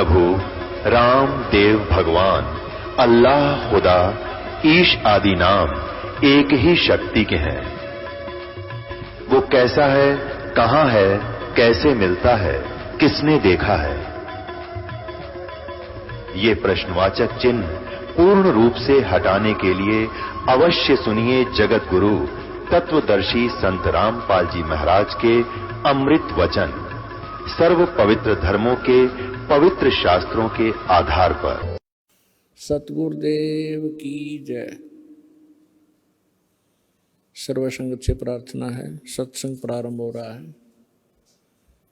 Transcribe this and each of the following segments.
प्रभु राम देव भगवान अल्लाह खुदा ईश आदि नाम एक ही शक्ति के हैं। वो कैसा है, कहां है, कैसे मिलता है, किसने देखा है? ये प्रश्नवाचक चिन्ह पूर्ण रूप से हटाने के लिए अवश्य सुनिए जगत गुरु तत्वदर्शी संत रामपाल जी महाराज के अमृत वचन, सर्व पवित्र धर्मों के पवित्र शास्त्रों के आधार पर। सतगुरुदेव की जय। सर्वसंगत से प्रार्थना है, सत्संग प्रारंभ हो रहा है।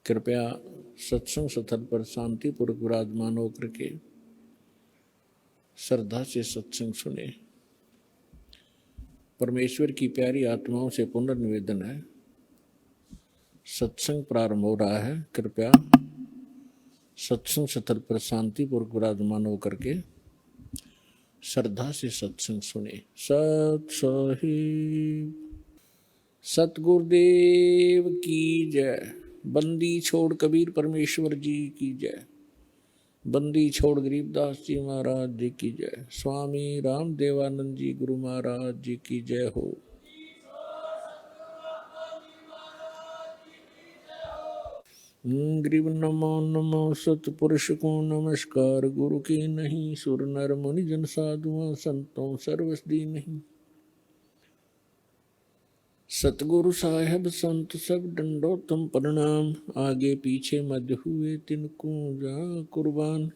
कृपया सत्संग स्थल पर शांतिपूर्वक विराजमान होकर के श्रद्धा से सत्संग सुने। परमेश्वर की प्यारी आत्माओं से पुनर्निवेदन है, सत्संग प्रारंभ हो रहा है। कृपया सत्संग स्थल पर शांतिपूर्वक विराजमान होकर के श्रद्धा से सत्संग सुने। सत साहिब सतगुरुदेव की जय। बंदी छोड़ कबीर परमेश्वर जी की जय। बंदी छोड़ गरीबदास जी महाराज जी की जय। स्वामी रामदेवानंद जी गुरु महाराज जी की जय हो। ग्रीव नमो नमो सतपुरुष को नमस्कार। गुरु की नहीं सुर नर मुनि जन साधुओं संतों सर्वसदी नहीं। सतगुरु साहेब संत सब डंडो तुम प्रणाम। आगे पीछे मध्य हुए तिनको जा कुर्बान।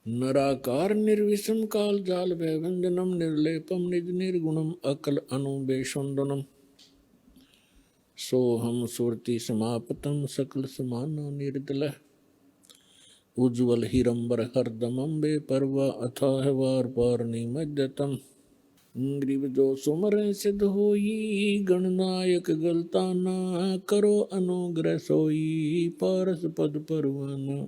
नराकार निर्विषम काल जाल भयभंजनम निर्लेपम निज निर्गुणम अकल अनुबेशोन्दनम। सोहम सुरति समापतम सकल समानो निर्दल। उज्ज्वल हिरंबर हरदमं बे परवा अथाह वार पार निमज्जतम। ग्रीव जो सुमर सिद्ध होई गणनायक गलताना। करो अनुग्रह सोई पारस पद परवाना।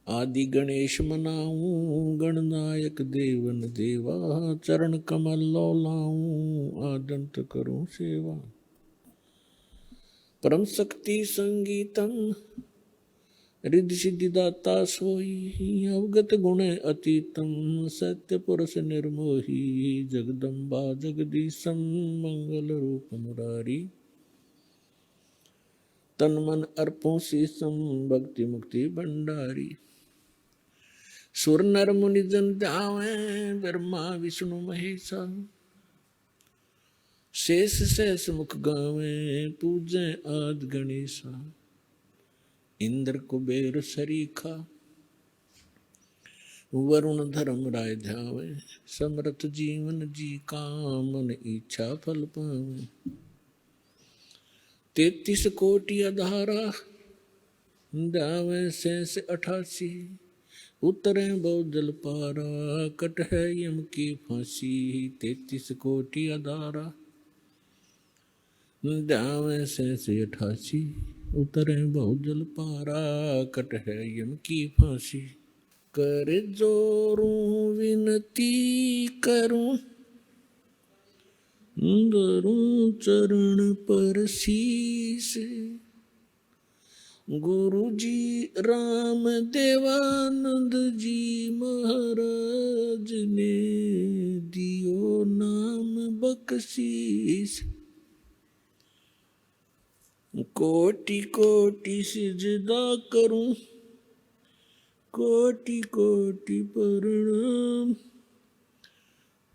आदि गणेश मनाऊं गणनायक देवन देवा। चरण कमल लौलाऊं आदंत करूं सेवा। परम शक्ति संगीतम रिद्धि सिद्धि दाता सोई। अवगत गुण अतीतम सत्य पुरुष निर्मोही। जगदम्बा जगदीशम मंगल रूप मुरारी। तन मन अर्पों शीसम भक्ति मुक्ति भंडारी। सुर नर मुनि जन ध्यावे ब्रह्मा विष्णु महेशा। शेष सहस मुख गावे पूजे आदि गणेशा। इंद्र कुबेर सरीखा वरुण धर्म राय ध्यावे। समर्थ जीवन जी कामन इच्छा फल पावे। 33 कोटि अधारा ध्यावे शेष 88। उतरे बहुत जल पारा कट है यम की फांसी। 33 कोटि अधारा ध्यावे शेष 88। उतरे बहुत जल पारा कट है यम की फांसी। कर जोरूं विनती करूं धरूं चरण पर शीस। गुरु जी राम देवानंद जी महाराज ने दियो नाम बख्शीस। कोटि कोटि सिजदा करूं कोटि कोटि प्रणाम।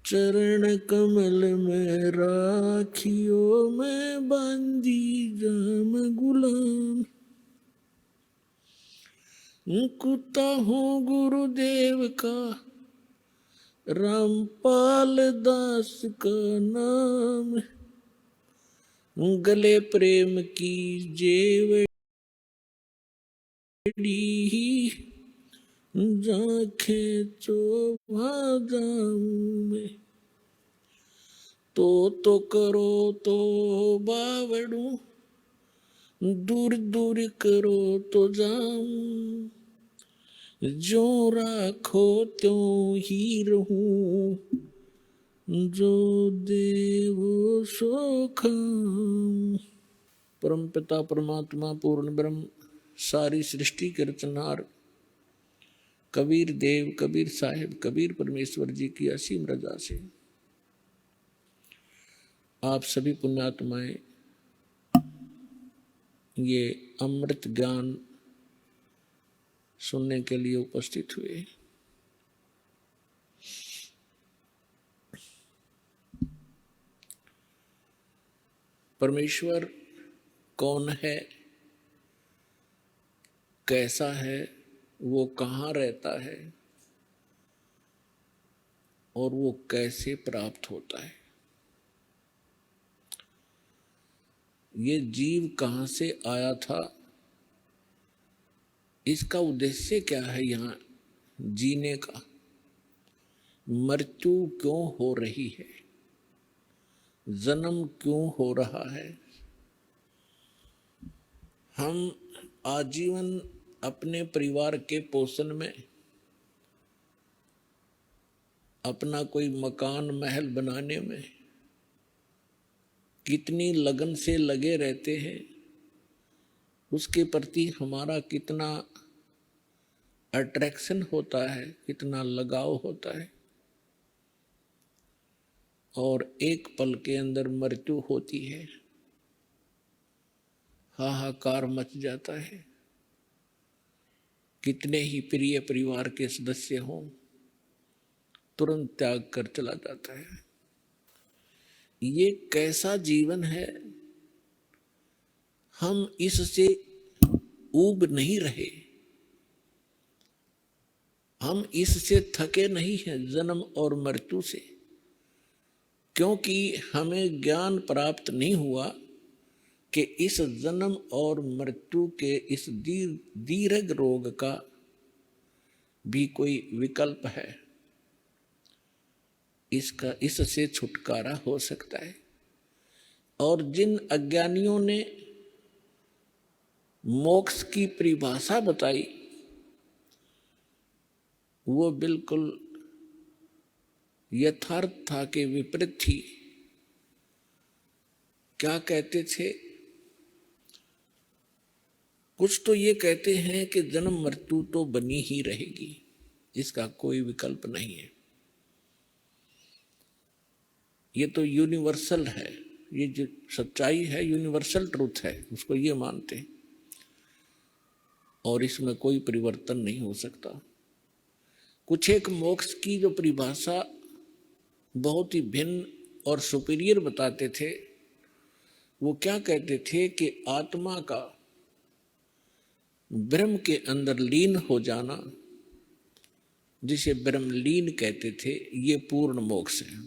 चरण कमल में राखियो मैं बंदी जाम गुलाम। कुत्ता हूँ गुरुदेव का रामपाल दास का नाम। गले प्रेम की जेवड़ी जाखे चोभा जाऊं मैं। तो करो तो बावड़ू दूर दूर करो तो जाऊं। जो राखो त्यों ही रहूं जो देवो सो खाऊं। परम पिता परमात्मा पूर्ण ब्रह्म सारी सृष्टि के रचनहार कबीर देव, कबीर साहिब, कबीर परमेश्वर जी की असीम रजा से आप सभी पुण्यात्माएं ये अमृत ज्ञान सुनने के लिए उपस्थित हुए। परमेश्वर कौन है, कैसा है, वो कहाँ रहता है और वो कैसे प्राप्त होता है, ये जीव कहाँ से आया था, इसका उद्देश्य क्या है यहाँ जीने का, मृत्यु क्यों हो रही है, जन्म क्यों हो रहा है। हम आजीवन अपने परिवार के पोषण में अपना कोई मकान महल बनाने में कितनी लगन से लगे रहते हैं, उसके प्रति हमारा कितना अट्रैक्शन होता है, कितना लगाव होता है, और एक पल के अंदर मृत्यु होती है, हाहाकार मच जाता है। कितने ही प्रिय परिवार के सदस्य हों, तुरंत त्याग कर चला जाता है। ये कैसा जीवन है, हम इससे ऊब नहीं रहे, हम इससे थके नहीं हैं जन्म और मृत्यु से, क्योंकि हमें ज्ञान प्राप्त नहीं हुआ कि इस जन्म और मृत्यु के इस दीर्घ रोग का भी कोई विकल्प है, इससे छुटकारा हो सकता है। और जिन अज्ञानियों ने मोक्ष की परिभाषा बताई वो बिल्कुल यथार्थता के विपरीत थी। क्या कहते थे, कुछ तो ये कहते हैं कि जन्म मृत्यु तो बनी ही रहेगी, इसका कोई विकल्प नहीं है, ये तो यूनिवर्सल है, ये जो सच्चाई है यूनिवर्सल ट्रूथ है, उसको ये मानते हैं और इसमें कोई परिवर्तन नहीं हो सकता। कुछ एक मोक्ष की जो परिभाषा बहुत ही भिन्न और सुपीरियर बताते थे, वो क्या कहते थे कि आत्मा का ब्रह्म के अंदर लीन हो जाना, जिसे ब्रह्मलीन कहते थे, ये पूर्ण मोक्ष है।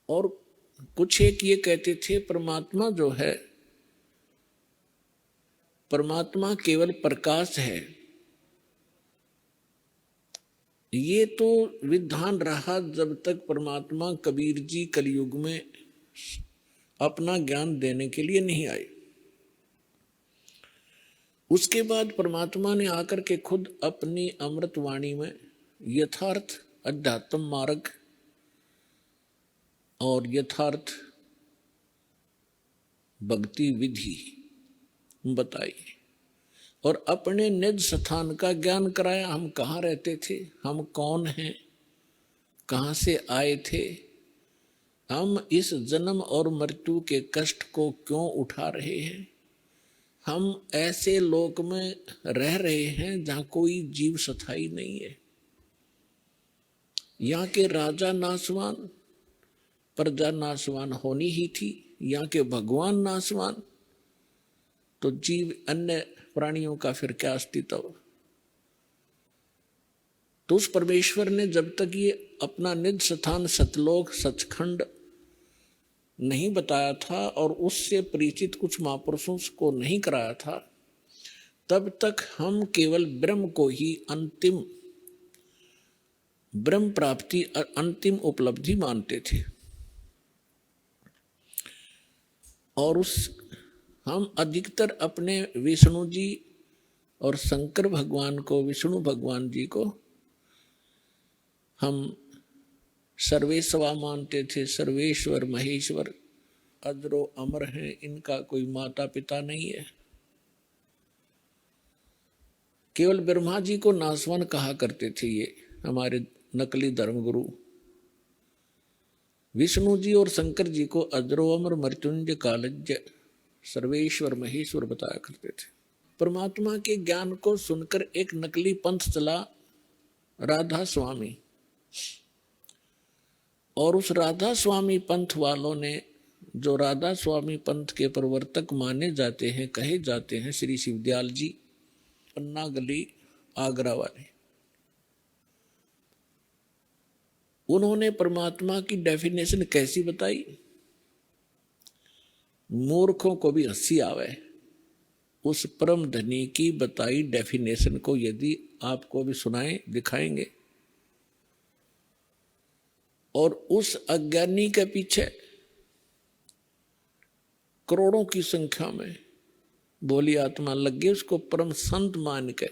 और कुछ एक ये कहते थे परमात्मा जो है, परमात्मा केवल प्रकाश है। ये तो विधान रहा जब तक परमात्मा कबीर जी कलयुग में अपना ज्ञान देने के लिए नहीं आए। उसके बाद परमात्मा ने आकर के खुद अपनी अमृत वाणी में यथार्थ अध्यात्म मार्ग और यथार्थ भक्ति विधि बताई और अपने निज स्थान का ज्ञान कराया। हम कहाँ रहते थे, हम कौन हैं, कहाँ से आए थे, हम इस जन्म और मृत्यु के कष्ट को क्यों उठा रहे हैं, हम ऐसे लोक में रह रहे हैं जहाँ कोई जीव स्थायी नहीं है, यहाँ के राजा नासवान, प्रजा नासवान होनी ही थी, यहाँ के भगवान नासवान, तो जीव अन्य प्राणियों का फिर क्या अस्तित्व। तो उस परमेश्वर ने जब तक ये अपना निज स्थान सतलोक सचखंड नहीं बताया था और उससे परिचित कुछ महापुरुषों को नहीं कराया था, तब तक हम केवल ब्रह्म को ही अंतिम ब्रह्म प्राप्ति अंतिम उपलब्धि मानते थे। और हम अधिकतर अपने विष्णु जी और शंकर भगवान को, विष्णु भगवान जी को हम सर्वेश्वर मानते थे, सर्वेश्वर महेश्वर, अजरो अमर हैं, इनका कोई माता पिता नहीं है। केवल ब्रह्मा जी को नासवान कहा करते थे ये हमारे नकली धर्मगुरु। विष्णु जी और शंकर जी को अजरो अमर मृत्युंजय कालज्य सर्वेश्वर महेश्वर बताया करते थे। परमात्मा के ज्ञान को सुनकर एक नकली पंथ चला राधा स्वामी, और उस राधा स्वामी पंथ वालों ने, जो राधा स्वामी पंथ के प्रवर्तक माने जाते हैं, कहे जाते हैं, श्री शिवदयाल जी, पन्ना गली आगरा वाले, उन्होंने परमात्मा की डेफिनेशन कैसी बताई? मूर्खों को भी हंसी आवे उस परम धनी की बताई डेफिनेशन को यदि आपको भी सुनाएं, दिखाएंगे। और उस अज्ञानी के पीछे करोड़ों की संख्या में भोली आत्मा लग गई उसको परम संत मान के,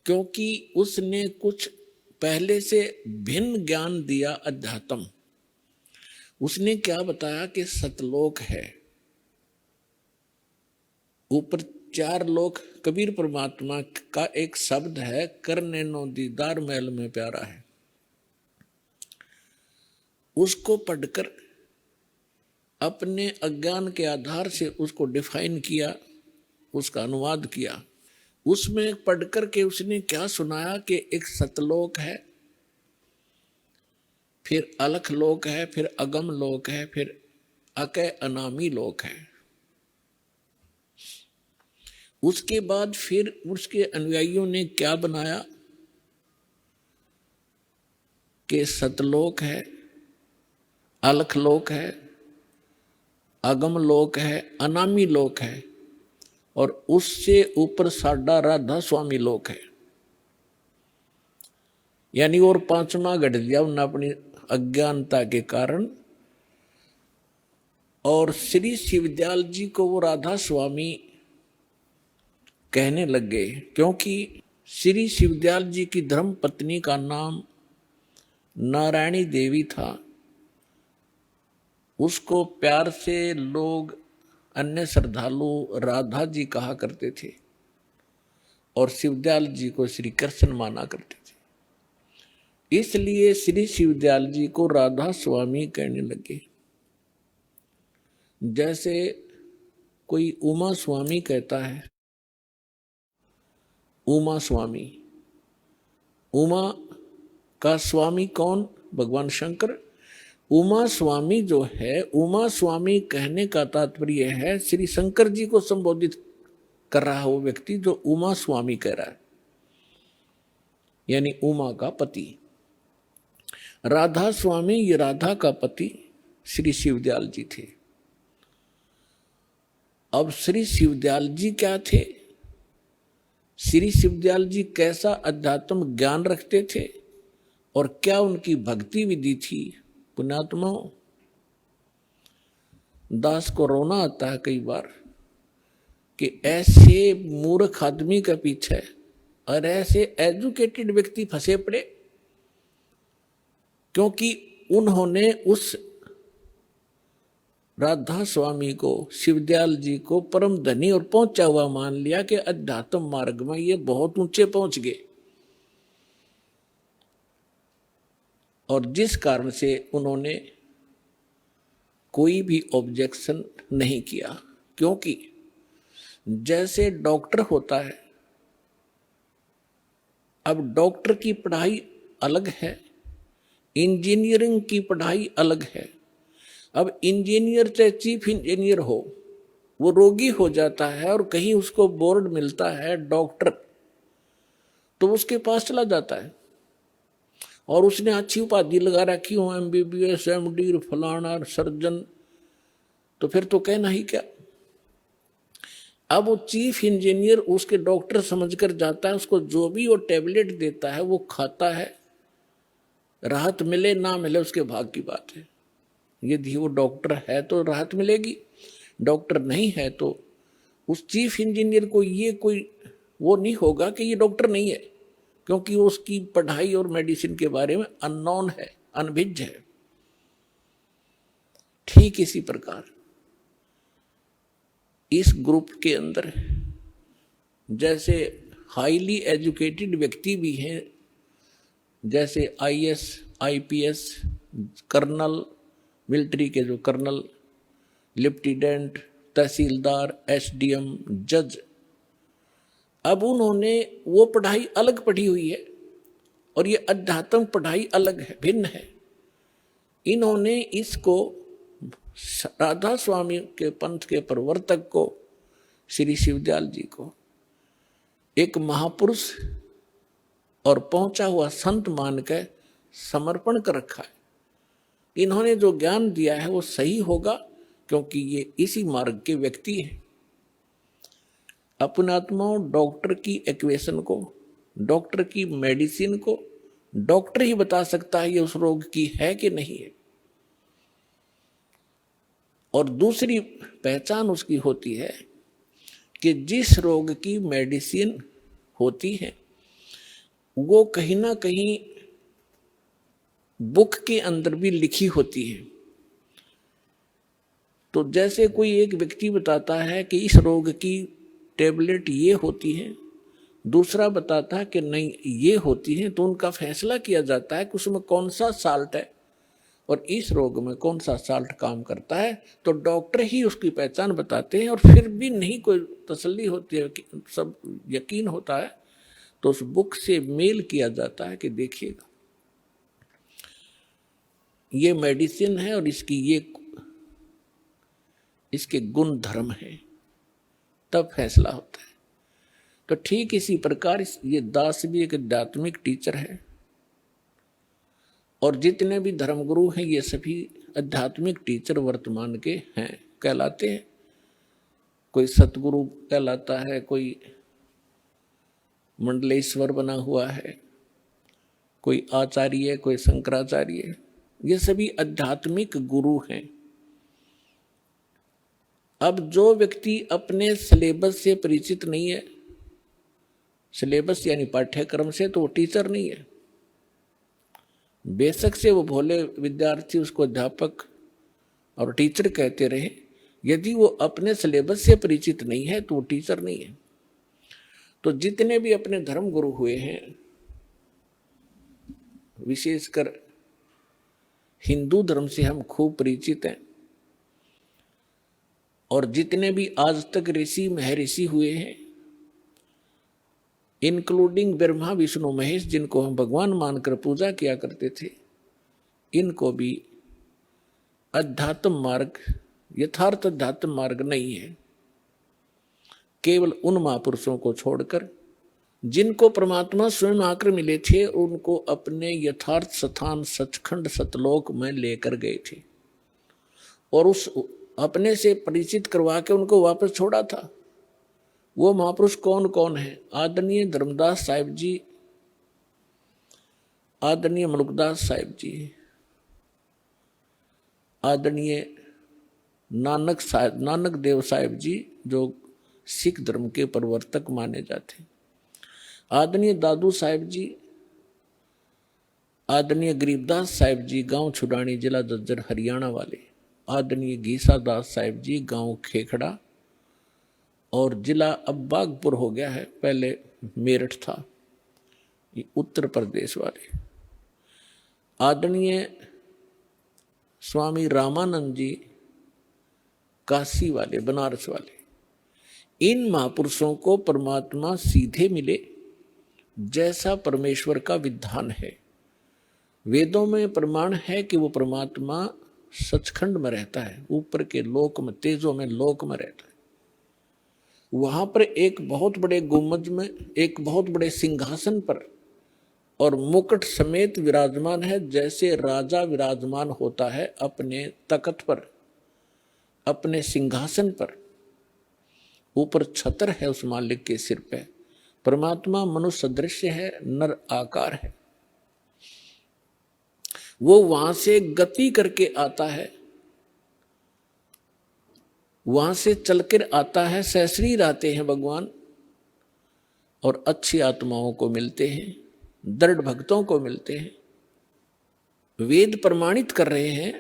क्योंकि उसने कुछ पहले से भिन्न ज्ञान दिया अध्यात्म। उसने क्या बताया कि सतलोक है, ऊपर 4 लोक। कबीर परमात्मा का एक शब्द है, करने नो दीदार महल में प्यारा है। उसको पढ़कर अपने अज्ञान के आधार से उसको डिफाइन किया, उसका अनुवाद किया। उसमें पढ़कर के उसने क्या सुनाया कि एक सतलोक है, फिर अलख लोक है, फिर अगम लोक है, फिर अकय अनामी लोक है। उसके बाद फिर उसके अनुयायियों ने क्या बनाया कि सतलोक है, अलख लोक है, अगम लोक है, अनामी लोक है, और उससे ऊपर साडा राधा स्वामी लोक है। यानी और 5वां घट दिया उन्होंने अपनी अज्ञानता के कारण। और श्री शिवदयाल जी को वो राधा स्वामी कहने लग गए, क्योंकि श्री शिवदयाल जी की धर्म पत्नी का नाम नारायणी देवी था। उसको प्यार से लोग, अन्य श्रद्धालु राधा जी कहा करते थे, और शिवदयाल जी को श्री कृष्ण माना करते थे। इसलिए श्री शिवदयाल जी को राधा स्वामी कहने लगे। जैसे कोई उमा स्वामी कहता है, उमा स्वामी, उमा का स्वामी कौन? भगवान शंकर। उमा स्वामी जो है, उमा स्वामी कहने का तात्पर्य है श्री शंकर जी को संबोधित कर रहा है वो व्यक्ति जो उमा स्वामी कह रहा है, यानी उमा का पति। राधा स्वामी, ये राधा का पति श्री शिवदयाल जी थे। अब श्री शिवदयाल जी क्या थे? श्री शिवदयाल जी कैसा अध्यात्म ज्ञान रखते थे और क्या उनकी भक्ति विधि थी? पुण्यात्मा, दास को रोना आता है कई बार कि ऐसे मूर्ख आदमी के पीछे और ऐसे एजुकेटेड व्यक्ति फंसे पड़े, क्योंकि उन्होंने उस राधा स्वामी को, शिवदयाल जी को परम धनी और पहुंचा हुआ मान लिया कि अध्यात्म मार्ग में ये बहुत ऊंचे पहुंच गए। और जिस कारण से उन्होंने कोई भी ऑब्जेक्शन नहीं किया, क्योंकि जैसे डॉक्टर होता है, अब डॉक्टर की पढ़ाई अलग है, इंजीनियरिंग की पढ़ाई अलग है। अब इंजीनियर चाहे चीफ इंजीनियर हो, वो रोगी हो जाता है और कहीं उसको बोर्ड मिलता है डॉक्टर, तो उसके पास चला जाता है और उसने अच्छी उपाधि लगा रखी हो, MBBS, MD, फलाना, सर्जन, तो फिर तो कहना ही क्या। अब वो चीफ इंजीनियर उसके डॉक्टर समझकर जाता है, उसको जो भी वो टैबलेट देता है वो खाता है, राहत मिले ना मिले उसके भाग की बात है। यदि वो डॉक्टर है तो राहत मिलेगी, डॉक्टर नहीं है तो उस चीफ इंजीनियर को ये कोई वो नहीं होगा कि ये डॉक्टर नहीं है, क्योंकि उसकी पढ़ाई और मेडिसिन के बारे में अननोन है, अनभिज्ञ है। ठीक इसी प्रकार इस ग्रुप के अंदर जैसे हाईली एजुकेटेड व्यक्ति भी हैं, जैसे आईएएस, आईपीएस, कर्नल, मिलिट्री के जो कर्नल, लेफ्टिनेंट, तहसीलदार, एसडीएम, जज, अब उन्होंने वो पढ़ाई अलग पढ़ी हुई है और ये अध्यात्म पढ़ाई अलग है, भिन्न है। इन्होंने इसको राधा स्वामी के पंथ के प्रवर्तक को, श्री शिवदयाल जी को एक महापुरुष और पहुंचा हुआ संत मान के समर्पण कर रखा है। इन्होंने जो ज्ञान दिया है वो सही होगा, क्योंकि ये इसी मार्ग के व्यक्ति हैं। अपने आत्माओं, डॉक्टर की इक्वेशन को, डॉक्टर की मेडिसिन को डॉक्टर ही बता सकता है ये उस रोग की है कि नहीं है। और दूसरी पहचान उसकी होती है कि जिस रोग की मेडिसिन होती है वो कहीं ना कहीं बुक के अंदर भी लिखी होती है। तो जैसे कोई एक व्यक्ति बताता है कि इस रोग की टेबलेट ये होती है, दूसरा बताता है कि नहीं ये होती है, तो उनका फैसला किया जाता है कि उसमें कौन सा साल्ट है और इस रोग में कौन सा साल्ट काम करता है। तो डॉक्टर ही उसकी पहचान बताते हैं और फिर भी नहीं कोई तसल्ली होती है, सब यकीन होता है, तो उस बुक से मेल किया जाता है कि देखिएगा ये मेडिसिन है और इसके गुण धर्म है, तब फैसला होता है। तो ठीक इसी प्रकार ये दास भी एक आध्यात्मिक टीचर है और जितने भी धर्मगुरु हैं ये सभी आध्यात्मिक टीचर वर्तमान के हैं, कहलाते हैं। कोई सतगुरु कहलाता है, कोई मंडलेश्वर बना हुआ है, कोई आचार्य, कोई शंकराचार्य, ये सभी आध्यात्मिक गुरु हैं। अब जो व्यक्ति अपने सिलेबस से परिचित नहीं है, सिलेबस यानी पाठ्यक्रम से, तो वो टीचर नहीं है। बेशक से वो भोले विद्यार्थी उसको अध्यापक और टीचर कहते रहे, यदि वो अपने सिलेबस से परिचित नहीं है तो वो टीचर नहीं है। तो जितने भी अपने धर्म गुरु हुए हैं, विशेषकर हिंदू धर्म से हम खूब परिचित हैं, और जितने भी आज तक ऋषि महर्षि हुए हैं, इंक्लूडिंग ब्रह्मा विष्णु महेश, जिनको हम भगवान मानकर पूजा किया करते थे, इनको भी अध्यात्म मार्ग, यथार्थ अध्यात्म मार्ग नहीं है। केवल उन महापुरुषों को छोड़कर जिनको परमात्मा स्वयं आकर मिले थे, उनको अपने यथार्थ स्थान सचखंड सतलोक में लेकर गए थे और उस अपने से परिचित करवा के उनको वापस छोड़ा था। वो महापुरुष कौन कौन है? आदरणीय धर्मदास साहिब जी, आदरणीय मलुकदास साहिब जी, आदरणीय नानक देव साहिब जी, जो सिख धर्म के प्रवर्तक माने जाते, आदरणीय दादू साहिब जी, आदरणीय गरीबदास साहिब जी, गांव छुडानी, जिला झज्जर, हरियाणा वाले, आदरणीय गीसा दास साहिब जी, गांव खेखड़ा, और जिला अब बागपुर हो गया है, पहले मेरठ था, ये उत्तर प्रदेश वाले, आदरणीय स्वामी रामानंद जी, काशी वाले, बनारस वाले। इन महापुरुषों को परमात्मा सीधे मिले जैसा परमेश्वर का विधान है। वेदों में प्रमाण है कि वो परमात्मा सचखंड में रहता है, ऊपर के लोक में, तेजों में लोक में रहता है। वहां पर एक बहुत बड़े गुम्बज में, एक बहुत बड़े सिंहासन पर और मुकुट समेत विराजमान है, जैसे राजा विराजमान होता है अपने तख्त पर, अपने सिंहासन पर। ऊपर छत्र है उस मालिक के सिर पे। परमात्मा मनुष्य सदृश्य है, नर आकार है। वो वहां से गति करके आता है, वहां से चलकर आता है, सशरीर आते हैं भगवान और अच्छी आत्माओं को मिलते हैं, दृढ़ भक्तों को मिलते हैं। वेद प्रमाणित कर रहे हैं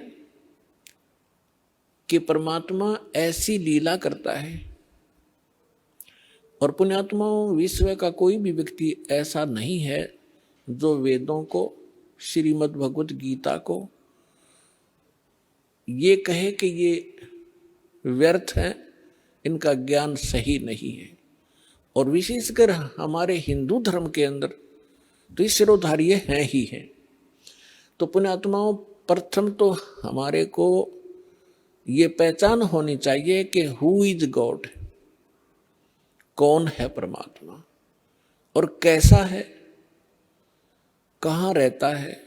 कि परमात्मा ऐसी लीला करता है। और पुण्यात्माओं, विश्व का कोई भी व्यक्ति ऐसा नहीं है जो वेदों को, श्रीमद् भगवत गीता को ये कहे कि ये व्यर्थ है, इनका ज्ञान सही नहीं है। और विशेषकर हमारे हिंदू धर्म के अंदर तो ये सिरोधार्य हैं ही हैं। तो पुण्यात्माओं, प्रथम तो हमारे को ये पहचान होनी चाहिए कि हु इज गॉड, कौन है परमात्मा और कैसा है, कहाँ रहता है,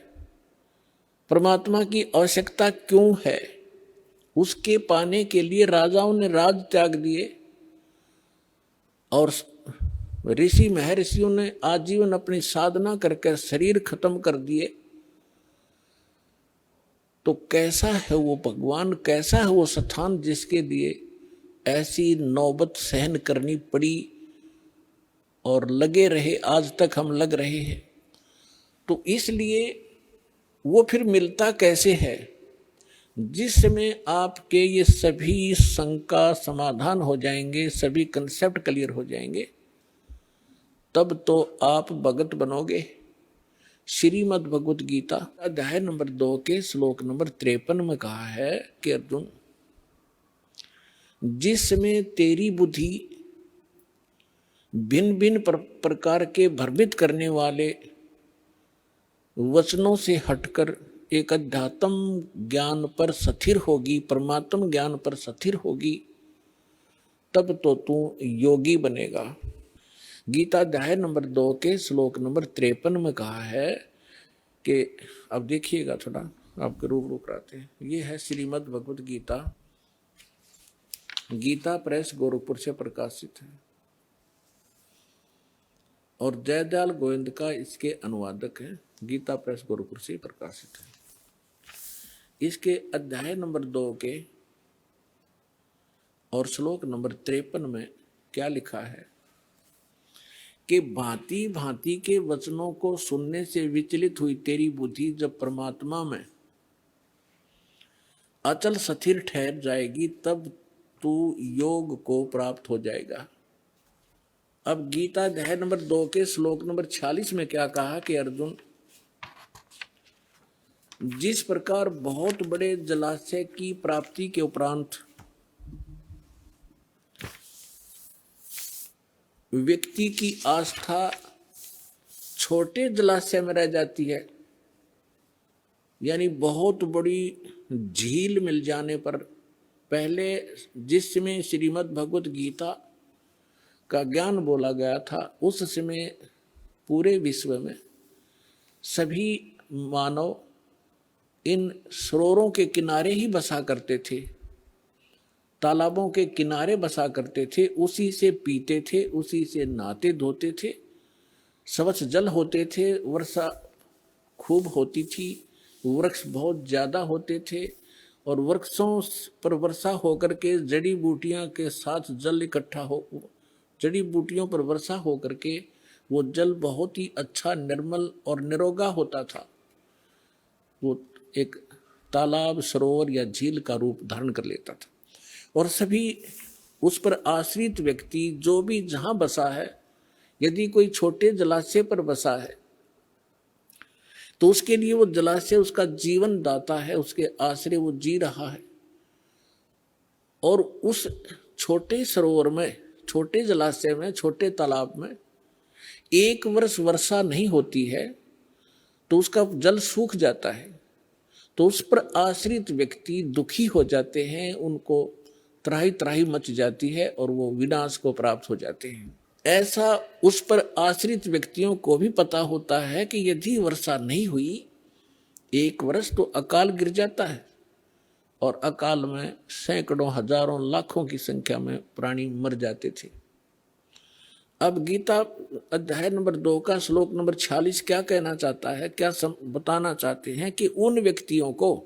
परमात्मा की आवश्यकता क्यों है। उसके पाने के लिए राजाओं ने राज त्याग दिए और ऋषि महर्षियों ने आजीवन अपनी साधना करके शरीर खत्म कर दिए। तो कैसा है वो भगवान, कैसा है वो स्थान जिसके लिए ऐसी नौबत सहन करनी पड़ी और लगे रहे, आज तक हम लग रहे हैं। तो इसलिए वो फिर मिलता कैसे है? जिस समय आपके ये सभी शंका समाधान हो जाएंगे, सभी कंसेप्ट क्लियर हो जाएंगे, तब तो आप भगत बनोगे। श्रीमद् भगवत गीता अध्याय नंबर 2 के श्लोक नंबर 53 में कहा है कि अर्जुन, जिस समय तेरी बुद्धि भिन्न भिन्न प्रकार के भ्रमित करने वाले वचनों से हटकर एक अध्यात्म ज्ञान पर स्थिर होगी, परमात्म ज्ञान पर स्थिर होगी, तब तो तू योगी बनेगा। गीता अध्याय नंबर 2 के श्लोक नंबर 53 में कहा है कि अब देखिएगा, थोड़ा आपके रूप कराते हैं। ये है श्रीमद् भगवत गीता, गीता प्रेस गोरखपुर से प्रकाशित है और जयदयाल गोविंद का इसके अनुवादक है। गीता प्रेस गोरखपुर से प्रकाशित है। इसके अध्याय नंबर 2 के और श्लोक नंबर 53 में क्या लिखा है कि भांति भांति के वचनों को सुनने से विचलित हुई तेरी बुद्धि जब परमात्मा में अचल स्थिर ठहर जाएगी, तब तू योग को प्राप्त हो जाएगा। अब गीता अध्याय नंबर 2 के श्लोक नंबर 46 में क्या कहा कि अर्जुन, जिस प्रकार बहुत बड़े जलाशय की प्राप्ति के उपरांत व्यक्ति की आस्था छोटे जलाशय में रह जाती है, यानी बहुत बड़ी झील मिल जाने पर, पहले जिस समय श्रीमद् भगवत गीता का ज्ञान बोला गया था, उस समय पूरे विश्व में सभी मानव इन सरोवरों के किनारे ही बसा करते थे, तालाबों के किनारे बसा करते थे, उसी से पीते थे, उसी से नहाते धोते थे, स्वच्छ जल होते थे, वर्षा खूब होती थी, वृक्ष बहुत ज्यादा होते थे और वृक्षों पर वर्षा होकर के जड़ी बूटियां के साथ जल इकट्ठा हो, जड़ी बूटियों पर वर्षा होकर के वो जल बहुत ही अच्छा, निर्मल और निरोगा होता था। वो एक तालाब, सरोवर या झील का रूप धारण कर लेता था और सभी उस पर आश्रित व्यक्ति जो भी जहां बसा है, यदि कोई छोटे जलाशय पर बसा है तो उसके लिए वो जलाशय उसका जीवन दाता है, उसके आश्रय वो जी रहा है। और उस छोटे सरोवर में, छोटे जलाशय में, छोटे तालाब में 1 वर्ष वर्षा नहीं होती है तो उसका जल सूख जाता है, तो उस पर आश्रित व्यक्ति दुखी हो जाते हैं, उनको त्राही त्राही मच जाती है और वो विनाश को प्राप्त हो जाते हैं। ऐसा उस पर आश्रित व्यक्तियों को भी पता होता है कि यदि वर्षा नहीं हुई 1 वर्ष तो अकाल गिर जाता है और अकाल में सैकड़ों, हजारों, लाखों की संख्या में प्राणी मर जाते थे। अब गीता अध्याय नंबर 2 का श्लोक नंबर 46 क्या कहना चाहता है, क्या बताना चाहते हैं कि उन व्यक्तियों को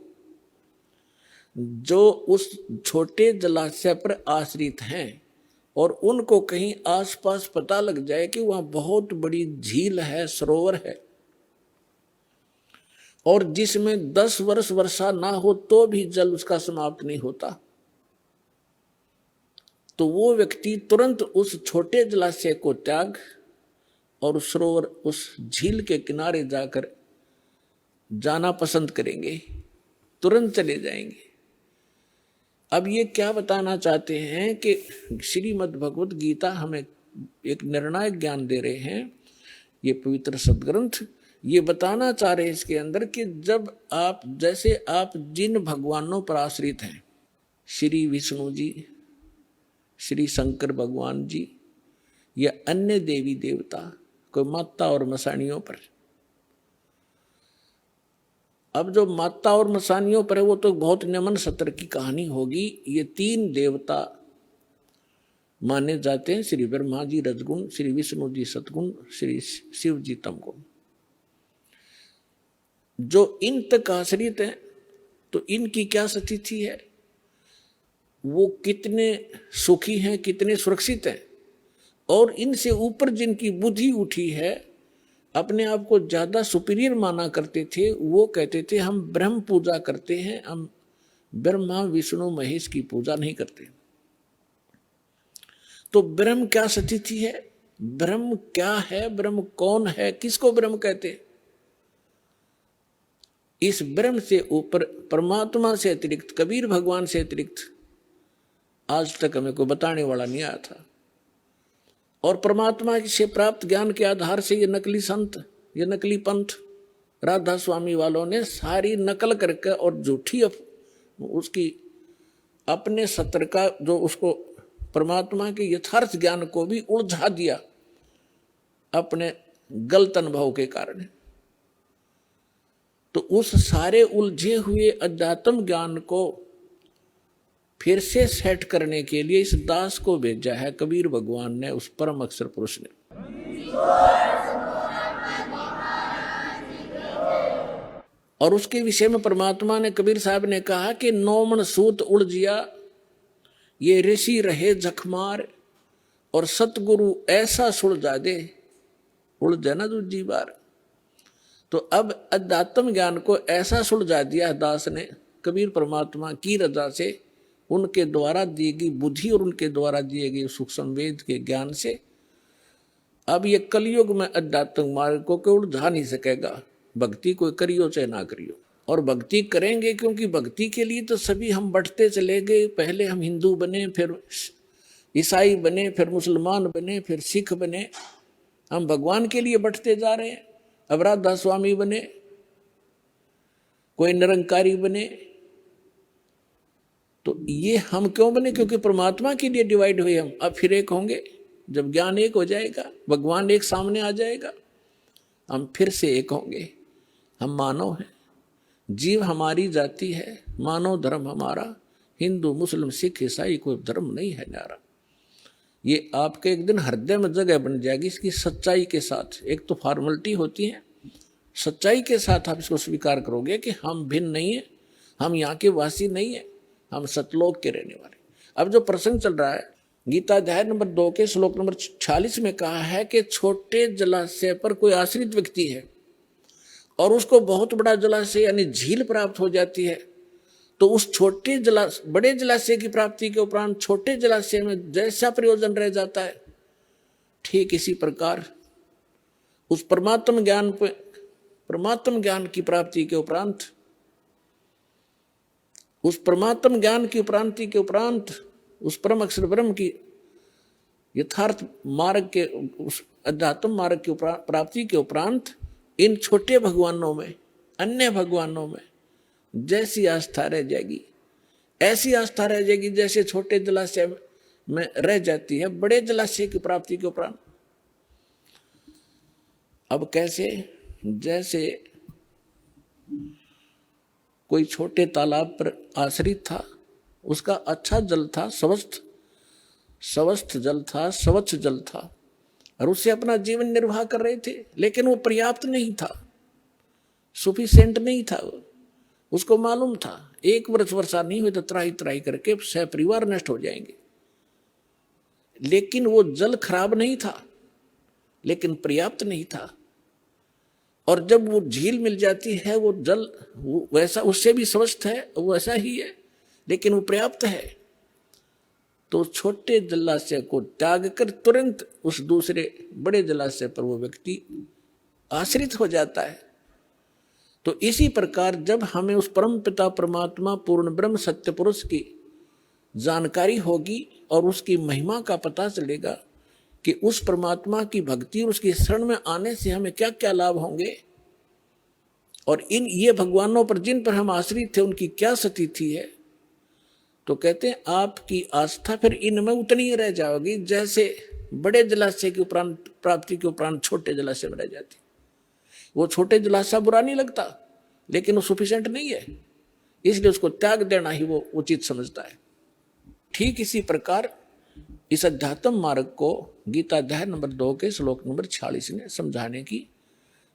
जो उस छोटे जलाशय पर आश्रित हैं और उनको कहीं आसपास पता लग जाए कि वहां बहुत बड़ी झील है, सरोवर है, और जिसमें 10 वर्ष वर्षा ना हो तो भी जल उसका समाप्त नहीं होता, तो वो व्यक्ति तुरंत उस छोटे जलाशय को त्याग और सरोवर उस झील के किनारे जाकर जाना पसंद करेंगे, तुरंत चले जाएंगे। अब ये क्या बताना चाहते हैं कि श्रीमद् भगवत गीता हमें एक निर्णायक ज्ञान दे रहे हैं, ये पवित्र सदग्रंथ ये बताना चाह रहे हैं इसके अंदर कि जब आप जैसे आप जिन भगवानों पर आश्रित हैं, श्री विष्णु जी, श्री शंकर भगवान जी या अन्य देवी देवता, कोई माता और मसानियों पर, अब जो माता और मसानियों पर है वो तो बहुत निमन सत्र की कहानी होगी। ये 3 देवता माने जाते हैं, श्री ब्रह्मा जी रजगुण, श्री विष्णु जी सतगुण, श्री शिव जी तमगुण। जो इन तक आश्रित हैं तो इनकी क्या स्थिति है, वो कितने सुखी हैं, कितने सुरक्षित हैं। और इनसे ऊपर जिनकी बुद्धि उठी है, अपने आप को ज्यादा सुपीरियर माना करते थे, वो कहते थे हम ब्रह्म पूजा करते हैं, हम ब्रह्मा विष्णु महेश की पूजा नहीं करते। तो ब्रह्म क्या स्थिति है, ब्रह्म क्या है, ब्रह्म कौन है, किसको ब्रह्म कहते हैं? इस ब्रह्म से ऊपर परमात्मा से अतिरिक्त, कबीर भगवान से अतिरिक्त आज तक हमें कोई बताने वाला नहीं आया था। और परमात्मा से प्राप्त ज्ञान के आधार से ये नकली संत, ये नकली पंथ राधा स्वामी वालों ने सारी नकल करके और झूठी उसकी अपने सत्र का जो उसको परमात्मा के यथार्थ ज्ञान को भी उलझा दिया अपने गलत अनुभव के कारण। तो उस सारे उलझे हुए अध्यात्म ज्ञान को फिर से सेट करने के लिए इस दास को भेजा है कबीर भगवान ने, उस परम अक्षर पुरुष ने। और उसके विषय में परमात्मा ने, कबीर साहब ने कहा कि 9 मन सूत उलझिया, ये ऋषि रहे जखमार, और सतगुरु ऐसा सुलझा दे, उलझा ना दूजी बार। तो अब अध्यात्म ज्ञान को ऐसा सुलझा दिया दास ने कबीर परमात्मा की रजा से, उनके द्वारा दी गई बुद्धि और उनके द्वारा दिए गए सूक्ष्म वेद के ज्ञान से। अब ये कलयुग में अध्यात्म मार्ग को कोई उलझा नहीं सकेगा, भक्ति कोई करियो चाहे ना करियो। और भक्ति करेंगे क्योंकि भक्ति के लिए तो सभी हम बढ़ते चले गए। पहले हम हिंदू बने, फिर ईसाई बने, फिर मुसलमान बने, फिर सिख बने, हम भगवान के लिए बढ़ते जा रहे हैं। अब राधा स्वामी बने, कोई निरंकारी बने, तो ये हम क्यों बने? क्योंकि परमात्मा के लिए डिवाइड हुए हम। अब फिर एक होंगे, जब ज्ञान एक हो जाएगा, भगवान एक सामने आ जाएगा, हम फिर से एक होंगे। हम मानव हैं, जीव हमारी जाति है, मानव धर्म हमारा, हिंदू मुस्लिम सिख ईसाई कोई धर्म नहीं है न्यारा। ये आपके एक दिन हृदय में जगह बन जाएगी इसकी सच्चाई के साथ। एक तो फॉर्मेलिटी होती है, सच्चाई के साथ आप इसको स्वीकार करोगे कि हम भिन्न नहीं है, हम यहाँ के वासी नहीं है, हम सतलोक के रहने वाले। अब जो प्रसंग चल रहा है, गीता अध्याय नंबर 2 के श्लोक नंबर 46 में कहा है कि छोटे जलाशय पर कोई आश्रित व्यक्ति है और उसको बहुत बड़ा जलाशय यानी झील प्राप्त हो जाती है, तो उस छोटे बड़े जलाशय की प्राप्ति के उपरांत छोटे जलाशय में जैसा प्रयोजन रह जाता है, ठीक इसी प्रकार उस परमात्म ज्ञान की प्राप्ति के उपरांत, उस परमात्म ज्ञान की प्राप्ति के उपरांत, उस परम अक्षर ब्रह्म की यथार्थ मार्ग के, उस अध्यात्म मार्ग की प्राप्ति के उपरांत इन छोटे भगवानों में, अन्य भगवानों में जैसी आस्था रह जाएगी, ऐसी आस्था रह जाएगी जैसे छोटे जलाशय में रह जाती है बड़े जलाशय की प्राप्ति के उपरांत। अब कैसे? जैसे कोई छोटे तालाब पर आश्रित था, उसका अच्छा जल था, स्वस्थ जल था, स्वच्छ जल था, और उससे अपना जीवन निर्वाह कर रहे थे, लेकिन वो पर्याप्त नहीं था, सफिशिएंट नहीं था। उसको मालूम था 1 वर्ष वर्षा नहीं हुई तो त्राही त्राही करके परिवार नष्ट हो जाएंगे। लेकिन वो जल खराब नहीं था, लेकिन पर्याप्त नहीं था। और जब वो झील मिल जाती है, वो जल वो वैसा, उससे भी स्वस्थ है, वो ऐसा ही है, लेकिन वो पर्याप्त है। तो छोटे जलाशय को त्याग कर तुरंत उस दूसरे बड़े जलाशय पर वो व्यक्ति आश्रित हो जाता है। तो इसी प्रकार जब हमें उस परम पिता परमात्मा पूर्ण ब्रह्म सत्य पुरुष की जानकारी होगी और उसकी महिमा का पता चलेगा कि उस परमात्मा की भक्ति और उसकी शरण में आने से हमें क्या क्या लाभ होंगे, और इन ये भगवानों पर जिन पर हम आश्रित थे उनकी क्या स्थिति है, तो कहते हैं आपकी आस्था फिर इनमें उतनी ही रह जाएगी जैसे बड़े जलाशय के उपरांत प्राप्ति के उपरांत छोटे जलाशय में रह जाती। वो छोटे जलाशय बुरा नहीं लगता, लेकिन वो सफिशिएंट नहीं है, इसलिए उसको त्याग देना ही वो उचित समझता है। ठीक इसी प्रकार इस अध्यात्म मार्ग को गीता अध्याय नंबर 2 के श्लोक नंबर 46 ने समझाने की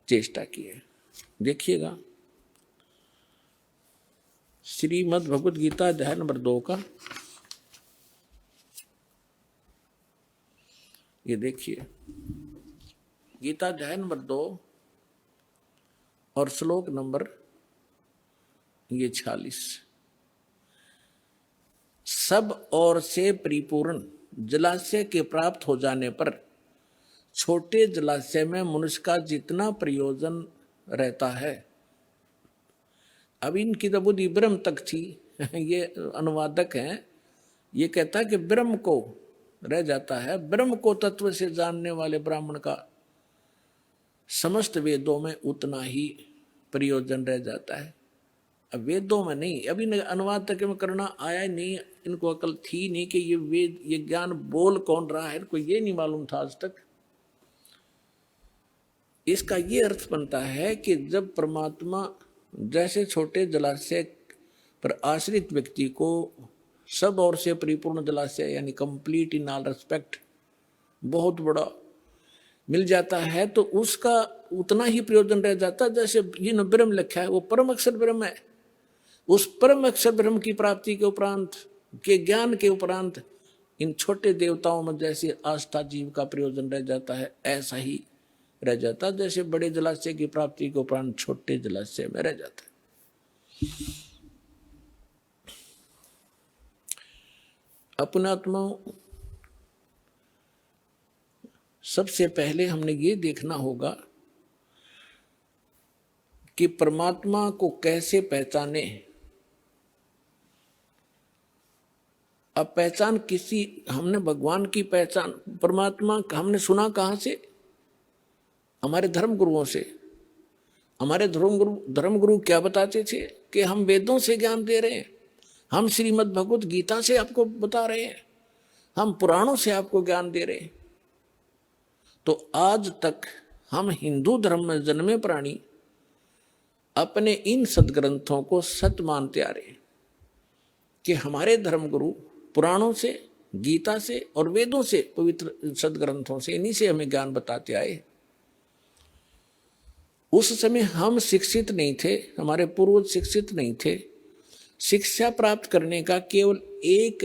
चेष्टा की है। देखिएगा, श्रीमद् भगवद गीता अध्याय नंबर 2 का ये देखिए, गीता अध्याय नंबर 2 और श्लोक नंबर ये 46। सब ओर से परिपूर्ण जलाशय के प्राप्त हो जाने पर छोटे जलाशय में मनुष्य का जितना प्रयोजन रहता है। अब इनकी तो बुद्धि ब्रह्म तक थी। ये अनुवादक हैं, ये कहता है कि ब्रह्म को रह जाता है। ब्रह्म को तत्व से जानने वाले ब्राह्मण का समस्त वेदों में उतना ही प्रयोजन रह जाता है। अब वेदों में नहीं, अभी अनुवाद तक में करना आया नहीं, इनको अकल थी नहीं कि ये वेद ये ज्ञान बोल कौन रहा है, इनको ये नहीं मालूम था आज तक। इसका ये अर्थ बनता है कि जब परमात्मा जैसे छोटे जलाशय पर आश्रित व्यक्ति को सब ओर से परिपूर्ण जलाशय यानी कंप्लीट इन ऑल रेस्पेक्ट बहुत बड़ा मिल जाता है, तो उसका उतना ही प्रयोजन रह जाता है जैसे जिन ब्रह्म लिखा है वो परम अक्षर ब्रह्म है। उस परम अक्षर ब्रह्म की प्राप्ति के उपरांत के ज्ञान के उपरांत इन छोटे देवताओं में जैसे आस्था जीव का प्रयोजन रह जाता है, ऐसा ही रह जाता है जैसे बड़े जलाशय की प्राप्ति के उपरांत छोटे जलाशय में रह जाता है। अपना आत्मा सबसे पहले हमने ये देखना होगा कि परमात्मा को कैसे पहचाने। अब पहचान किसी, हमने भगवान की पहचान परमात्मा हमने सुना कहाँ से? हमारे धर्म गुरुओं से। हमारे धर्म गुरु क्या बताते थे कि हम वेदों से ज्ञान दे रहे हैं, हम श्रीमद् भगवत गीता से आपको बता रहे हैं, हम पुराणों से आपको ज्ञान दे रहे हैं। तो आज तक हम हिंदू धर्म में जन्मे प्राणी अपने इन सदग्रंथों को सत्य मानते आ रहे हैं कि हमारे धर्मगुरु पुराणों से, गीता से और वेदों से, पवित्र सदग्रंथों से, इन्हीं से हमें ज्ञान बताते आए। उस समय हम शिक्षित नहीं थे, हमारे पूर्वज शिक्षित नहीं थे। शिक्षा प्राप्त करने का केवल एक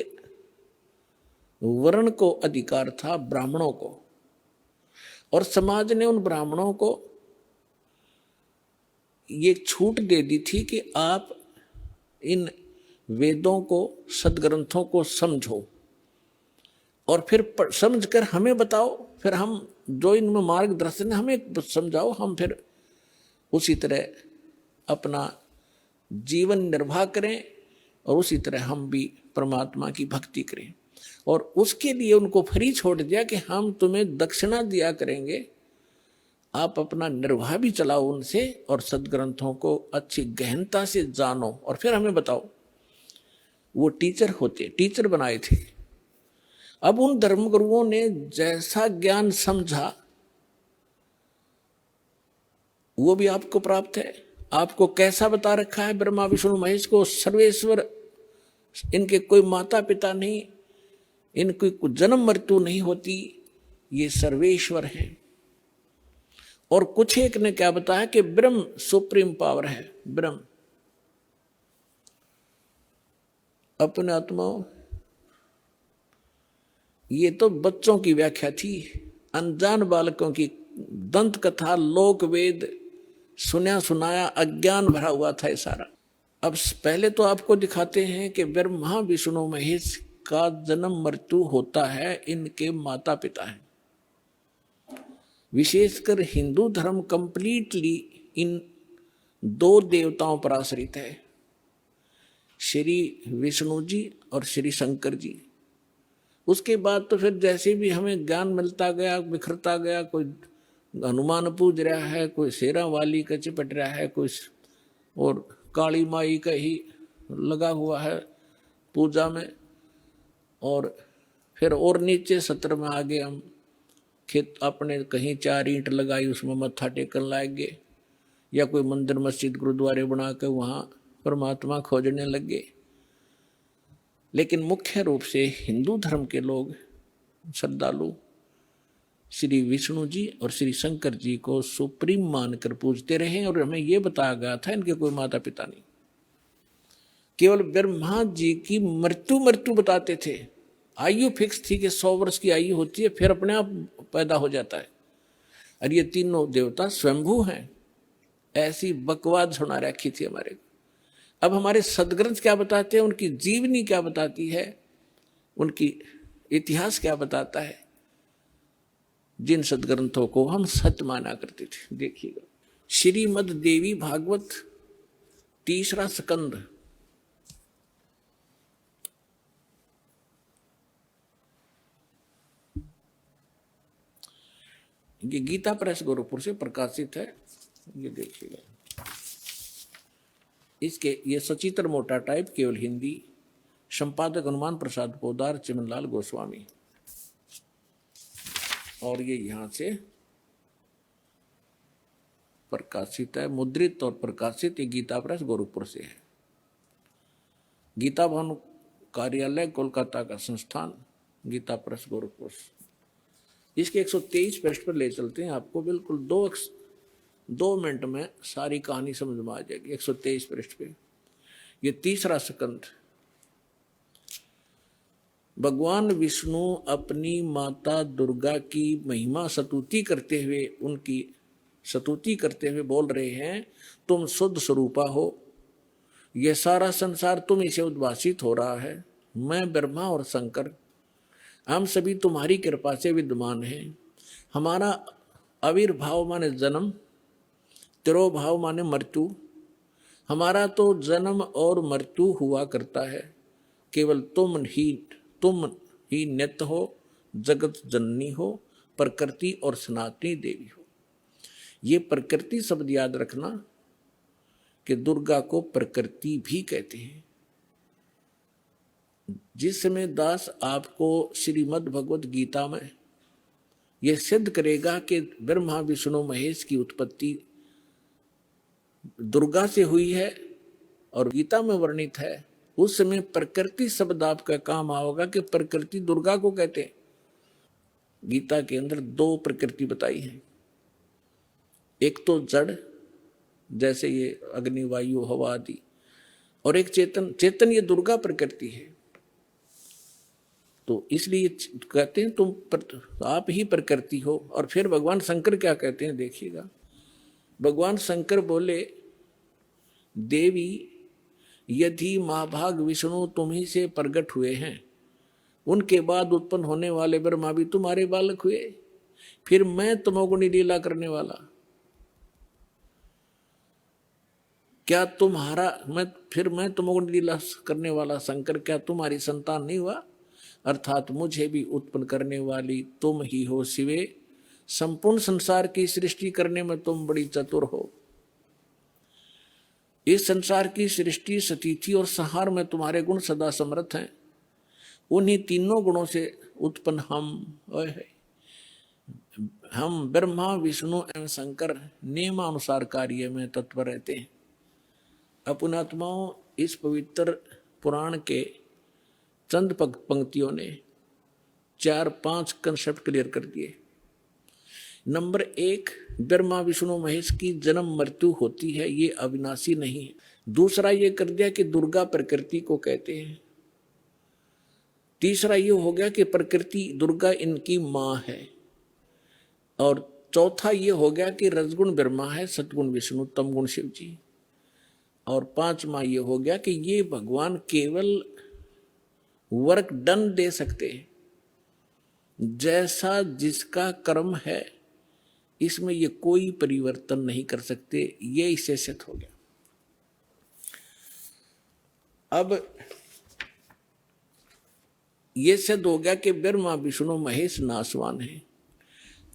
वर्ण को अधिकार था, ब्राह्मणों को, और समाज ने उन ब्राह्मणों को ये छूट दे दी थी कि आप इन वेदों को, सदग्रंथों को समझो और फिर समझकर हमें बताओ, फिर हम जो इनमें मार्गदर्शन है हमें समझाओ, हम फिर उसी तरह अपना जीवन निर्वाह करें और उसी तरह हम भी परमात्मा की भक्ति करें। और उसके लिए उनको फ्री छोड़ दिया कि हम तुम्हें दक्षिणा दिया करेंगे, आप अपना निर्वाह भी चलाओ उनसे और सदग्रंथों को अच्छी गहनता से जानो और फिर हमें बताओ। वो टीचर बनाए थे। अब उन धर्मगुरुओं ने जैसा ज्ञान समझा वो भी आपको प्राप्त है। आपको कैसा बता रखा है? ब्रह्मा विष्णु महेश को सर्वेश्वर, इनके कोई माता पिता नहीं, इनकी कोई जन्म मृत्यु नहीं होती, ये सर्वेश्वर हैं। और कुछ एक ने क्या बताया कि ब्रह्म सुप्रीम पावर है। ब्रह्म अपने आत्मा, ये तो बच्चों की व्याख्या थी, अनजान बालकों की दंत कथा, लोक वेद सुना सुनाया अज्ञान भरा हुआ था ये सारा। अब पहले तो आपको दिखाते हैं कि ब्रह्मा विष्णु महेश का जन्म मृत्यु होता है इनके माता पिता हैं। विशेषकर हिंदू धर्म कंप्लीटली इन दो देवताओं पर आश्रित है, श्री विष्णु जी और श्री शंकर जी। उसके बाद तो फिर जैसे भी हमें ज्ञान मिलता गया, बिखरता गया, कोई हनुमान पूज रहा है, कोई शेरा वाली का चिपट रहा है, कोई और काली माई का ही लगा हुआ है पूजा में, और फिर और नीचे सत्र में आगे हम खेत अपने कहीं 4 ईंट लगाई उसमें मत्था टेकन लग गए, या कोई मंदिर मस्जिद गुरुद्वारे बना के वहाँ परमात्मा खोजने लगे। लेकिन मुख्य रूप से हिंदू धर्म के लोग श्रद्धालु श्री विष्णु जी और श्री शंकर जी को सुप्रीम मानकर पूजते रहे। और हमें यह बताया गया था इनके कोई माता पिता नहीं, केवल ब्रह्मा जी की मृत्यु बताते थे। आयु फिक्स थी कि 100 वर्ष की आयु होती है, फिर अपने आप पैदा हो जाता है। और ये तीनों देवता स्वयंभू हैं, ऐसी बकवाद सुना रखी थी हमारे। अब हमारे सदग्रंथ क्या बताते हैं, उनकी जीवनी क्या बताती है, उनकी इतिहास क्या बताता है, जिन सदग्रंथों को हम सत्य माना करते थे। देखिएगा, श्रीमद् देवी भागवत 3रा स्कंद, ये गीता प्रेस गोरखपुर से प्रकाशित है। ये देखिएगा, इसके ये सचित्र मोटा टाइप, केवल हिंदी, संपादक हनुमान प्रसाद पोदार, चिमनलाल गोस्वामी। और ये यहाँ से प्रकाशित है, मुद्रित और प्रकाशित। ये गीता प्रेस गोरखपुर से है। गीता भवन कार्यालय कोलकाता का संस्थान, गीता प्रेस गोरखपुर। इसके 123 पृष्ठ पर ले चलते हैं आपको, बिल्कुल 2 मिनट में सारी कहानी समझ में आ जाएगी। 123 पृष्ठ पे ये 3रा स्कंद। भगवान विष्णु अपनी माता दुर्गा की महिमा स्तुति करते हुए, उनकी स्तुति करते हुए बोल रहे हैं, तुम शुद्ध स्वरूपा हो, ये सारा संसार तुम इसे उद्भासित हो रहा है। मैं ब्रह्मा और शंकर हम सभी तुम्हारी कृपा से विद्यमान हैं। हमारा आविर्भाव माने जन्म, तिरोभाव माने मृत्यु। हमारा तो जन्म और मृत्यु हुआ करता है, केवल तुम ही नित्य हो, जगत जननी हो, प्रकृति और सनातनी देवी हो। ये प्रकृति शब्द याद रखना कि दुर्गा को प्रकृति भी कहते हैं। जिस समय दास आपको श्रीमद् भगवत गीता में यह सिद्ध करेगा कि ब्रह्मा विष्णु महेश की उत्पत्ति दुर्गा से हुई है और गीता में वर्णित है, उस समय प्रकृति शब्द आपका काम आओगा कि प्रकृति दुर्गा को कहते हैं। गीता के अंदर 2 प्रकृति बताई है, एक तो जड़ जैसे ये अग्नि वायु हवा आदि, और एक चेतन ये दुर्गा प्रकृति है। तो इसलिए कहते हैं तुम आप ही प्रकृति हो। और फिर भगवान शंकर क्या कहते हैं, देखिएगा। भगवान शंकर बोले, देवी यदि महाभाग विष्णु तुम ही से प्रकट हुए हैं, उनके बाद उत्पन्न होने वाले ब्रह्मा भी तुम्हारे बालक हुए, फिर मैं तमोगुणी लीला करने वाला, क्या तुम्हारा मैं तमोगुणी लीला करने वाला शंकर क्या तुम्हारी संतान नहीं हुआ? अर्थात मुझे भी उत्पन्न करने वाली तुम ही हो शिवे। संपूर्ण संसार की सृष्टि करने में तुम बड़ी चतुर हो। इस संसार की सृष्टि, स्थिति और संहार में तुम्हारे गुण सदा समर्थ हैं। उन्हीं तीनों गुणों से उत्पन्न हम ब्रह्मा विष्णु एवं शंकर नियमानुसार कार्य में तत्पर रहते हैं। अपनात्माओं, इस पवित्र पुराण के चंद पंक्तियों ने 4-5 कंसेप्ट क्लियर कर दिए। नंबर 1, ब्रह्मा विष्णु महेश की जन्म मृत्यु होती है, ये अविनाशी नहीं है। दूसरा ये कर दिया कि दुर्गा प्रकृति को कहते हैं। तीसरा ये हो गया कि प्रकृति दुर्गा इनकी माँ है। और चौथा ये हो गया कि रजगुण ब्रह्मा है, सतगुण विष्णु, तमगुण शिव जी। और 5वां ये हो गया कि ये भगवान केवल वर्क डन दे सकते हैं। जैसा जिसका कर्म है इसमें ये कोई परिवर्तन नहीं कर सकते। ये इससे सिद्ध हो गया। अब ये सिद्ध हो गया कि ब्रह्मा विष्णु महेश नासवान है।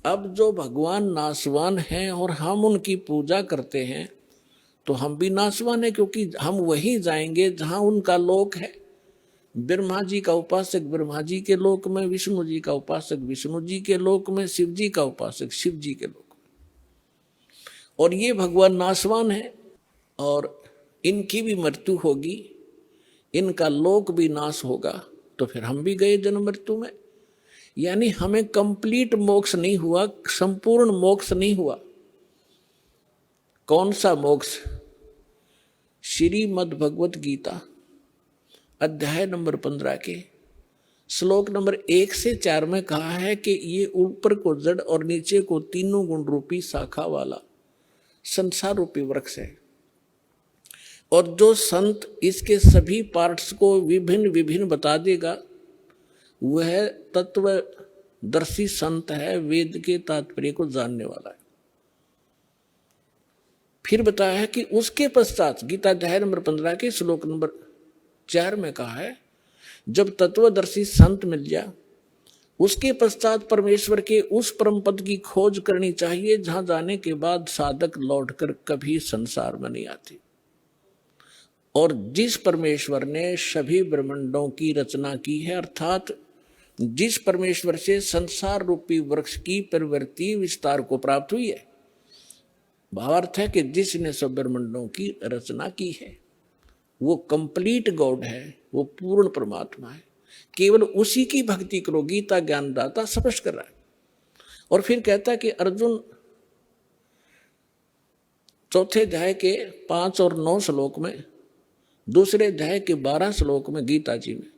अब जो भगवान नासवान हैं और हम उनकी पूजा करते हैं तो हम भी नासवान है, क्योंकि हम वहीं जाएंगे जहां उनका लोक है। ब्रह्मा जी का उपासक ब्रह्मा जी के लोक में, विष्णु जी का उपासक विष्णु जी के लोक में, शिव जी का उपासक शिव जी के लोक में। और ये भगवान नासवान है और इनकी भी मृत्यु होगी, इनका लोक भी नाश होगा, तो फिर हम भी गए जन्म मृत्यु में। यानी हमें कंप्लीट मोक्ष नहीं हुआ, संपूर्ण मोक्ष नहीं हुआ। कौन सा मोक्ष? श्रीमद् भगवत गीता अध्याय नंबर 15 के श्लोक नंबर 1 से 4 में कहा है कि ये ऊपर को जड़ और नीचे को तीनों गुण रूपी शाखा वाला संसार रूपी वृक्ष है। और जो संत इसके सभी पार्ट्स को विभिन्न विभिन्न बता देगा वह तत्वदर्शी संत है, वेद के तात्पर्य को जानने वाला है। फिर बताया है कि उसके पश्चात गीता अध्याय नंबर 15 के श्लोक नंबर 4 में कहा है जब तत्वदर्शी संत मिल जाए उसके पश्चात परमेश्वर के उस परम पद की खोज करनी चाहिए जहां जाने के बाद साधक लौटकर कभी संसार में नहीं आते। और जिस परमेश्वर ने सभी ब्रह्मांडों की रचना की है, अर्थात जिस परमेश्वर से संसार रूपी वृक्ष की प्रवृत्ति विस्तार को प्राप्त हुई है, भावार्थ है कि जिसने सब ब्रह्मांडों की रचना की है वो कंप्लीट गॉड है, वो पूर्ण परमात्मा है। केवल उसी की भक्ति करो, गीता ज्ञानदाता स्पष्ट कर रहा है। और फिर कहता है कि अर्जुन चौथे अध्याय के 5 और 9 श्लोक में, दूसरे अध्याय के 12 श्लोक में गीता जी में,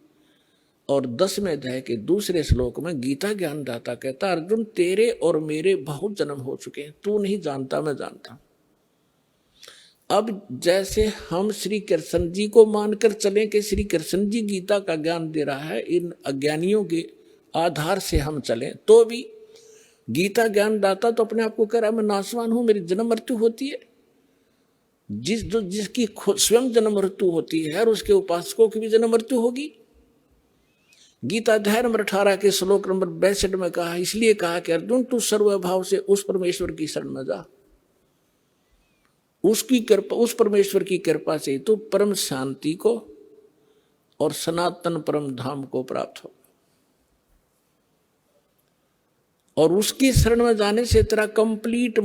और 10वें अध्याय के दूसरे श्लोक में गीता ज्ञानदाता कहता अर्जुन तेरे और मेरे बहुत जन्म हो चुके हैं, तू नहीं जानता मैं जानता हूं। अब जैसे हम श्री कृष्ण जी को मानकर चलें कि श्री कृष्ण जी गीता का ज्ञान दे रहा है, इन अज्ञानियों के आधार से हम चलें तो भी गीता ज्ञानदाता तो अपने आप को कह रहा है मैं नासवान हूं, मेरी जन्म मृत्यु होती है। जिसकी स्वयं जन्म मृत्यु होती है और उसके उपासकों की भी जन्म मृत्यु होगी। गीता अध्याय नंबर 18 के श्लोक नंबर 62 में कहा, इसलिए कहा कि अर्जुन तू सर्वभाव से उस परमेश्वर की शरण में जा, उसकी कृपा, उस परमेश्वर की कृपा से तो परम शांति को और सनातन परम धाम को प्राप्त हो। और उसकी शरण में जाने से तेरा कंप्लीट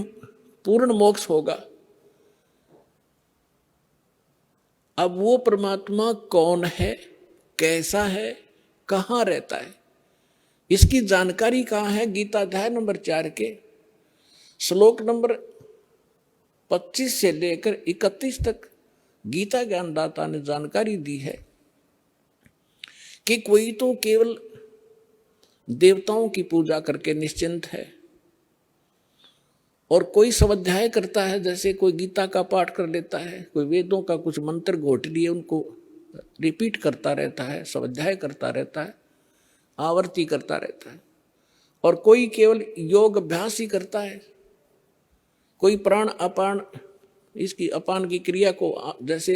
पूर्ण मोक्ष होगा। अब वो परमात्मा कौन है, कैसा है, कहां रहता है, इसकी जानकारी कहां है? गीता अध्याय नंबर 4 के श्लोक नंबर 25 से लेकर 31 तक गीता ज्ञानदाता ने जानकारी दी है कि कोई तो केवल देवताओं की पूजा करके निश्चिंत है और कोई स्वाध्याय करता है, जैसे कोई गीता का पाठ कर लेता है, कोई वेदों का कुछ मंत्र घोट लिए उनको रिपीट करता रहता है, स्वाध्याय करता रहता है, आवर्ती करता रहता है। और कोई केवल योग अभ्यास ही करता है, कोई प्राण अपान, इसकी अपान की क्रिया को, जैसे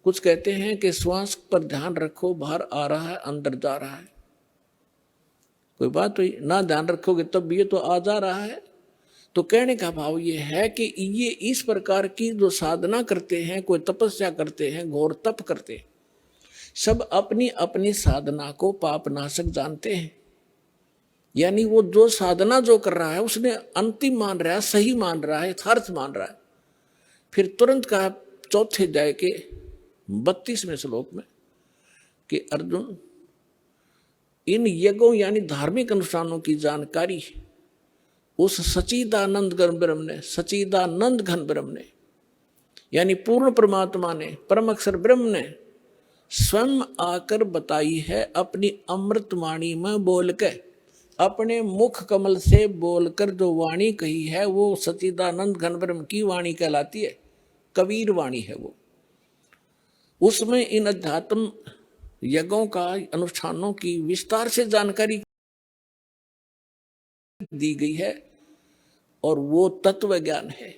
कुछ कहते हैं कि श्वास पर ध्यान रखो, बाहर आ रहा है अंदर जा रहा है, कोई बात हुई, ना ध्यान रखोगे तब भी ये तो आ जा रहा है। तो कहने का भाव ये है कि ये इस प्रकार की जो साधना करते हैं, कोई तपस्या करते हैं, घोर तप करते हैं, सब अपनी अपनी साधना को पाप नाशक जानते हैं। यानी वो जो साधना जो कर रहा है उसने अंतिम मान रहा है, सही मान रहा है, यथार्थ मान रहा है। फिर तुरंत कहा चौथे अध्याय के 32वें श्लोक में कि अर्जुन इन यज्ञों यानी धार्मिक अनुष्ठानों की जानकारी उस सच्चिदानंद घन ब्रह्म ने, सच्चिदानंद घन ब्रह्म ने, यानी पूर्ण परमात्मा ने, परम अक्षर ब्रह्म ने स्वयं आकर बताई है, अपनी अमृत वाणी में बोल के, अपने मुख कमल से बोलकर जो वाणी कही है वो सच्चिदानंद घन ब्रह्म की वाणी कहलाती है, कबीर वाणी है वो। उसमें इन अध्यात्म यज्ञों का, अनुष्ठानों की विस्तार से जानकारी दी गई है, और वो तत्व ज्ञान है।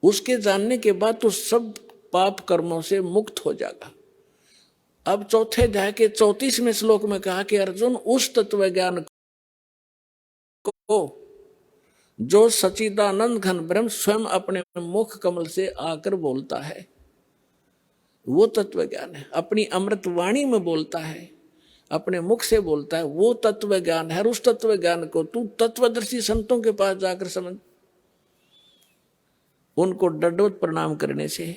उसके जानने के बाद तो सब पाप कर्मों से मुक्त हो जाएगा। अब चौथे अध्याय के 34वें श्लोक में कहा कि अर्जुन, उस तत्व ज्ञान को जो सच्चिदानंद घन ब्रह्म स्वयं अपने मुख कमल से आकर बोलता है, वो तत्व ज्ञान है। अपनी अमृत वाणी में बोलता है, अपने मुख से बोलता है, वो तत्व ज्ञान है। और उस तत्व ज्ञान को तू तत्वदर्शी संतों के पास जाकर समझ। उनको दंडवत प्रणाम करने से,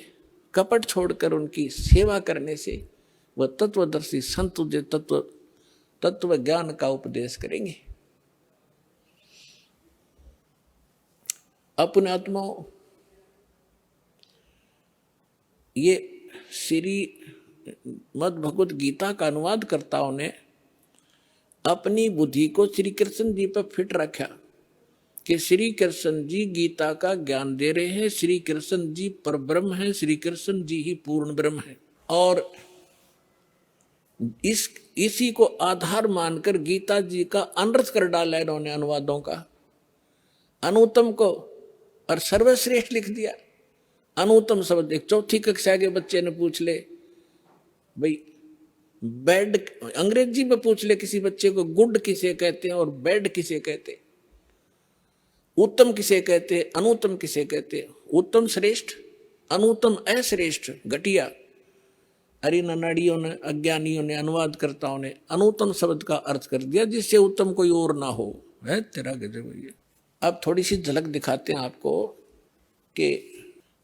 कपट छोड़कर उनकी सेवा करने से वह तत्वदर्शी संत तुझे तत्व ज्ञान का उपदेश करेंगे। अपने आत्माओं, ये श्री मद् भगवत गीता का अनुवाद कर्ताओं ने अपनी बुद्धि को श्री कृष्ण जी पर फिट रखा कि श्री कृष्ण जी गीता का ज्ञान दे रहे हैं, श्री कृष्ण जी परब्रह्म हैं, श्री कृष्ण जी ही पूर्ण ब्रह्म है। और इसी को आधार मानकर गीता जी का अनर्थ कर डाला इन्होंने अनुवादों का। अनुत्तम को और सर्वश्रेष्ठ लिख दिया। अनुत्तम शब्द एक चौथी कक्षा के बच्चे ने पूछ ले, भाई बेड अंग्रेजी में पूछ ले किसी बच्चे को, गुड किसे कहते हैं और बेड किसे कहते हैं, उत्तम किसे कहते हैं, अनुत्तम किसे कहते हैं। उत्तम श्रेष्ठ, अनुत्तम अश्रेष्ठ, घटिया। अरे ननाड़ियों ने, अज्ञानियों ने, अनुवादकर्ताओं ने अनुत्तम शब्द का अर्थ कर दिया जिससे उत्तम कोई और ना हो। है तेरा गजब भैया। अब थोड़ी सी झलक दिखाते हैं आपको कि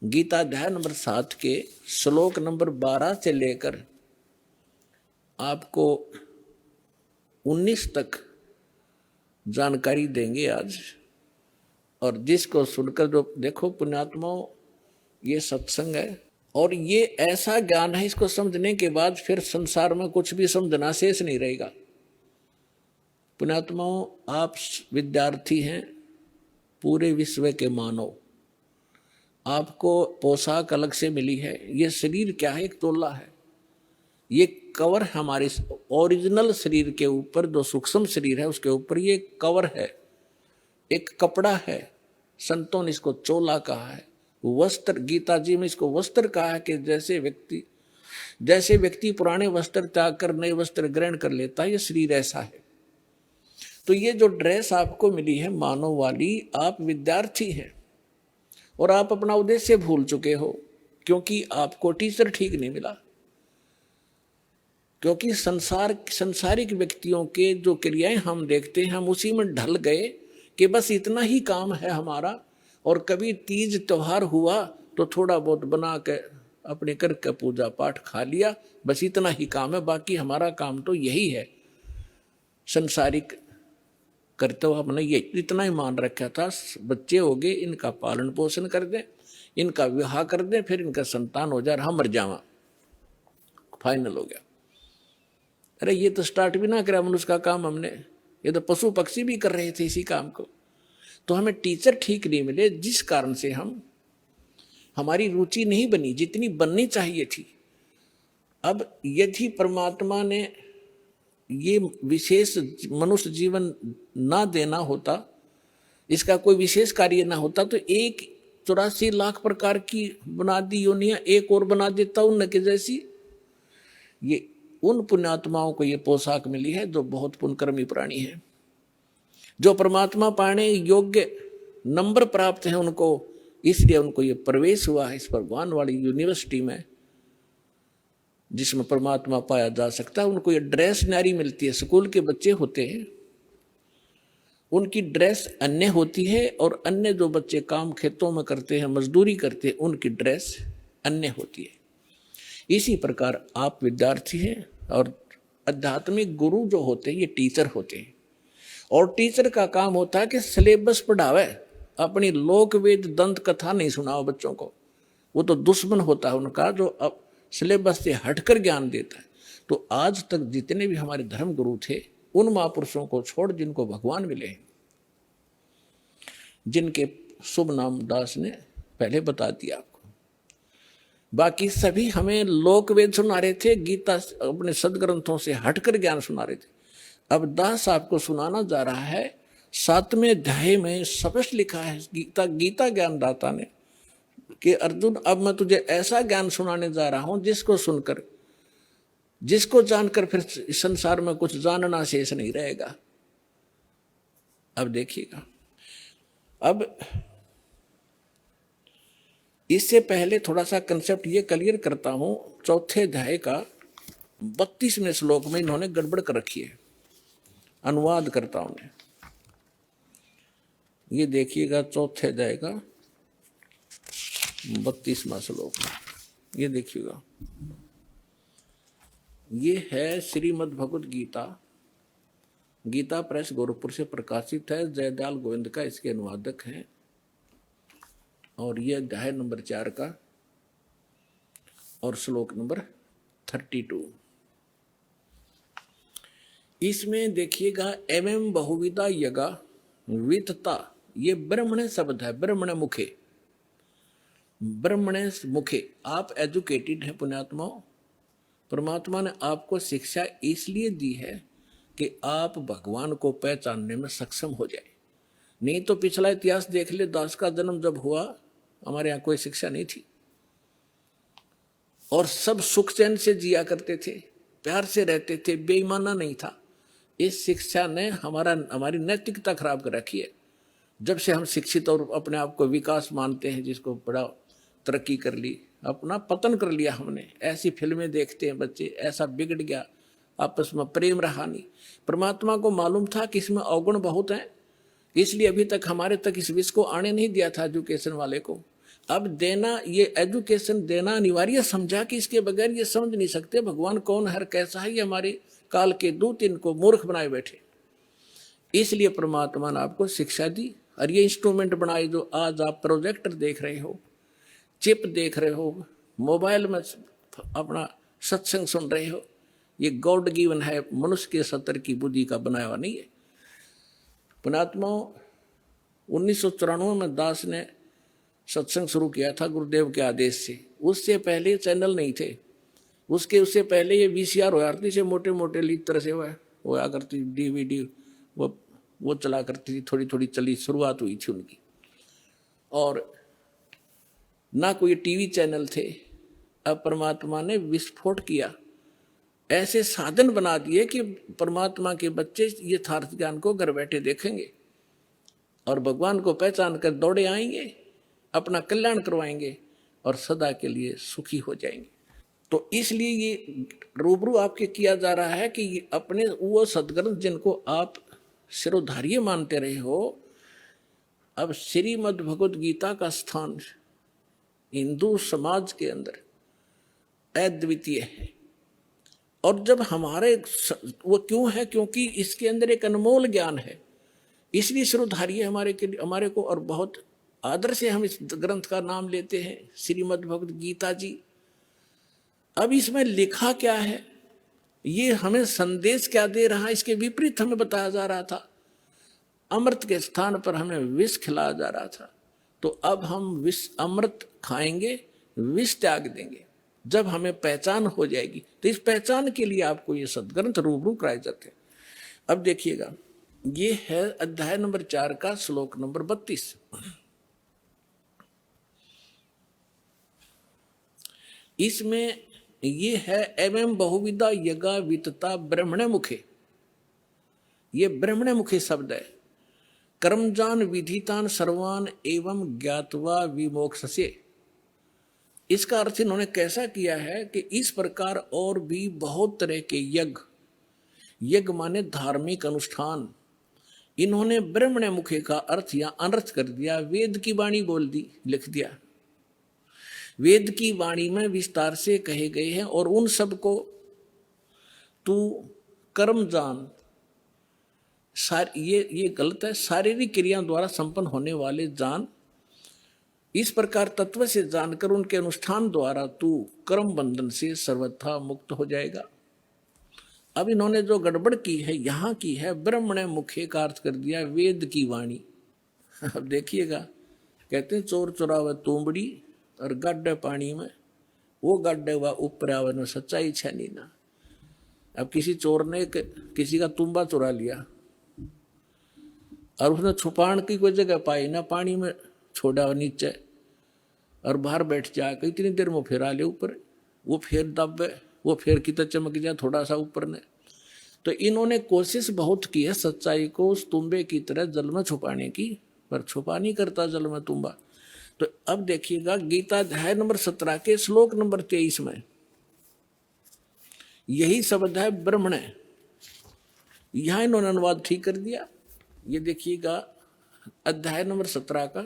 गीता अध्याय नंबर 7 के श्लोक नंबर 12 से लेकर आपको 19 तक जानकारी देंगे आज। और जिसको सुनकर जो देखो पुण्यात्माओं, ये सत्संग है और ये ऐसा ज्ञान है, इसको समझने के बाद फिर संसार में कुछ भी समझना शेष नहीं रहेगा। पुण्यात्माओं, आप विद्यार्थी हैं, पूरे विश्व के मानव। आपको पोशाक अलग से मिली है। ये शरीर क्या है? एक तोला है। ये कवर हमारे ओरिजिनल शरीर के ऊपर, जो सूक्ष्म शरीर है उसके ऊपर ये कवर है, एक कपड़ा है। संतों ने इसको चोला कहा है। वस्त्र, गीता जी में इसको वस्त्र कहा है कि जैसे व्यक्ति पुराने वस्त्र त्याग कर नए वस्त्र ग्रहण कर लेता है, ये शरीर ऐसा है। तो ये जो ड्रेस आपको मिली है मानव वाली, आप विद्यार्थी हैं और आप अपना उद्देश्य भूल चुके हो, क्योंकि आपको टीचर ठीक नहीं मिला। क्योंकि संसारिक व्यक्तियों के जो क्रियाएं हम देखते हैं, हम उसी में ढल गए कि बस इतना ही काम है हमारा। और कभी तीज त्योहार हुआ तो थोड़ा बहुत बना के अपने करके पूजा पाठ खा लिया, बस इतना ही काम है। बाकी हमारा काम तो यही है। संसारिक करते हुए हमने ये इतना ही मान रखा था, बच्चे हो गए, इनका पालन पोषण कर दें, इनका विवाह कर दें, फिर इनका संतान हो जाए, हम मर जावा, फाइनल हो गया। अरे ये तो स्टार्ट भी ना करा मनुष्य का काम हमने, ये तो पशु पक्षी भी कर रहे थे इसी काम को। तो हमें टीचर ठीक नहीं मिले, जिस कारण से हमारी रुचि नहीं बनी जितनी बननी चाहिए थी। अब यदि परमात्मा ने ये विशेष मनुष्य जीवन ना देना होता, इसका कोई विशेष कार्य ना होता, तो 84 लाख प्रकार की बना दी योनियां, एक और बना देता उनके जैसी। ये उन पुण्यात्माओं को ये पोशाक मिली है जो बहुत पुण्यकर्मी प्राणी है, जो परमात्मा पाने योग्य नंबर प्राप्त है उनको, इसलिए उनको ये प्रवेश हुआ है इस भगवान वाली यूनिवर्सिटी में जिसमें परमात्मा पाया जा सकता है। उनको ये ड्रेस न्यारी मिलती है। स्कूल के बच्चे होते हैं, उनकी ड्रेस अन्य होती है, और अन्य जो बच्चे काम खेतों में करते हैं, मजदूरी करते हैं, उनकी ड्रेस अन्य होती है। इसी प्रकार आप विद्यार्थी हैं और आध्यात्मिक गुरु जो होते हैं ये टीचर होते हैं। और टीचर का काम होता है कि सिलेबस पढ़ावे, अपनी लोक वेद दंत कथा नहीं सुनाओ बच्चों को। वो तो दुश्मन होता है उनका जो अब सिलेबस से हटकर ज्ञान देता है। तो आज तक जितने भी हमारे धर्म गुरु थे, उन महापुरुषों को छोड़ जिनको भगवान मिले हैं, जिनके शुभ नाम दास ने पहले बता दिया आपको, बाकी सभी हमें लोक वेद सुना रहे थे, गीता अपने सदग्रंथों से हटकर ज्ञान सुना रहे थे। अब दास आपको सुनाना जा रहा है 7वें अध्याय में स्पष्ट लिखा है गीता ज्ञानदाता ने कि अर्जुन अब मैं तुझे ऐसा ज्ञान सुनाने जा रहा हूं जिसको जानकर फिर संसार में कुछ जानना शेष नहीं रहेगा। अब देखिएगा, अब इससे पहले थोड़ा सा कंसेप्ट ये क्लियर करता हूं। 4थे अध्याय का 32वें श्लोक में इन्होंने गड़बड़ कर रखी है अनुवादकर्ताओं ने। ये देखिएगा 4थे अध्याय का 32वां श्लोक, ये देखिएगा, ये है श्रीमद् भगवद गीता, गीता प्रेस गोरखपुर से प्रकाशित है, जयदयाल गोविंद का इसके अनुवादक हैं। और ये अध्याय नंबर 4 का और श्लोक नंबर 32। इसमें देखिएगा एवं बहुविधा यगा वितता, ये ब्रह्मण शब्द है, ब्रह्मण मुखे, ब्रह्मण मुखे। आप एजुकेटेड हैं पुण्यात्माओं, परमात्मा ने आपको शिक्षा इसलिए दी है कि आप भगवान को पहचानने में सक्षम हो जाए। नहीं तो पिछला इतिहास देख ले, दास का जन्म जब हुआ हमारे यहाँ कोई शिक्षा नहीं थी और सब सुख चैन से जिया करते थे, प्यार से रहते थे, बेईमाना नहीं था। इस शिक्षा ने हमारी नैतिकता खराब कर रखी है। जब से हम शिक्षित और अपने आप को विकास मानते हैं, जिसको बड़ा तरक्की कर ली, अपना पतन कर लिया हमने। ऐसी फिल्में देखते हैं बच्चे, ऐसा बिगड़ गया, आपस में प्रेम रहा नहीं। परमात्मा को मालूम था कि इसमें अवगुण बहुत हैं, इसलिए अभी तक हमारे तक इस विष को आने नहीं दिया था एजुकेशन वाले को। अब देना, ये एजुकेशन देना अनिवार्य समझा कि इसके बगैर ये समझ नहीं सकते भगवान कौन है, कैसा है। ये हमारे काल के दूत इनको मूर्ख बनाए बैठे, इसलिए परमात्मा ने आपको शिक्षा दी। और ये इंस्ट्रूमेंट बनाए जो आज आप प्रोजेक्टर देख रहे हो, चिप देख रहे हो, मोबाइल में अपना सत्संग सुन रहे हो, ये गॉड गिवन है, मनुष्य के सतर की बुद्धि का बनाया हुआ नहीं है। पुणात्मा 1994 में दास ने सत्संग शुरू किया था गुरुदेव के आदेश से। उससे पहले चैनल नहीं थे, उससे पहले ये VCR होया करती से मोटे मोटे लीड तरह से होया करती, DVD वो चला करती थी, थोड़ी थोड़ी चली, शुरुआत हुई थी उनकी। और ना कोई टीवी चैनल थे। अब परमात्मा ने विस्फोट किया, ऐसे साधन बना दिए कि परमात्मा के बच्चे यथार्थ ज्ञान को घर बैठे देखेंगे और भगवान को पहचान कर दौड़े आएंगे, अपना कल्याण करवाएंगे और सदा के लिए सुखी हो जाएंगे। तो इसलिए ये रूबरू आपके किया जा रहा है कि अपने वो सदग्रंथ जिनको आप सिरोधार्य मानते रहे हो, अब श्रीमद् भगवद गीता का स्थान हिंदू समाज के अंदर अद्वितीय है। और जब हमारे वो क्यों है, क्योंकि इसके अंदर एक अनमोल ज्ञान है, इसलिए सिरोधार्य हमारे को और बहुत आदर से हम इस ग्रंथ का नाम लेते हैं, श्रीमद् भगवद गीता जी। अब इसमें लिखा क्या है, ये हमें संदेश क्या दे रहा है, इसके विपरीत हमें बताया जा रहा था। अमृत के स्थान पर हमें विष खिलाया जा रहा था, तो अब हम विष अमृत खाएंगे, विष त्याग देंगे। जब हमें पहचान हो जाएगी, तो इस पहचान के लिए आपको ये सदग्रंथ रूबरू कराए जाते हैं। अब देखिएगा, ये है अध्याय नंबर 4 का श्लोक नंबर 32। इसमें ये है एवं बहुविधा यज्ञा वितता ब्रह्मण मुखे, ये ब्रह्मण मुखे शब्द है। कर्मजान विधितान सर्वान एवं ज्ञातवा विमोक्षसे, इसका अर्थ इन्होंने कैसा किया है कि इस प्रकार और भी बहुत तरह के यज्ञ, यज्ञ माने धार्मिक अनुष्ठान, इन्होंने ब्रह्मण मुखे का अर्थ या अनर्थ कर दिया, वेद की वाणी बोल दी, लिख दिया। वेद की वाणी में विस्तार से कहे गए हैं और उन सब को तू कर्म जान, ये गलत है, शारीरिक क्रिया द्वारा संपन्न होने वाले जान, इस प्रकार तत्व से जानकर उनके अनुष्ठान द्वारा तू कर्म बंधन से सर्वथा मुक्त हो जाएगा। अब इन्होंने जो गड़बड़ की है यहाँ की है, ब्रह्मण मुखे का अर्थ कर दिया वेद की वाणी। अब देखिएगा, कहते हैं चोर चुरावे तुंबड़ी और गड्ढे पानी में वो गड्ढे हुआ ऊपर आवे में सच्चाई छनी ना। अब किसी चोर ने किसी का तुम्बा चुरा लिया और उसने छुपाने की कोई जगह पाई ना, पानी में छोड़ा नीचे और बाहर बैठ जाकर इतनी देर में फिर आ ले ऊपर, वो फिर दबे, वो फिर कितना चमक जाए थोड़ा सा ऊपर ने। तो इन्होंने कोशिश बहुत की है सच्चाई को उस तुम्बे की तरह जल में छुपाने की, पर छुपा नहीं करता जल में तुम्बा। तो अब देखिएगा गीता अध्याय नंबर 17 के श्लोक नंबर 23 में यही शब्द है ब्रह्मण। यहां इन्होंने अनुवाद ठीक कर दिया। ये देखिएगा अध्याय नंबर 17 का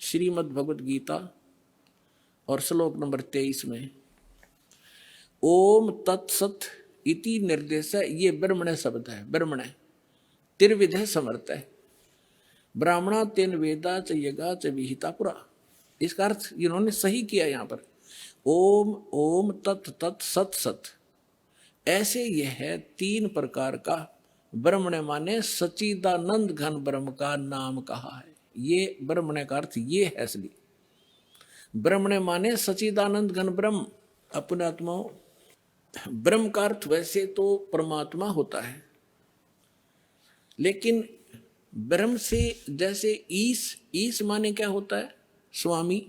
श्रीमद् भगवद गीता और श्लोक नंबर 23 में ओम तत्सत इति निर्देश है। ये ब्रह्मण शब्द है। ब्रह्मण त्रिविध समर्थ है। ब्राह्मणा तेन वेदा च यगा च विहिता पुरा। इसका अर्थ इन्होंने सही किया यहाँ पर। ओम ओम तत् तत् सत सत, ऐसे यह है 3 प्रकार का ब्रह्मण माने सच्चिदानंद घन ब्रह्म का नाम कहा है। ये ब्रह्मण का अर्थ ये है असली। ब्रह्मण माने सच्चिदानंद घन ब्रह्म। अपने आत्मा ब्रह्म का अर्थ वैसे तो परमात्मा होता है, लेकिन ब्रह्म से जैसे ईश माने क्या होता है? स्वामी,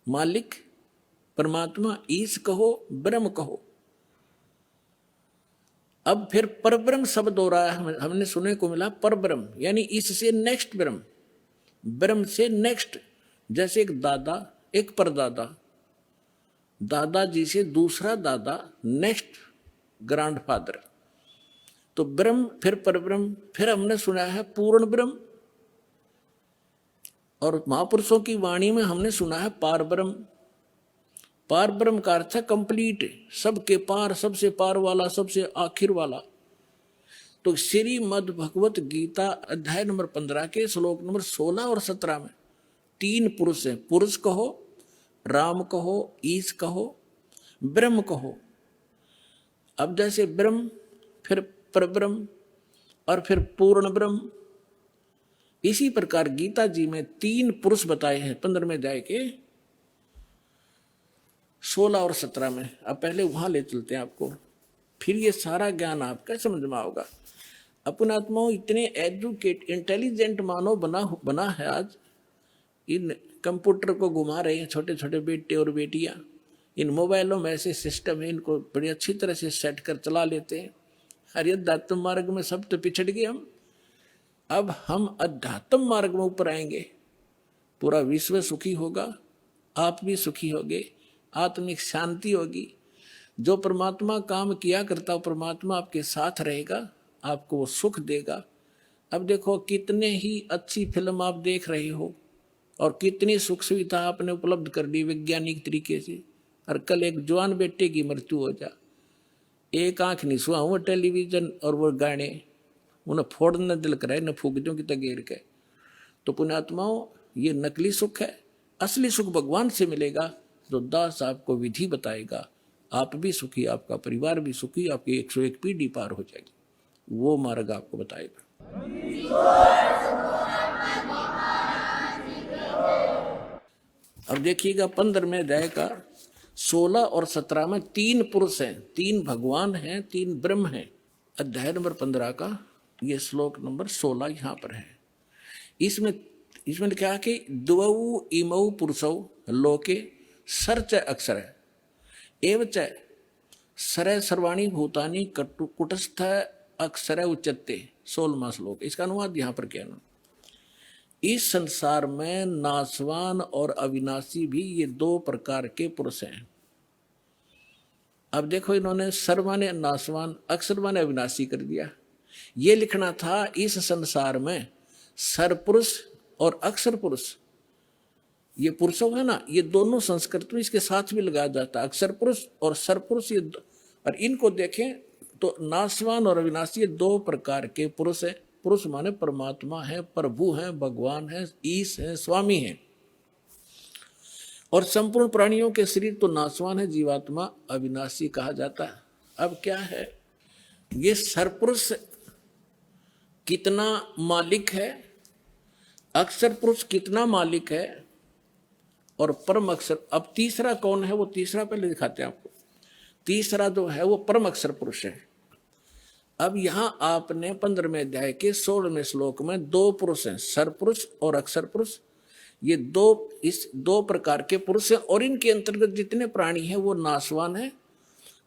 मालिक, परमात्मा। ईश कहो, ब्रह्म कहो। अब फिर परब्रह्म शब्द हो रहा है, हमने सुनने को मिला परब्रह्म, यानी इससे नेक्स्ट ब्रह्म, ब्रह्म से नेक्स्ट। जैसे एक दादा, एक परदादा, दादाजी से दूसरा दादा, नेक्स्ट ग्रैंडफादर। तो ब्रह्म, फिर परब्रह्म, फिर हमने सुना है पूर्ण ब्रह्म, और महापुरुषों की वाणी में हमने सुना है पार ब्रह्म। पार ब्रह्म का अर्थ है कंप्लीट, सबके पार, सबसे पार वाला, सबसे आखिर वाला। तो श्रीमद् भगवत गीता अध्याय नंबर 15 के श्लोक नंबर 16 और 17 में 3 पुरुष है। पुरुष कहो, राम कहो, ईश कहो, ब्रह्म कहो। अब जैसे ब्रह्म, फिर परब्रह्म और फिर पूर्ण ब्रह्म, इसी प्रकार गीता जी में 3 पुरुष बताए हैं 15वें अध्याय के 16 और 17 में। अब पहले वहां ले चलते हैं आपको, फिर ये सारा ज्ञान आपका समझ में आओगा। अपना आत्मा इतने एजुकेट इंटेलिजेंट मानव बना है आज। इन कंप्यूटर को घुमा रहे हैं छोटे छोटे बेटे और बेटियां। इन मोबाइलों में ऐसे सिस्टम है, इनको बड़ी अच्छी तरह से सेट कर चला लेते हैं। अरे अध्यात्म मार्ग में सब तो पिछड़ गए हम। अब हम अध्यात्म मार्ग में ऊपर आएंगे, पूरा विश्व सुखी होगा, आप भी सुखी होगे, आत्मिक शांति होगी। जो परमात्मा काम किया करता, परमात्मा आपके साथ रहेगा, आपको वो सुख देगा। अब देखो कितने ही अच्छी फिल्म आप देख रहे हो और कितनी सुख सुविधा आपने उपलब्ध कर दी वैज्ञानिक तरीके से, और कल एक जवान बेटे की मृत्यु हो जा, एक आंख नहीं सुहा, वो टेलीविजन और वो गाने उन्हें फोड़ने दिल कराए, न फूक दो कि तगेर के। तो पुण्यात्माओं, ये नकली सुख है। असली सुख भगवान से मिलेगा, जो दास आपको विधि बताएगा। आप भी सुखी, आपका परिवार भी सुखी, आपकी 101 पीढ़ी पार हो जाएगी। वो मार्ग आपको बताएगा। अब देखिएगा 15वें अध्याय का 16 और 17 में 3 पुरुष हैं, 3 भगवान हैं, 3 ब्रह्म हैं। अध्याय नंबर 15 का ये श्लोक नंबर 16 यहाँ पर है। इसमें क्या कि द्वौ इमौ पुरुषौ लोके सर्च अक्षर एवच सर सर्वाणी भूतानि कुटस्थ अक्षर उच्चते। 16वां श्लोक, इसका अनुवाद यहाँ पर क्या ना, इस संसार में नाशवान और अविनाशी भी ये 2 प्रकार के पुरुष हैं। अब देखो इन्होंने सर माने नाशवान, अक्षर माने अविनाशी कर दिया। ये लिखना था इस संसार में सर पुरुष और अक्षर पुरुष, ये पुरुषों है ना, ये दोनों संस्कृत में इसके साथ भी लगाया जाता है, अक्षर पुरुष और सर पुरुष। ये और इनको देखें तो नाशवान और अविनाशी 2 प्रकार के पुरुष है। पुरुष माने परमात्मा है, प्रभु है, भगवान है, ईश है, स्वामी है। और संपूर्ण प्राणियों के शरीर तो नाशवान है, जीवात्मा अविनाशी कहा जाता है। अब क्या है, ये सरपुरुष कितना मालिक है, अक्षर पुरुष कितना मालिक है, और परम अक्षर। अब तीसरा कौन है, वो तीसरा पहले दिखाते हैं आपको। तीसरा जो है वो परम अक्षर पुरुष है। अब यहां आपने 15वें अध्याय के 16वें श्लोक में दो पुरुष हैं, सर पुरुष और अक्षर पुरुष। ये इस दो प्रकार के पुरुष हैं और इनके अंतर्गत जितने प्राणी हैं वो नाशवान है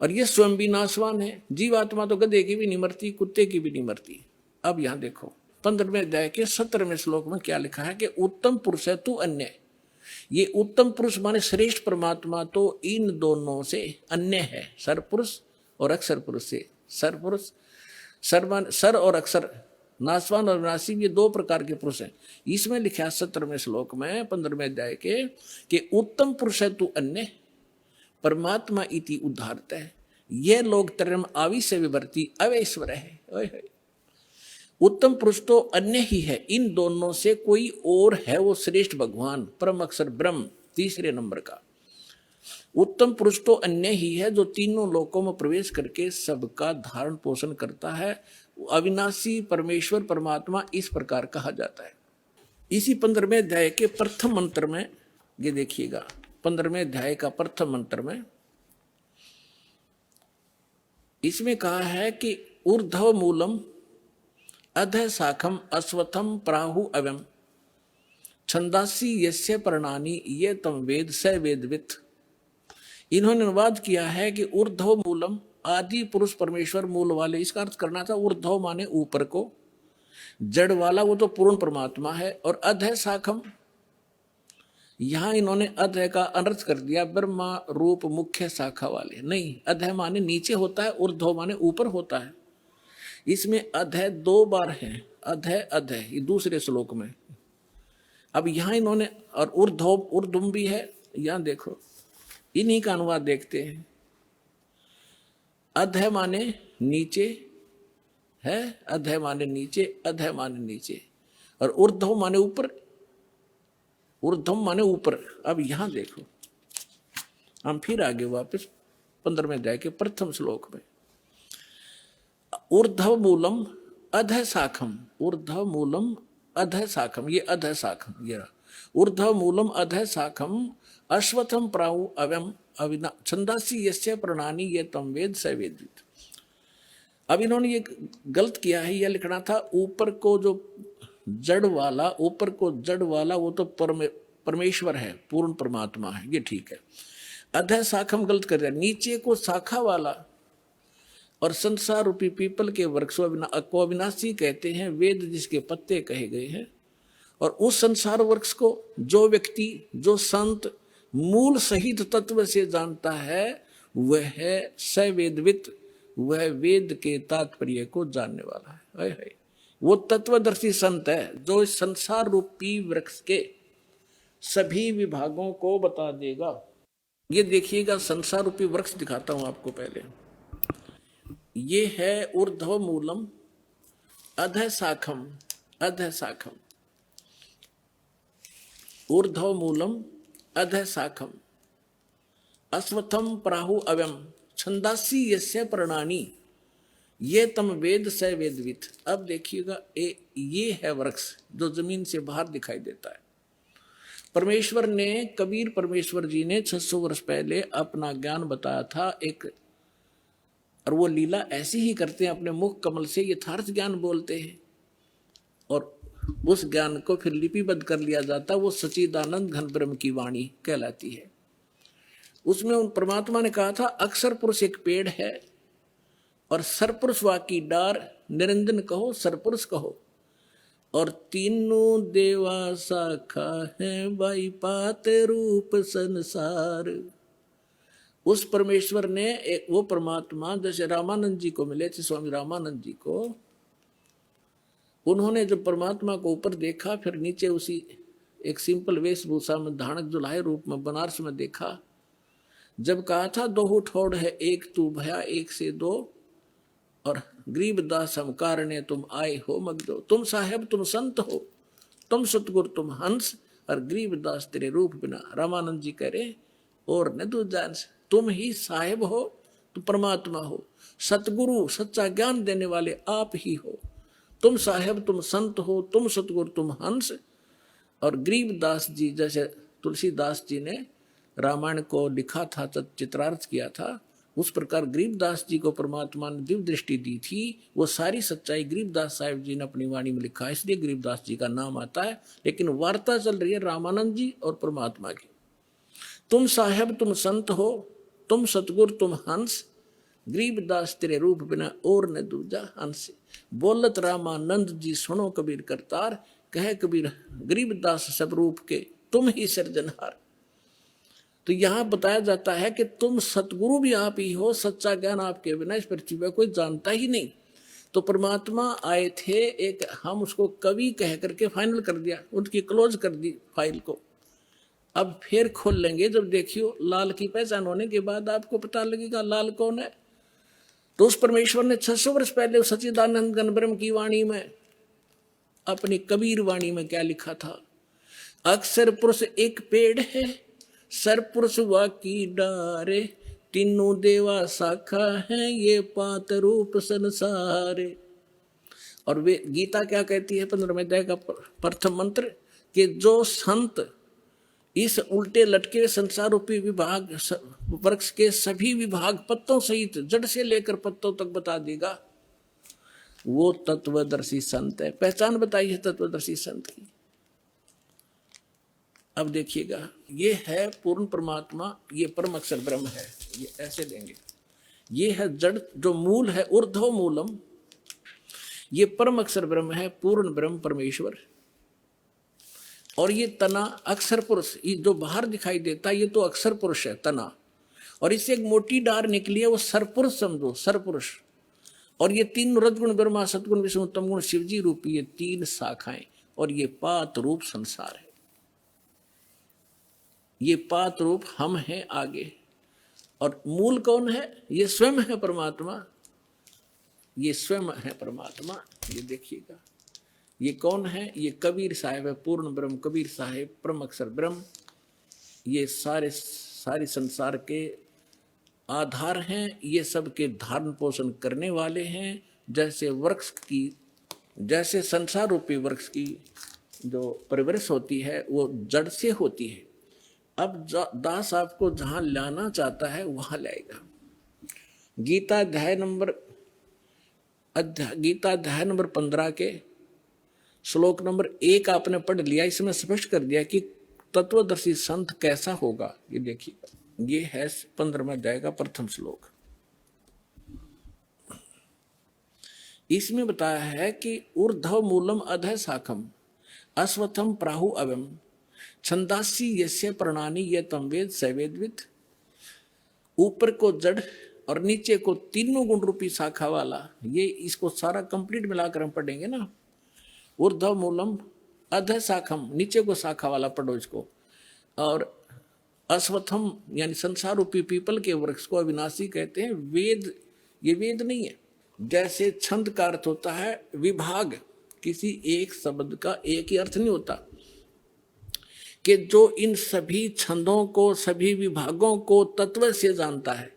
और ये स्वयं भी नाशवान है। जीवात्मा तो गधे की भी नहीं मरती, कुत्ते की भी नहीं मरती। अब यहां देखो 15वें अध्याय के 17वें श्लोक में क्या लिखा है कि उत्तम पुरुष है तू अन्य। ये उत्तम पुरुष माने श्रेष्ठ परमात्मा तो इन दोनों से अन्य है, सर पुरुष और अक्षर पुरुष से। सर पुरुष, सर और अक्षर, नाशवान और विनाशी, ये दो प्रकार के पुरुष हैं। इसमें लिखा 17वें श्लोक में 15वें अध्याय के कि उत्तम पुरुष है तू अन्य परमात्मा इति उद्धारत है। ये लोग तरम आवी से विवर्ती अवैश्वर है। उत्तम पुरुष तो अन्य ही है, इन दोनों से कोई और है वो श्रेष्ठ भगवान परम अक्षर ब्रह्म तीसरे नंबर का। उत्तम पुरुष तो अन्य ही है जो तीनों लोकों में प्रवेश करके सबका धारण पोषण करता है। अविनाशी परमेश्वर परमात्मा इस प्रकार कहा जाता है। इसी 15वें अध्याय के प्रथम मंत्र में ये देखिएगा, 15वें अध्याय का प्रथम मंत्र में इसमें कहा है कि ऊर्ध्व मूलम अधः शाखम अश्वत्थम प्राहु अव्यम छंदासी यस्य पर्णानि ये तम वेद स वेदवित्। इन्होंने अनुवाद किया है कि ऊर्ध्व मूलम, आदि पुरुष परमेश्वर मूल वाले, इसका अर्थ करना था ऊर्ध्व माने ऊपर को, जड़ वाला वो तो पूर्ण परमात्मा है, और अधः शाखम यहां इन्होंने अधः का अनर्थ कर दिया, ब्रह्मा रूप मुख्य शाखा वाले। नहीं, अधः माने नीचे होता है, ऊर्ध्व माने ऊपर होता है। इसमें अधः दो बार है, अधः अधः, ये दूसरे श्लोक में। अब यहां इन्होंने, और ऊर्ध्वम भी है, यहां देखो इन्हीं का अनुवाद देखते हैं। अधः माने नीचे है, अधः माने नीचे, अधः माने नीचे, और ऊर्ध्व माने ऊपर, ऊर्ध्वम माने ऊपर। अब यहां देखो, हम फिर आगे वापस 15वें अध्याय के प्रथम श्लोक में, ऊर्ध्व मूलम अधः शाखम, ऊर्ध्व मूलम अधः शाखम, ये अधः शाखम, ये ऊर्ध्व मूलम अधः शाखम अश्वत्थम प्राहु अव्यम अविना छंदासी यस्य पर्णानि ये तम वेद स वेदवित्। अब इन्होंने ये गलत किया है, यह लिखना था ऊपर को जो जड़ वाला, ऊपर को जड़ वाला वो तो परमेश्वर है, पूर्ण परमात्मा है, ये ठीक है। अधः शाखम गलत कर दिया, नीचे को शाखा वाला, और संसार रूपी पीपल के वृक्ष को अविनाशी कहते हैं, वेद जिसके पत्ते कहे गए हैं। और उस संसार वृक्ष को जो व्यक्ति, जो संत मूल सहित तत्व से जानता है वह है सवेदवित्, वह वेद के तात्पर्य को जानने वाला है। वो तत्वदर्शी संत है जो इस संसार रूपी वृक्ष के सभी विभागों को बता देगा। ये देखिएगा, संसार रूपी वृक्ष दिखाता हूं आपको पहले। ये है ऊर्ध्व मूलम अधः शाखम, अधः शाखम, ऊर्ध्व मूलम अधः शाखम अश्वत्थम प्राहु अव्यम छंदासी यस्य पर्णानि ये तम वेद स वेदवित्। अब देखिएगा, ये है वृक्ष जो जमीन से बाहर दिखाई देता है। परमेश्वर ने, कबीर परमेश्वर जी ने 600 वर्ष पहले अपना ज्ञान बताया था एक, और वो लीला ऐसी ही करते हैं, अपने मुख कमल से यथार्थ ज्ञान बोलते हैं और उस ज्ञान को फिर लिपिबद्ध कर लिया जाता, वो सच्चिदानंद घन ब्रह्म की वाणी कहलाती है। उसमें उन परमात्मा ने कहा था, अक्षर पुरुष एक पेड़ है और सरपुरुष वाकी डार, निरंजन कहो सरपुरुष कहो, और तीनों देवा शाखा है बाई पात रूप संसार। उस परमेश्वर ने, वो परमात्मा जैसे रामानंद जी को मिले थे, स्वामी रामानंद जी को, उन्होंने जब परमात्मा को ऊपर देखा, फिर नीचे उसी एक सिंपल वेशभूषा में धानक जुलाहे रूप में बनारस में देखा। जब कहा था दो ठोड़ है एक तू भया एक से दो, और गरीबदास हम कारणे तुम आए हो मगदो, तुम साहेब तुम संत हो, तुम सतगुरु तुम हंस, और गरीबदास तेरे रूप बिना। रामानंद जी कह रहे और न तू जान, तुम ही साहेब हो, तुम परमात्मा हो, सतगुरु सच्चा ज्ञान देने वाले आप ही हो, तुम साहेब तुम संत हो, तुम सतगुरु तुम हंस। और गरीबदास जी जैसे तुलसीदास जी ने रामायण को लिखा था, चित्रार्थ किया था, उस प्रकार गरीबदास जी को परमात्मा ने दिव्य दृष्टि दी थी। वो सारी सच्चाई गरीबदास साहिब जी ने अपनी वाणी में लिखा है, इसलिए गरीबदास जी का नाम आता है। लेकिन वार्ता चल रही है रामानंद जी और परमात्मा की। तुम साहेब तुम संत हो, तुम सतगुर तुम हंस, गरीबदास तेरे रूप बिना और न दूजा हंस। बोलत रामानंद जी सुनो कबीर करतार, कहे कबीर गरीबदास सब रूप के तुम ही सृजनहार। तो यहाँ बताया जाता है कि तुम सतगुरु भी आप ही हो, सच्चा ज्ञान आपके बिना इस पृथ्वी पर कोई जानता ही नहीं। तो परमात्मा आए थे एक, हम उसको कवि कह करके फाइनल कर दिया, उनकी क्लोज कर दी फाइल को। अब फिर खोल लेंगे जब देखियो लाल की पहचान होने के बाद आपको पता लगेगा लाल कौन है। तो उस परमेश्वर ने 600 वर्ष पहले सच्चिदानंद घन ब्रह्म की वाणी में, अपनी कबीर वाणी में क्या लिखा था? अक्षर पुरुष एक पेड़ है, सरपुरुष वाकी डारे, तीनों देवा शाखा है, ये पात रूप संसारे। और वे गीता क्या कहती है 15वें अध्याय का प्रथम मंत्र, कि जो संत इस उल्टे लटके संसार रूपी विभाग वृक्ष के सभी विभाग पत्तों सहित जड़ से लेकर पत्तों तक बता देगा, वो तत्वदर्शी संत है। पहचान बताई है तत्वदर्शी संत की। अब देखिएगा, ये है पूर्ण परमात्मा, ये परम अक्षर ब्रह्म है, ये ऐसे देंगे। ये है जड़ जो मूल है, ऊर्ध्व मूलम, ये परम अक्षर ब्रह्म है, पूर्ण ब्रह्म परमेश्वर। और ये तना अक्षर पुरुष, ये जो बाहर दिखाई देता है ये तो अक्षर पुरुष है तना, और इससे एक मोटी डार निकली है, वो सरपुरुष समझो, सरपुरुष। और ये तीन रजगुण ब्रह्मा सतगुण विष्णु उत्तम गुण शिवजी रूपी ये तीन शाखाएं, और ये पात रूप संसार है। ये पात रूप हम हैं आगे, और मूल कौन है? ये स्वयं है परमात्मा, ये स्वयं है परमात्मा। ये देखिएगा, ये कौन है? ये कबीर साहिब है, पूर्ण ब्रह्म कबीर साहिब, परम अक्षर ब्रह्म। ये सारे संसार के आधार हैं, ये सबके धारण पोषण करने वाले हैं। जैसे वृक्ष की, जैसे संसार रूपी वृक्ष की जो परिवृष होती है वो जड़ से होती है। अब दास आपको जहां लाना चाहता है वहां लाएगा। गीता अध्याय नंबर 15 के श्लोक नंबर 1 आपने पढ़ लिया। इसमें स्पष्ट कर दिया कि तत्वदर्शी संत कैसा होगा। ये देखिए, ये है 15वें अध्याय का प्रथम श्लोक। इसमें बताया है कि ऊर्ध्व मूलम अधः शाखम अश्वत्थम प्राहु अवम छंदासी यस्य प्रणानी ये तम वेद सवेदविद। ऊपर को जड़ और नीचे को तीनों गुण रूपी शाखा वाला, ये इसको सारा कंप्लीट मिलाकर हम पढ़ेंगे ना। ऊर्ध्व मूलम अधः शाखम, नीचे को शाखा वाला पढ़ो इसको। और अश्वत्थम यानी संसार रूपी पीपल के वृक्ष को अविनाशी कहते हैं। वेद, ये वेद नहीं है। जैसे छंद का अर्थ होता है विभाग, किसी एक शब्द का एक ही अर्थ नहीं होता, कि जो इन सभी छंदों को, सभी विभागों को तत्व से जानता है।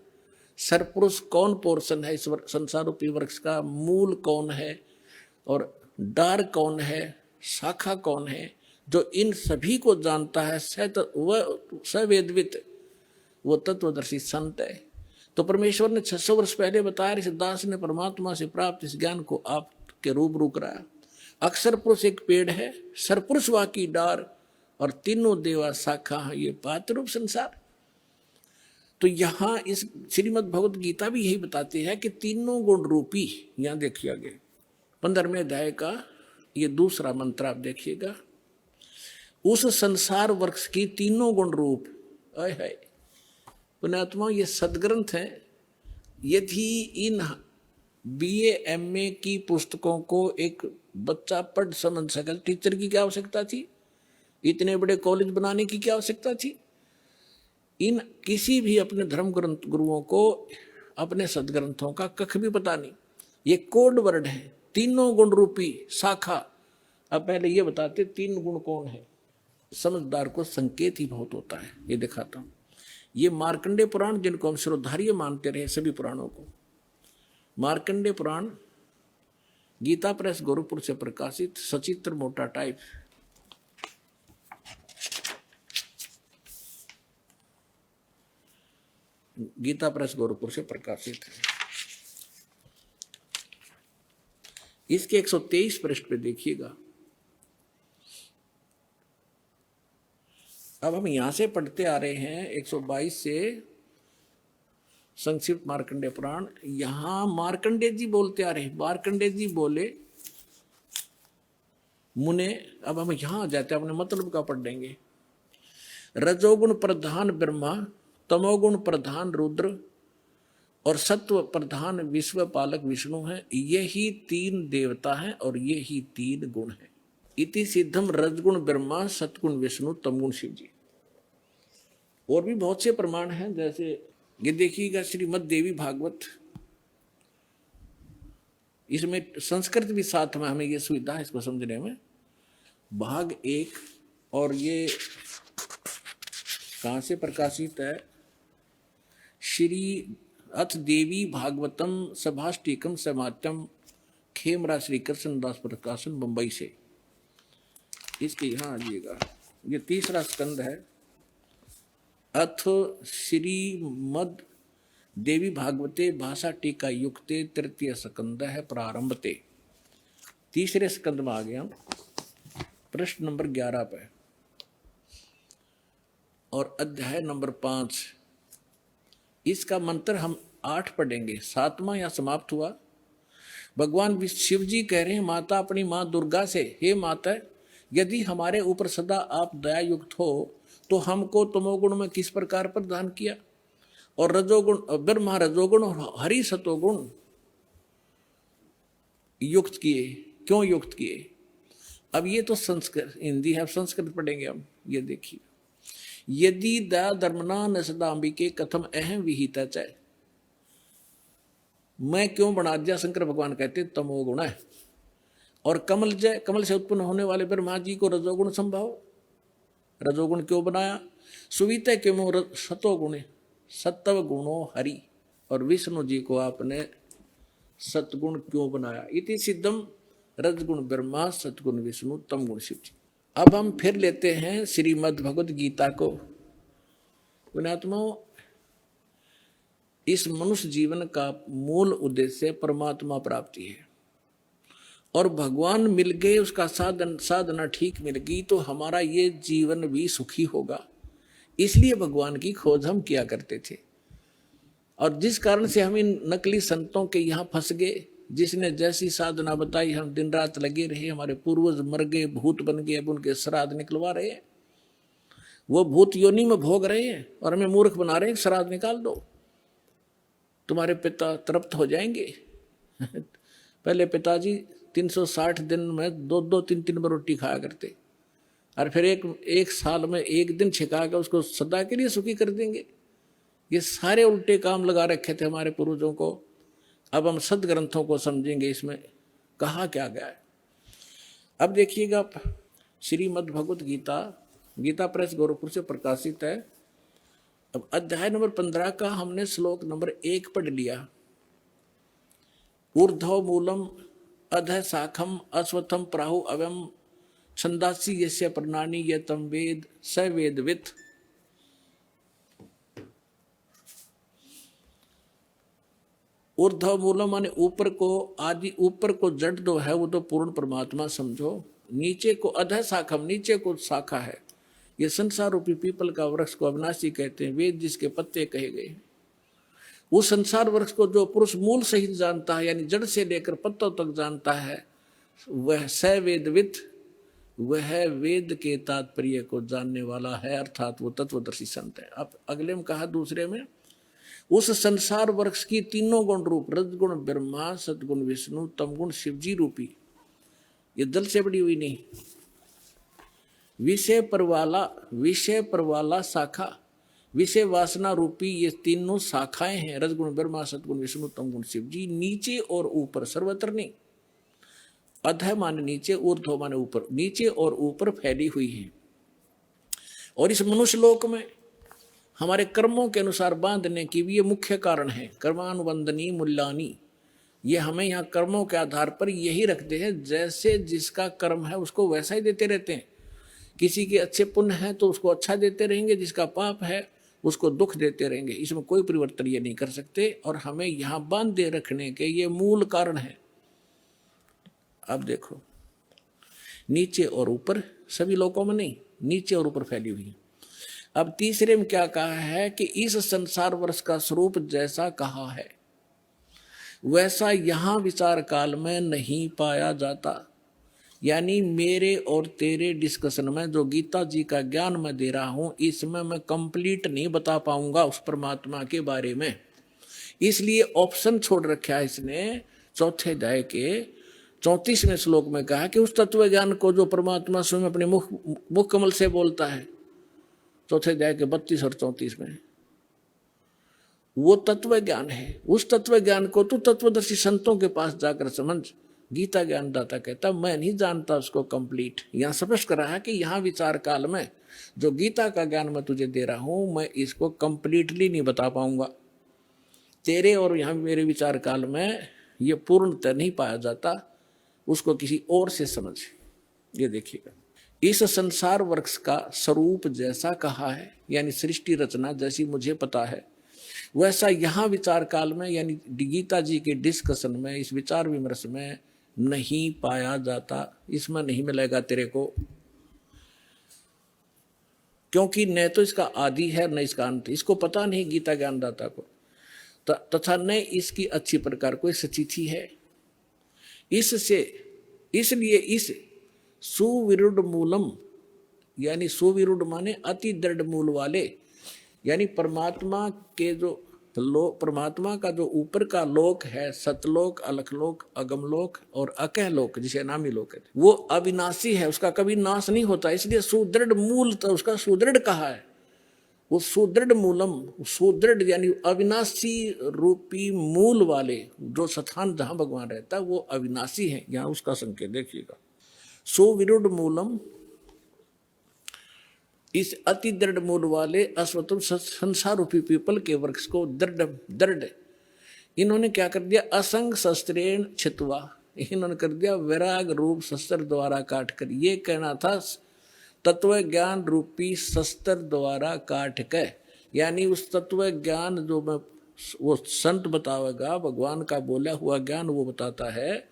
सरपुरुष कौन पोर्शन है इस संसार रूपी वृक्ष का, मूल कौन है और डार कौन है, शाखा कौन है, जो इन सभी को जानता है, सवेदवित, वो तत्वदर्शी संत है। तो परमेश्वर ने 600 वर्ष पहले बताया, इस दास ने परमात्मा से प्राप्त इस ज्ञान को आपके रूबरू कराया। अक्षर पुरुष एक पेड़ है, सरपुरुष वाकी डार, और तीनों देवा शाखा है, ये पात रूप संसार। तो यहाँ इस श्रीमद् भगवत गीता भी यही बताती है कि तीनों गुण रूपी, यहाँ देखिए आगे 15वें अध्याय का ये दूसरा मंत्र आप देखिएगा, उस संसार वृक्ष की तीनों गुण रूप। है पुण्यात्मा, ये सदग्रंथ है। यदि इन BA MA की पुस्तकों को एक बच्चा पढ़ समझ सके, टीचर की क्या आवश्यकता थी? इतने बड़े कॉलेज बनाने की क्या आवश्यकता थी? इन किसी भी अपने धर्म ग्रंथ गुरुओं को अपने सदग्रंथों का कख भी पता नहीं। ये कोड वर्ड है, तीनों गुण रूपी शाखा। अब पहले ये बताते तीन गुण कौन है। समझदार को संकेत ही बहुत होता है। ये दिखाता हूं, ये मार्कंडेय पुराण, जिनको हम श्रोधार्य मानते रहे सभी पुराणों को, मार्कंडेय पुराण गीता प्रेस गोरखपुर से प्रकाशित, सचित्र मोटा टाइप। गीता प्रेस गोरखपुर से प्रकाशित है। इसके 123 पृष्ठ पे देखिएगा। अब हम यहां से पढ़ते आ रहे हैं 122 से संक्षिप्त मार्कंडेय पुराण। यहां मार्कंडेय जी बोलते आ रहे, मार्कंडेय जी बोले मुने। अब हम यहां आ जाते हैं, अपने मतलब का पढ़ देंगे। रजोगुण प्रधान ब्रह्मा, तमोगुण प्रधान रुद्र और सत्व प्रधान विश्व पालक विष्णु है। यही तीन देवता हैं और ये ही तीन गुण हैं। इति सिद्धम रजगुण ब्रह्मा, सतगुण विष्णु, तमगुण शिव जी। और भी बहुत से प्रमाण हैं, जैसे ये देखिएगा श्रीमद् देवी भागवत, इसमें संस्कृत भी साथ में, हमें ये सुविधा है इसको समझने में। भाग 1 और ये कहाँ से प्रकाशित है? श्री अथ देवी भागवतम सभाष्टिकम समात्यम, खेमरा श्री कृष्णदास प्रकाशन, मुंबई से। इसके यहाँ आइएगा, ये 3रा स्कंद है। अथ श्रीमद् देवी भागवते भाषा टीका युक्ते 3य स्कंद है प्रारंभते। 3रे स्कंद में आ गया, प्रश्न नंबर 11 पे, और अध्याय नंबर 5। इसका मंत्र हम 8 पढ़ेंगे। 7वां या समाप्त हुआ। भगवान शिव जी कह रहे हैं माता अपनी माँ दुर्गा से, हे माता, यदि हमारे ऊपर सदा आप दया युक्त हो तो हमको तमोगुण में किस प्रकार प्रदान किया, और रजोगुण ब्रह्मा रजोगुण और हरि सतोगुण युक्त किए, क्यों युक्त किए? अब ये तो संस्कृत हिंदी है, संस्कृत पढ़ेंगे हम। ये देखिए, यदि दया धर्मना न सदाम्बिके कथम अहम विहिता चाहे, मैं क्यों बना दिया? शंकर भगवान कहते तमोगुण है। और कमल जय, कमल से उत्पन्न होने वाले ब्रह्मा जी को रजोगुण संभाव, रजोगुण क्यों बनाया? सुविता क्यों सतोगुण, सत्व गुणों हरि, और विष्णु जी को आपने सतगुण क्यों बनाया? इति सिद्धम रजगुण ब्रह्मा, सतगुण विष्णु, तमगुण शिव जी। अब हम फिर लेते हैं श्रीमद् भगवद गीता को। पुण्यात्माओं, इस मनुष्य जीवन का मूल उद्देश्य परमात्मा प्राप्ति है, और भगवान मिल गए, उसका साधना ठीक मिल गई तो हमारा ये जीवन भी सुखी होगा। इसलिए भगवान की खोज हम किया करते थे। और जिस कारण से हम इन नकली संतों के यहाँ फंस गए, जिसने जैसी साधना बताई हम दिन रात लगे रहे, हमारे पूर्वज मर गए, भूत बन गए, अब उनके श्राद्ध निकलवा रहे हैं, वो भूत योनि में भोग रहे हैं और हमें मूर्ख बना रहे हैं। श्राद्ध निकाल दो, तुम्हारे पिता तृप्त हो जाएंगे। पहले पिताजी 360 दिन में 2-2, 3-3 बार रोटी खाया करते, और फिर एक साल में एक दिन छिका कर उसको सदा के लिए सुखी कर देंगे। ये सारे उल्टे काम लगा रखे थे हमारे पूर्वजों को। अब हम सदग्रंथों को समझेंगे, इसमें कहा क्या गया है। अब देखिएगा, श्रीमद् भगवद गीता, गीता प्रेस गोरखपुर से प्रकाशित है। अब अध्याय नंबर 15 का हमने श्लोक नंबर 1 पढ़ लिया। ऊर्ध्व मूलम अधः शाखम अश्वत्थम प्राहु अवयम छंदासी यस्य प्रणानी ये तम वेद स वेदवित्। ऊर्ध्व मूलम माने ऊपर को, आदि ऊपर को जड़ दो है वो तो पूर्ण परमात्मा समझो। नीचे को अधः शाखम, नीचे को शाखा है, ये संसार रूपी पीपल का वृक्ष को अविनाशी कहते हैं, वेद जिसके पत्ते कहे गए। उस संसार वृक्ष को जो पुरुष मूल सहित जानता है, यानी जड़ से लेकर पत्तों तक जानता है, वह स वेदवित्, वह वेद के तात्पर्य को जानने वाला है, अर्थात वो तत्वदर्शी संत है। अब अगले में कहा दूसरे में, उस संसार वृक्ष की तीनों गुण रूप रजगुण ब्रह्मा, सतगुण विष्णु, तमगुण शिवजी रूपी, ये दल से बड़ी हुई नहीं, विषय पर वाला शाखा, विषय वासना रूपी ये तीनों शाखाएं हैं, रजगुण ब्रह्मा, सतगुण विष्णु, तमगुण शिवजी। नीचे और ऊपर, सर्वत्र नहीं। अधः माने नीचे, ऊर्ध्व माने ऊपर, नीचे और ऊपर फैली हुई है। और इस मनुष्य लोक में हमारे कर्मों के अनुसार बांधने की भी ये मुख्य कारण है। कर्मानुबंधनी मूल्यानी, ये हमें यहाँ कर्मों के आधार पर यही रखते हैं, जैसे जिसका कर्म है उसको वैसा ही देते रहते हैं। किसी के अच्छे पुण्य है तो उसको अच्छा देते रहेंगे, जिसका पाप है उसको दुख देते रहेंगे, इसमें कोई परिवर्तन ये नहीं कर सकते। और हमें यहाँ बांधे रखने के ये मूल कारण है। अब देखो, नीचे और ऊपर, सभी लोगों में नहीं, नीचे और ऊपर फैली हुई है। अब तीसरे में क्या कहा है कि इस संसार वर्ष का स्वरूप जैसा कहा है वैसा यहाँ विचार काल में नहीं पाया जाता। यानी मेरे और तेरे डिस्कशन में जो गीता जी का ज्ञान मैं दे रहा हूं, इसमें मैं कंप्लीट नहीं बता पाऊंगा उस परमात्मा के बारे में। इसलिए ऑप्शन छोड़ रखा है इसने। चौथे अध्याय के 34वें श्लोक में कहा कि उस तत्व ज्ञान को जो परमात्मा स्वयं अपने मुख कमल से बोलता है, चौथे अध्याय के 32 और 34 में, वो तत्व ज्ञान है। उस तत्व ज्ञान को तू तत्वदर्शी संतों के पास जाकर समझ। गीता ज्ञानदाता कहता मैं नहीं जानता उसको कंप्लीट। यहाँ स्पष्ट करा है कि यहाँ विचार काल में जो गीता का ज्ञान मैं तुझे दे रहा हूं, मैं इसको कंप्लीटली नहीं बता पाऊंगा। तेरे और यहाँ मेरे विचार काल में ये पूर्णतः नहीं पाया जाता, उसको किसी और से समझ। ये देखिएगा, इस संसार वृक्ष का स्वरूप जैसा कहा है, यानी सृष्टि रचना जैसी मुझे पता है, वैसा यहाँ विचार काल में यानी गीता जी के डिस्कशन में, इस विचार विमर्श में नहीं पाया जाता। इसमें नहीं मिलेगा तेरे को, क्योंकि न तो इसका आदि है न इसका अंत। इसको पता नहीं गीता ज्ञानदाता को, तथा न इसकी अच्छी प्रकार कोई सचिथि है। इसलिए इस सुविरुद्ध मूलम, यानी सुविरुद्ध माने अति दृढ़ मूल वाले, यानी परमात्मा के जो परमात्मा का जो ऊपर का लोक है, सतलोक, अलखलोक, अगमलोक और अकह लोक, जिसे नामी लोक है, वो अविनाशी है, उसका कभी नाश नहीं होता। इसलिए सुदृढ़ मूल तो उसका सुदृढ़ कहा है। वो सुदृढ़ मूलम, सुदृढ़ यानी अविनाशी रूपी मूल वाले जो स्थान जहां भगवान रहता है वो अविनाशी है। यहाँ उसका संकेत देखिएगा, सुविरुद्ध मूलम, इस अति दृढ़ मूल वाले अश्वत्थ संसार रूपी पीपल के वृक्ष को दृढ़ इन्होंने क्या कर दिया, असंग शस्त्रेण छित्वा, इन्होंने कर दिया वैराग रूप शस्त्र द्वारा काट कर। ये कहना था तत्व ज्ञान रूपी शस्त्र द्वारा काट कर, यानी उस तत्व ज्ञान जो मैं वो संत बतावेगा, भगवान का बोला हुआ ज्ञान वो बताता है,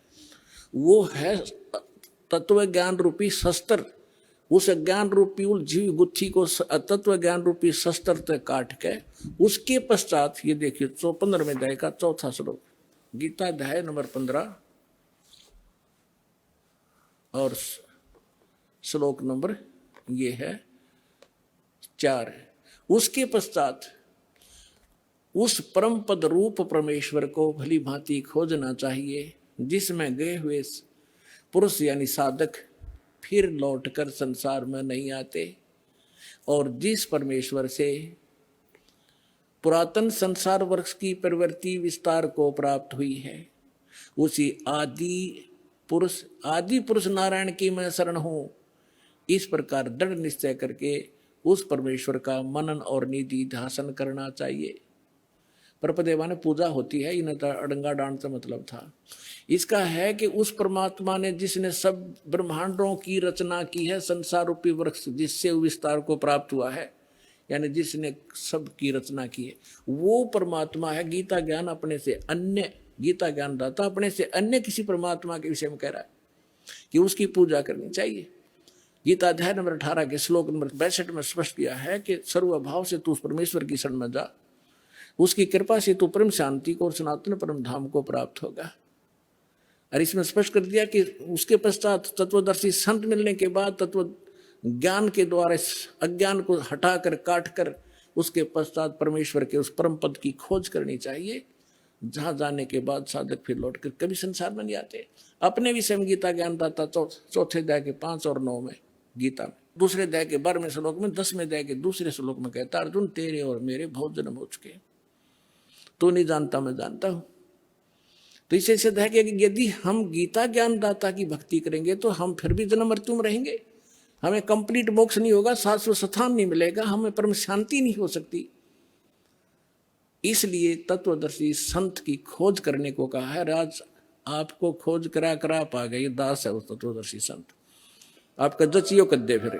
वो है तत्व ज्ञान रूपी शस्त्र। उस ज्ञान रूपी उलझी गुत्थी को तत्व ज्ञान रूपी शस्त्र तक काट के उसके पश्चात, ये देखिए 15वें अध्याय का 4था श्लोक, गीता अध्याय नंबर 15 और श्लोक नंबर ये है 4 है। उसके पश्चात उस परम पद रूप परमेश्वर को भली भांति खोजना चाहिए, जिसमें गए हुए पुरुष यानी साधक फिर लौटकर संसार में नहीं आते, और जिस परमेश्वर से पुरातन संसार वृक्ष की प्रवृत्ति विस्तार को प्राप्त हुई है, उसी आदि पुरुष नारायण की मैं शरण हूं। इस प्रकार दृढ़ निश्चय करके उस परमेश्वर का मनन और निधि ध्यान करना चाहिए। परपदेवा ने पूजा होती है, इन्हें तो अड़ंगा डांड से मतलब था। इसका है कि उस परमात्मा ने जिसने सब ब्रह्मांडों की रचना की है, संसार रूपी वृक्ष जिससे विस्तार को प्राप्त हुआ है, यानी जिसने सब की रचना की है, वो परमात्मा है। गीता ज्ञान अपने से अन्य, गीता ज्ञान दाता अपने से अन्य किसी परमात्मा के विषय में कह रहा है कि उसकी पूजा करनी चाहिए। गीता अध्याय नंबर 18 के श्लोक नंबर 62 में स्पष्ट किया है कि सर्वभाव से तू उस परमेश्वर की शरण में जा, उसकी कृपा से तू परम शांति को और सनातन परम धाम को प्राप्त होगा। और इसमें स्पष्ट कर दिया कि उसके पश्चात तत्वदर्शी संत मिलने के बाद तत्व ज्ञान के द्वारा अज्ञान को हटाकर काट कर उसके पश्चात परमेश्वर के उस परम पद की खोज करनी चाहिए, जहां जाने के बाद साधक फिर लौट कर कभी संसार में नहीं आते। अपने विषय में गीता ज्ञानदाता चौथे अध्याय के 5 और 9 में, गीता में दूसरे अध्याय के 12वें श्लोक में, 10वें अध्याय के दूसरे श्लोक में कहता, अर्जुन तेरे और मेरे बहुत जन्म हो चुके, तू नहीं जानता मैं जानता हूं। तो इसे सिद्ध है कि यदि हम गीता ज्ञानदाता की भक्ति करेंगे तो हम फिर भी जन्म मृत्यु में रहेंगे, हमें कंप्लीट मोक्ष नहीं होगा, शाश्वत स्थान नहीं मिलेगा, हमें परम शांति नहीं हो सकती। इसलिए तत्वदर्शी संत की खोज करने को कहा है। राज आपको खोज करा करा पा गए, दास है उस तत्वदर्शी संत, आपका जचियो कद्दे फिर।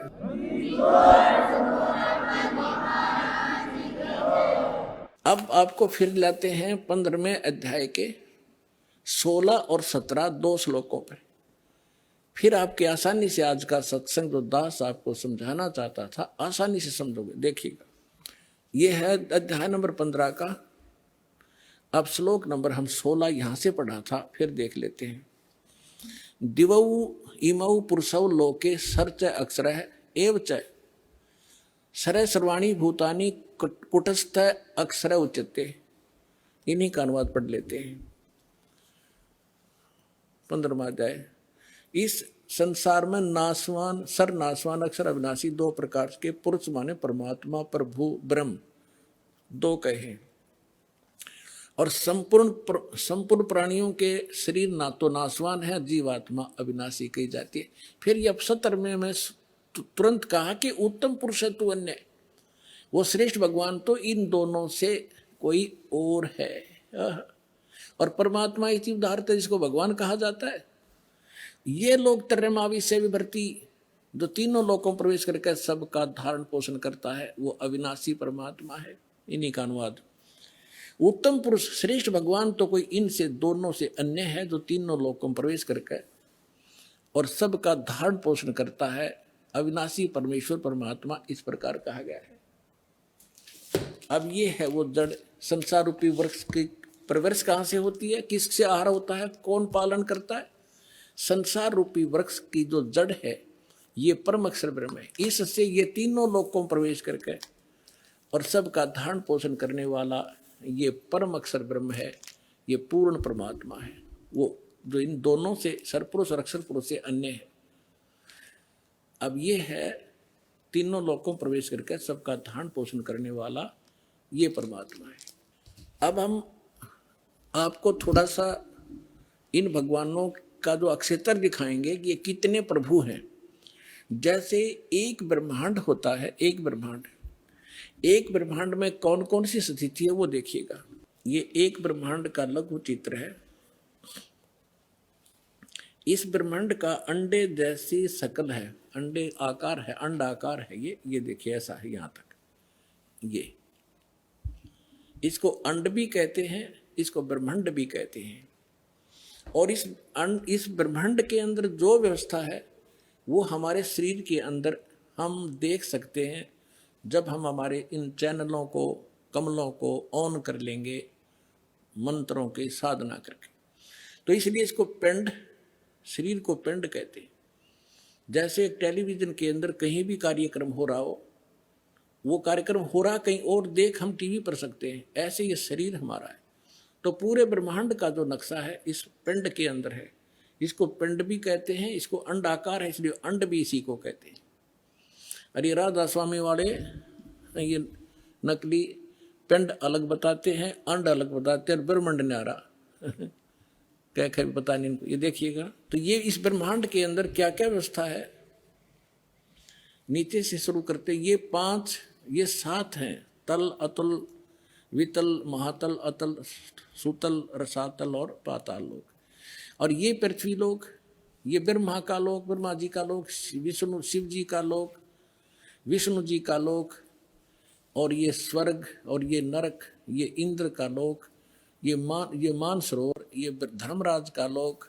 अब आपको फिर लाते हैं 15वें अध्याय के 16 और 17 दो श्लोकों पर। फिर आपके आसानी से आज का सत्संग जो दास आपको समझाना चाहता था आसानी से समझोगे। देखिएगा, यह है अध्याय नंबर 15 का। अब श्लोक नंबर हम 16 यहां से पढ़ा था, फिर देख लेते हैं। दिवौ इमौ पुरुषौ लोके सर्च अक्षर एव च सर सर्वाणी भूतानि कुटस्थ अक्षर उच्यते। इन्हीं का अनुवाद पढ़ लेते हैं। 15वां अध्याय। इस संसार में नासवान नासवान अक्षर अविनाशी दो प्रकार के पुरुष माने परमात्मा प्रभु ब्रह्म दो कहे, और संपूर्ण प्राणियों के शरीर ना तो नासवान है, जीवात्मा अविनाशी कही जाती है। फिर ये 70 में मैं तुरंत कहा कि उत्तम पुरुष है तू अन्य, वो श्रेष्ठ भगवान तो इन दोनों से कोई और है। और परमात्मा इसी उदाहरत है जिसको भगवान कहा जाता है। ये लोग त्रयमावी से विभर्ती जो तीनों लोकों में प्रवेश करके सबका धारण पोषण करता है, वो अविनाशी परमात्मा है। इन्हीं का अनुवाद। उत्तम पुरुष श्रेष्ठ भगवान तो कोई इनसे दोनों से अन्य है जो तीनों लोकों में प्रवेश करके और सबका धारण पोषण करता है, अविनाशी परमेश्वर परमात्मा इस प्रकार कहा गया है। अब ये है वो जड़ संसार रूपी वृक्ष की परवरिश कहाँ से होती है, किससे आहार होता है, कौन पालन करता है। संसार रूपी वृक्ष की जो जड़ है ये परम अक्षर ब्रह्म है। इससे ये तीनों लोकों में प्रवेश करके और सबका धारण पोषण करने वाला ये परम अक्षर ब्रह्म है, ये पूर्ण परमात्मा है, वो जो इन दोनों से सरपुरुष और अक्षर पुरुष से अन्य है। अब ये है तीनों लोकों में प्रवेश करके सबका धारण पोषण करने वाला ये परमात्मा है। अब हम आपको थोड़ा सा इन भगवानों का जो अक्षेत्र दिखाएंगे कि ये कितने प्रभु हैं। जैसे एक ब्रह्मांड होता है, एक ब्रह्मांड में कौन कौन सी स्थिति है वो देखिएगा। ये एक ब्रह्मांड का लघु चित्र है। इस ब्रह्मांड का अंडे जैसी शकल है, अंडे आकार है, अंड आकार है। ये देखिए ऐसा है यहाँ तक। ये इसको अंड भी कहते हैं, इसको ब्रह्मांड भी कहते हैं। और इस ब्रह्मांड के अंदर जो व्यवस्था है वो हमारे शरीर के अंदर हम देख सकते हैं जब हम हमारे इन चैनलों को, कमलों को ऑन कर लेंगे मंत्रों की साधना करके। तो इसलिए इसको पिंड, शरीर को पिंड कहते हैं। जैसे टेलीविजन के अंदर कहीं भी कार्यक्रम हो रहा हो, वो कार्यक्रम हो रहा कहीं और देख हम टीवी पर सकते हैं, ऐसे ये शरीर हमारा है। तो पूरे ब्रह्मांड का जो नक्शा है इस पिंड के अंदर है। इसको पिंड भी कहते हैं, इसको अंड आकार है इसलिए अंड भी इसी को कहते हैं। अरे राधा स्वामी वाले ये नकली पिंड अलग बताते हैं, अंड अलग बताते हैं, और ब्रह्मांड न्यारा क्या पता नहीं इनको। ये देखिएगा, तो ये इस ब्रह्मांड के अंदर क्या क्या व्यवस्था है। नीचे से शुरू करते, ये 7 हैं, तल, अतल, वितल, महातल, अतल, सुतल, रसातल और पाताल लोक। और ये पृथ्वी लोक, ये ब्रह्मा का लोक, ब्रह्मा जी का लोक, विष्णु शिव जी का लोक, विष्णु जी का लोक, और ये स्वर्ग, और ये नरक, ये इंद्र का लोक, ये मानसरोवर, ये धर्मराज का लोक,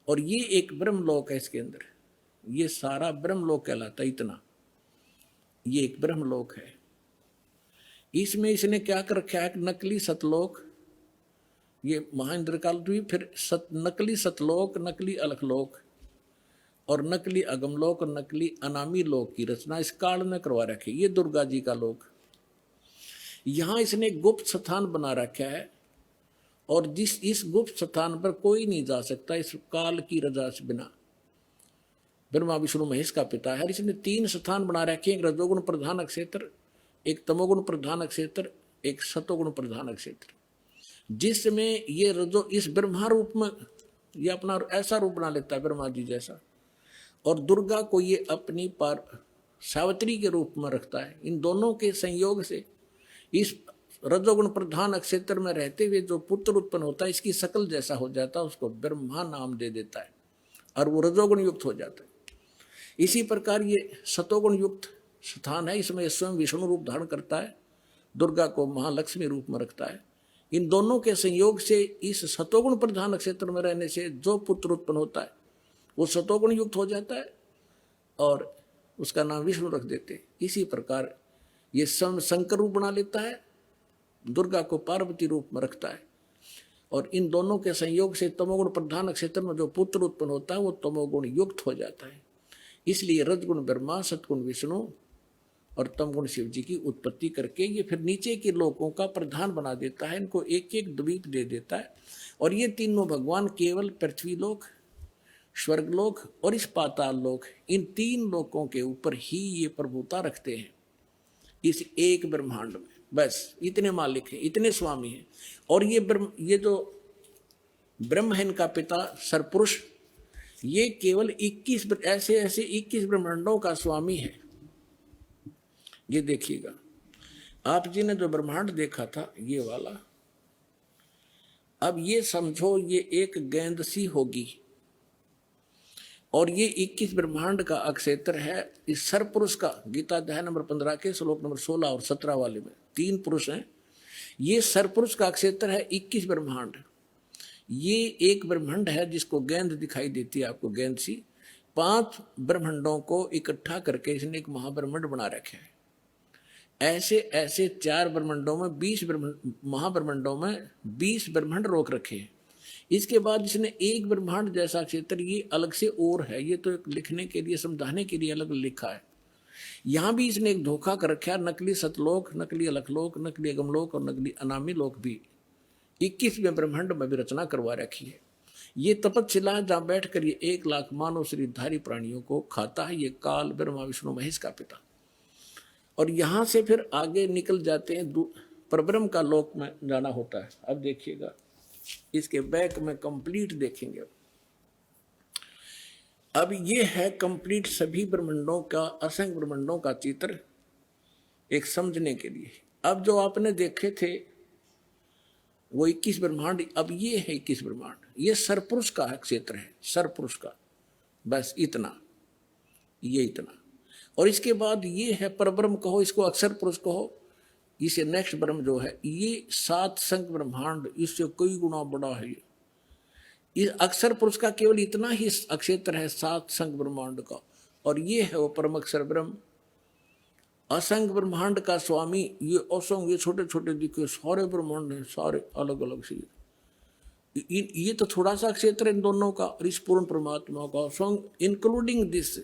और ये एक ब्रह्म लोक है इसके अंदर। ये सारा ब्रह्म लोक कहलाता है। इतना ये एक ब्रह्म लोक है। इसमें इसने क्या कर रखा है, नकली सतलोक, ये महाइंद्र काल द्वीप, फिर नकली सतलोक, नकली अलखलोक और नकली अगमलोक और नकली अनामी लोक की रचना इस काल में करवा रखी। ये दुर्गा जी का लोक। यहाँ इसने गुप्त स्थान बना रखा है और इस गुप्त स्थान पर कोई नहीं जा सकता इस काल की रजा से बिना। ब्रह्मा विष्णु महेश का पिता है। इसने 3 स्थान बना रखे हैं, एक रजोगुण प्रधान अक्षेत्र, एक तमोगुण प्रधान अक्षेत्र, एक सतोगुण प्रधान अक्षेत्र, जिसमें ये रजो इस ब्रह्मा रूप में ये अपना ऐसा रूप बना लेता है ब्रह्मा जी जैसा, और दुर्गा को ये अपनी पार सावित्री के रूप में रखता है। इन दोनों के संयोग से इस रजोगुण प्रधान अक्षेत्र में रहते हुए जो पुत्र उत्पन्न होता है इसकी शकल जैसा हो जाता है, उसको ब्रह्मा नाम दे देता है और वो रजोगुण युक्त हो जाता है। इसी प्रकार ये सतोगुण युक्त स्थान है, इसमें स्वयं विष्णु रूप धारण करता है दुर्गा को महालक्ष्मी रूप में रखता है। इन दोनों के संयोग से इस सतोगुण प्रधान क्षेत्र में रहने से जो पुत्र उत्पन्न होता है वो सतोगुण युक्त हो जाता है और उसका नाम विष्णु रख देते हैं। इसी प्रकार ये शंकर रूप बना लेता है, दुर्गा को पार्वती रूप में रखता है और इन दोनों के संयोग से तमोगुण प्रधान क्षेत्र में जो पुत्र उत्पन्न होता है वो तमोगुण युक्त हो जाता है। इसलिए रजगुण ब्रह्मा, सतगुण विष्णु और तमगुण शिव जी की उत्पत्ति करके ये फिर नीचे के लोकों का प्रधान बना देता है, इनको एक एक द्वीप दे देता है और ये तीनों भगवान केवल पृथ्वी लोक, स्वर्गलोक और इस पाताल लोक, इन तीन लोकों के ऊपर ही ये प्रभुता रखते हैं इस एक ब्रह्मांड में। बस इतने मालिक हैं, इतने स्वामी हैं। और ये जो ब्रह्म है इनका पिता सरपुरुष, ये केवल 21 ऐसे 21 ब्रह्मांडों का स्वामी है। ये देखिएगा, आप जी ने जो ब्रह्मांड देखा था ये वाला, अब ये समझो ये एक गेंद सी होगी और ये 21 ब्रह्मांड का अक्षेत्र है इस सरपुरुष का। गीता अध्याय नंबर 15 के श्लोक नंबर 16 और 17 वाले में 3 पुरुष हैं। ये सरपुरुष का अक्षेत्र है 21 ब्रह्मांड। ये एक ब्रह्मांड है जिसको गेंद दिखाई देती है आपको, गेंद सी। 5 ब्रह्मांडों को इकट्ठा करके इसने एक महाब्रह्मांड बना रखा है। ऐसे 4 ब्रह्मांडों में 20 महाब्रह्मांडों में 20 ब्रह्मांड रोक रखे हैं। इसके बाद इसने एक ब्रह्मांड जैसा क्षेत्र ये अलग से और है, ये तो लिखने के लिए समझाने के लिए अलग लिखा है। यहाँ भी इसने एक धोखा कर रखा है, नकली सतलोक, नकली अलखलोक, नकली अगमलोक और नकली अनामी लोक भी 21वें ब्रह्मांड में भी रचना करवा रखी है। ये तपस्शिला है जहाँ बैठ कर ये 1 लाख मानव शरीरधारी प्राणियों को खाता है। ये काल ब्रह्मा विष्णु महेश का पिता। और यहाँ से फिर आगे निकल जाते हैं, परब्रह्म का लोक में जाना होता है। अब देखिएगा इसके बैक में कंप्लीट देखेंगे। अब ये है कंप्लीट सभी ब्रह्मांडों का, असंख्य ब्रह्मांडों का चित्र एक समझने के लिए। अब जो आपने देखे थे वो 21 ब्रह्मांड, अब ये है 21 ब्रह्मांड। ये सरपुरुष का क्षेत्र है, सरपुरुष का, बस इतना, ये इतना। और इसके बाद ये है परब्रह्म कहो, इसको अक्षर पुरुष कहो। इसे नेक्स्ट ब्रह्म जो है ये 7 संख्य ब्रह्मांड, इससे कई गुना बड़ा है। ये अक्षर पुरुष का केवल इतना ही अक्षेत्र है 7 संख्य ब्रह्मांड का। और ये है वो परम अक्षर ब्रह्म, असंख्य ब्रह्मांड का स्वामी। ये असंख्य, ये छोटे छोटे दिखे सारे ब्रह्मांड हैं, सारे अलग अलग से। ये तो थोड़ा सा क्षेत्र इन दोनों का और इस पूर्ण परमात्मा का, असंख्य इंक्लूडिंग दिस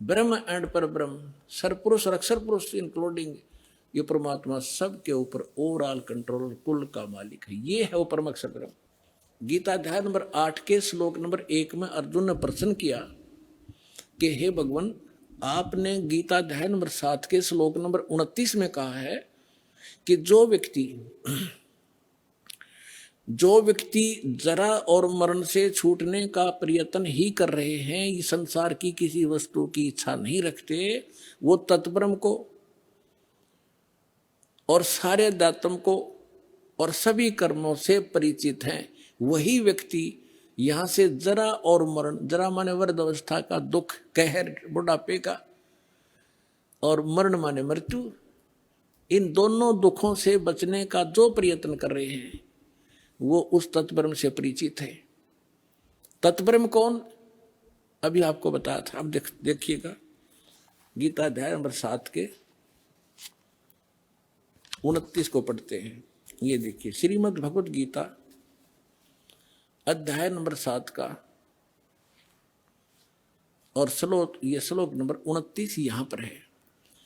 ब्रह्म एंड पर ब्रह्म, सरपुरुष और अक्षर पुरुष इंक्लूडिंग ये परमात्मा सब के ऊपर ओवरऑल कंट्रोल, कुल का मालिक है। ये है वो परम अक्षर ब्रह्म। गीता अध्याय नंबर 8 के श्लोक नंबर 1 में अर्जुन ने प्रश्न किया कि हे भगवान, आपने गीता अध्याय नंबर 7 के श्लोक नंबर 29 में कहा है कि जो व्यक्ति जरा और मरण से छूटने का प्रयत्न ही कर रहे हैं, इस संसार की किसी वस्तु की इच्छा नहीं रखते, वो तत्ब्रह्म को और सारे अध्यात्म को और सभी कर्मों से परिचित हैं, वही व्यक्ति यहाँ से जरा और मरण, जरा माने वृद्ध अवस्था का दुख, कहर बुढ़ापे का, और मरण माने मृत्यु, इन दोनों दुखों से बचने का जो प्रयत्न कर रहे हैं वो उस तत्ब्रह्म से परिचित है। तत्ब्रह्म कौन? अभी आपको बताया था। अब देखिएगा गीता अध्याय नंबर 7 के 29 को पढ़ते हैं। ये देखिए, श्रीमद् भगवत गीता अध्याय नंबर 7 का और श्लोक नंबर 29 यहां पर है।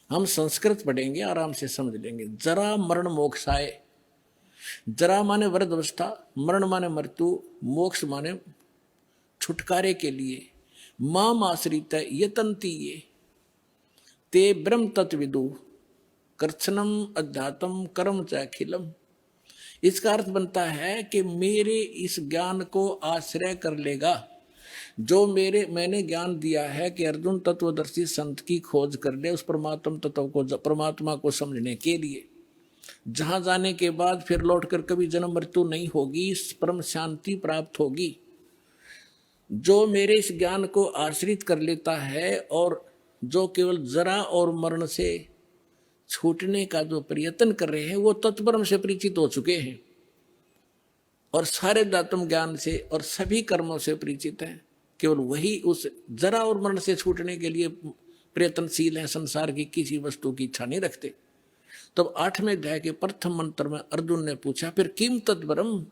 हम संस्कृत पढ़ेंगे, आराम से समझ लेंगे। जरा मरण मोक्षाय, जरा माने वृद्ध अवस्था, मरण माने मृत्यु, मोक्ष माने छुटकारे के लिए, माम आश्रित यतन्ति ये ते ब्रह्म तत्विदु कर्षणम अध्यात्म कर्म च अखिलम। इसका अर्थ बनता है कि मेरे इस ज्ञान को आश्रय कर लेगा जो मैंने ज्ञान दिया है कि अर्जुन तत्वदर्शी संत की खोज कर ले उस परमात्म तत्व को, परमात्मा को समझने के लिए, जहां जाने के बाद फिर लौटकर कभी जन्म मृत्यु नहीं होगी, परम शांति प्राप्त होगी। जो मेरे इस ज्ञान को आश्रित कर लेता है और जो केवल जरा और मरण से छूटने का जो प्रयत्न कर रहे हैं वो तत्परम से परिचित हो चुके हैं और सारे दातम ज्ञान से और सभी कर्मों से परिचित हैं। केवल वही उस जरा और मरण से छूटने के लिए प्रयत्नशील है, संसार की किसी वस्तु की इच्छा नहीं रखते। तब 8वें अध्याय के प्रथम मंत्र में अर्जुन ने पूछा फिर किम तत्परम,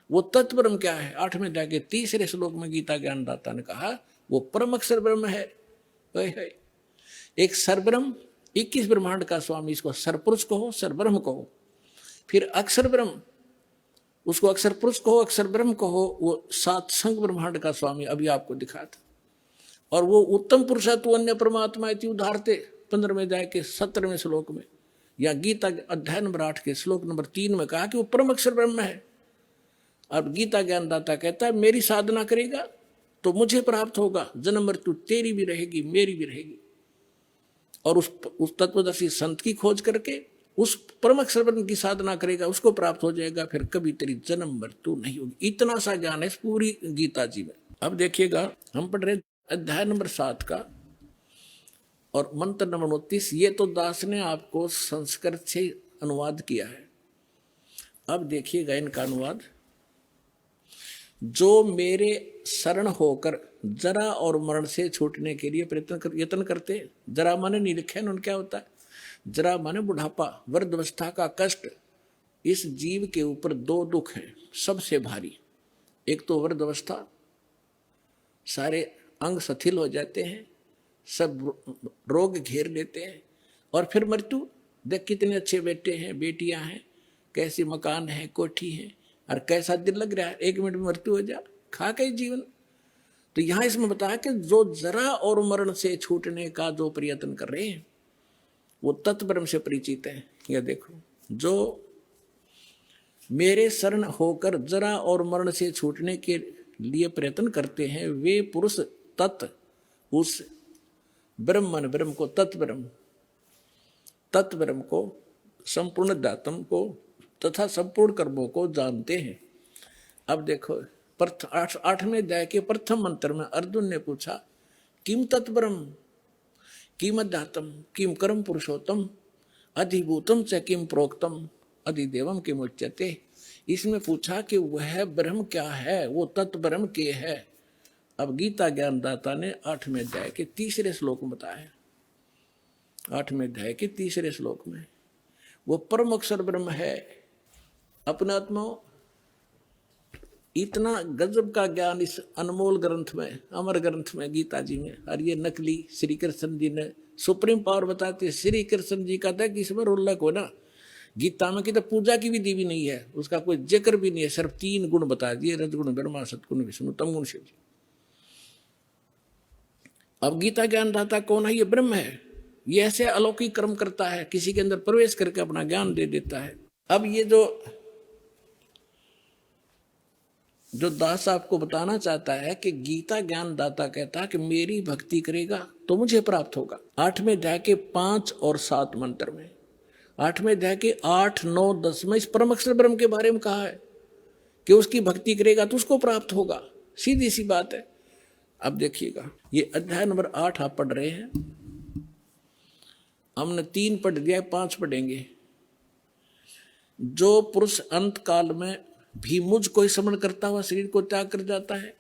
वो तत्परम क्या है? 8वें अध्याय के 3रे श्लोक में गीता ज्ञानदाता ने कहा वो परम अक्षर ब्रह्म है। एक सरब्रह्म, 21 ब्रह्मांड का स्वामी, इसको सरपुरुष कहो, सरब्रह्म कहो। फिर अक्षर ब्रह्म, उसको अक्षर पुरुष कहो, अक्षर ब्रह्म कहो, वो 7 संग ब्रह्मांड का स्वामी अभी आपको दिखा था। और वो उत्तम पुरुषत्व अन्य परमात्मा इति उदाहरते 15वें अध्याय के 17वें श्लोक में, या गीता अध्याय नंबर 8 के श्लोक नंबर 3 में कहा कि वो परम अक्षर ब्रह्म है। अब गीता ज्ञानदाता कहता है मेरी साधना करेगा तो मुझे प्राप्त होगा, जन्म मृत्यु तेरी भी रहेगी मेरी भी रहेगी। और उस तत्वदर्शी संत की खोज करके उस परम अक्षर ब्रह्म की साधना करेगा, उसको प्राप्त हो जाएगा, फिर कभी तेरी जन्म मृत्यु नहीं होगी। इतना सा ज्ञान है इस पूरी गीता जी में। अब देखिएगा, हम पढ़ रहे अध्याय नंबर 7 का और मंत्र नंबर 29। ये तो दास ने आपको संस्कृत से अनुवाद किया है। अब देखिएगा इनका अनुवाद। जो मेरे शरण होकर जरा और मरण से छूटने के लिए यत्न करते, जरा माने नहीं लिखे उन्होंने, क्या होता है जरा माने बुढ़ापा, वृद्धावस्था का कष्ट। इस जीव के ऊपर 2 दुख हैं सबसे भारी। एक तो वृद्धावस्था, सारे अंग शिथिल हो जाते हैं, सब रोग घेर लेते हैं। और फिर मृत्यु, देख कितने अच्छे बेटे हैं बेटियां हैं, कैसी मकान है कोठी है, और कैसा दिल लग रहा है, 1 मिनट में मृत्यु हो जा, खा के जीवन। तो यहां इसमें बताया कि जो जरा और मरण से छूटने का जो प्रयत्न कर रहे हैं वो तत्परम से परिचित है। यह देखो, जो मेरे शरण होकर जरा और मरण से छूटने के लिए प्रयत्न करते हैं वे पुरुष तत्, उस ब्रह्म को, तत्ब्रह्म को, संपूर्ण दातम को तथा संपूर्ण कर्मों को जानते हैं। अब देखो 8वें अध्याय के प्रथम मंत्र में अर्जुन ने पूछा किम तत्ब्रह्म, किम अध्यात्म, किम कर्म पुरुषोत्तम, अधिभूतम च किम प्रोक्तम, अधिदेवम किम उच्यते। इसमें पूछा कि वह ब्रह्म क्या है, वो तत्ब्रह्म के है। अब गीता ज्ञानदाता ने 8वें अध्याय के 3रे श्लोक में बताया। 8वें अध्याय के 3रे श्लोक में वो परम अक्षर ब्रह्म है। अपने आत्मा, इतना गजब का ज्ञान इस अनमोल ग्रंथ में, अमर ग्रंथ में, गीता जी में। और ये नकली श्री कृष्ण जी ने सुप्रीम पावर बताते, श्री कृष्ण जी का था कि इसमें रोल्ला को ना गीता में की तो पूजा की विधि भी नहीं है, उसका कोई जिक्र भी नहीं है, सिर्फ 3 गुण बता दिए, रजगुण ब्रह्मा, सतगुण विष्णु, तमगुण शिव जी। अब गीता ज्ञानदाता कौन है? ये ब्रह्म है। ये ऐसे अलौकिक कर्म करता है, किसी के अंदर प्रवेश करके अपना ज्ञान दे देता है। अब ये जो दास आपको बताना चाहता है कि गीता ज्ञानदाता कहता है कि मेरी भक्ति करेगा तो मुझे प्राप्त होगा। 8वें अध्याय के 5 और 7 मंत्र में, 8वें अध्याय के 8, 9, 10 में इस परम अक्षर ब्रह्म के बारे में कहा है कि उसकी भक्ति करेगा तो उसको प्राप्त होगा। सीधी सी बात है। अब देखिएगा, ये अध्याय नंबर 8 आप पढ़ रहे हैं, हमने 3 पढ़ दिया, 5 पढ़ेंगे। जो पुरुष अंत काल में भी मुझ को स्मरण करता हुआ शरीर को त्याग कर जाता है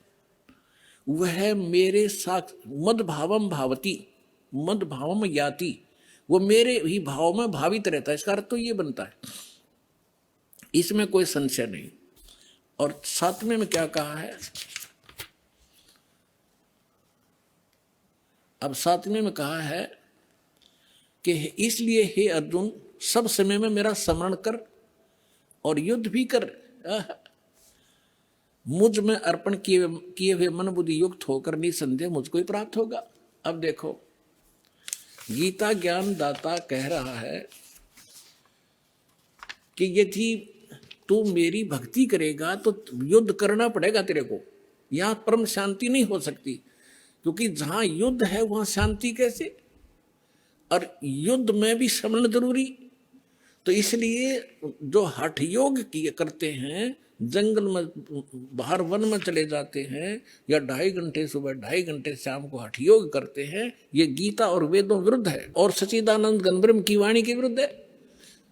वह मेरे साथ मद भावम भावती, मद भावम याति, वो मेरे ही भाव में भावित रहता है। इसका अर्थ तो ये बनता है, इसमें कोई संशय नहीं। और 7वें में क्या कहा है? अब 7वें में कहा है कि इसलिए हे अर्जुन सब समय में मेरा स्मरण कर और युद्ध भी कर, मुझ में अर्पण किए हुए मन बुद्धि युक्त होकर निसंदेह मुझको ही प्राप्त होगा। अब देखो, गीता ज्ञान दाता कह रहा है कि यदि तू मेरी भक्ति करेगा तो युद्ध करना पड़ेगा तेरे को, यहां परम शांति नहीं हो सकती, क्योंकि जहां युद्ध है वहां शांति कैसे? और युद्ध में भी स्मरण जरूरी। तो इसलिए जो हठ योग किए करते हैं जंगल में बाहर वन में चले जाते हैं, या 2.5 घंटे सुबह 2.5 घंटे शाम को हठ योग करते हैं, ये गीता और वेदों विरुद्ध है और सच्चिदानंद घनब्रह्म की वाणी के विरुद्ध है।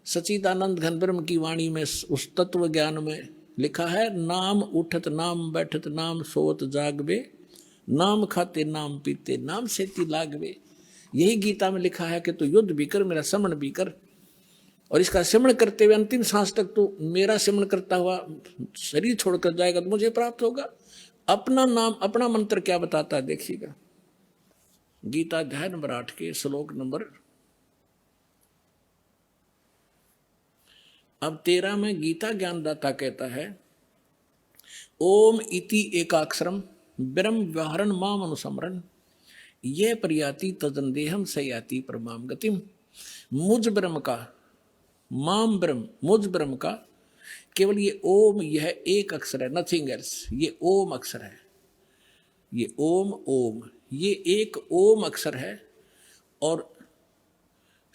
सच्चिदानंद घनब्रह्म की वाणी में उस तत्व ज्ञान में लिखा है, नाम उठत नाम बैठत नाम सोवत जागवे, नाम खाते नाम पीते नाम सेती लागवे। यही गीता में लिखा है कि तू युद्ध भी कर, मेरा समण भी कर, और इसका सिमरण करते हुए अंतिम सांस तक तो मेरा सिमरण करता हुआ शरीर छोड़कर जाएगा तो मुझे प्राप्त होगा। अपना नाम अपना मंत्र क्या बताता है देखिएगा, गीता अध्याय नंबर 8 के श्लोक नंबर अब 13 में गीता ज्ञानदाता कहता है, ओम इति एकाक्षरम ब्रह्म व्यवहरण माम अनुसमरण, यह प्रयाति तदंदेहम सयाति परमाम गतिम। मुझ ब्रह्म का, माम ब्रह्म, मुझ ब्रह्म का केवल ये ओम, यह एक अक्षर है, नथिंग एल्स। ये ओम अक्षर है, ये ओम, ओम ये एक ओम अक्षर है, और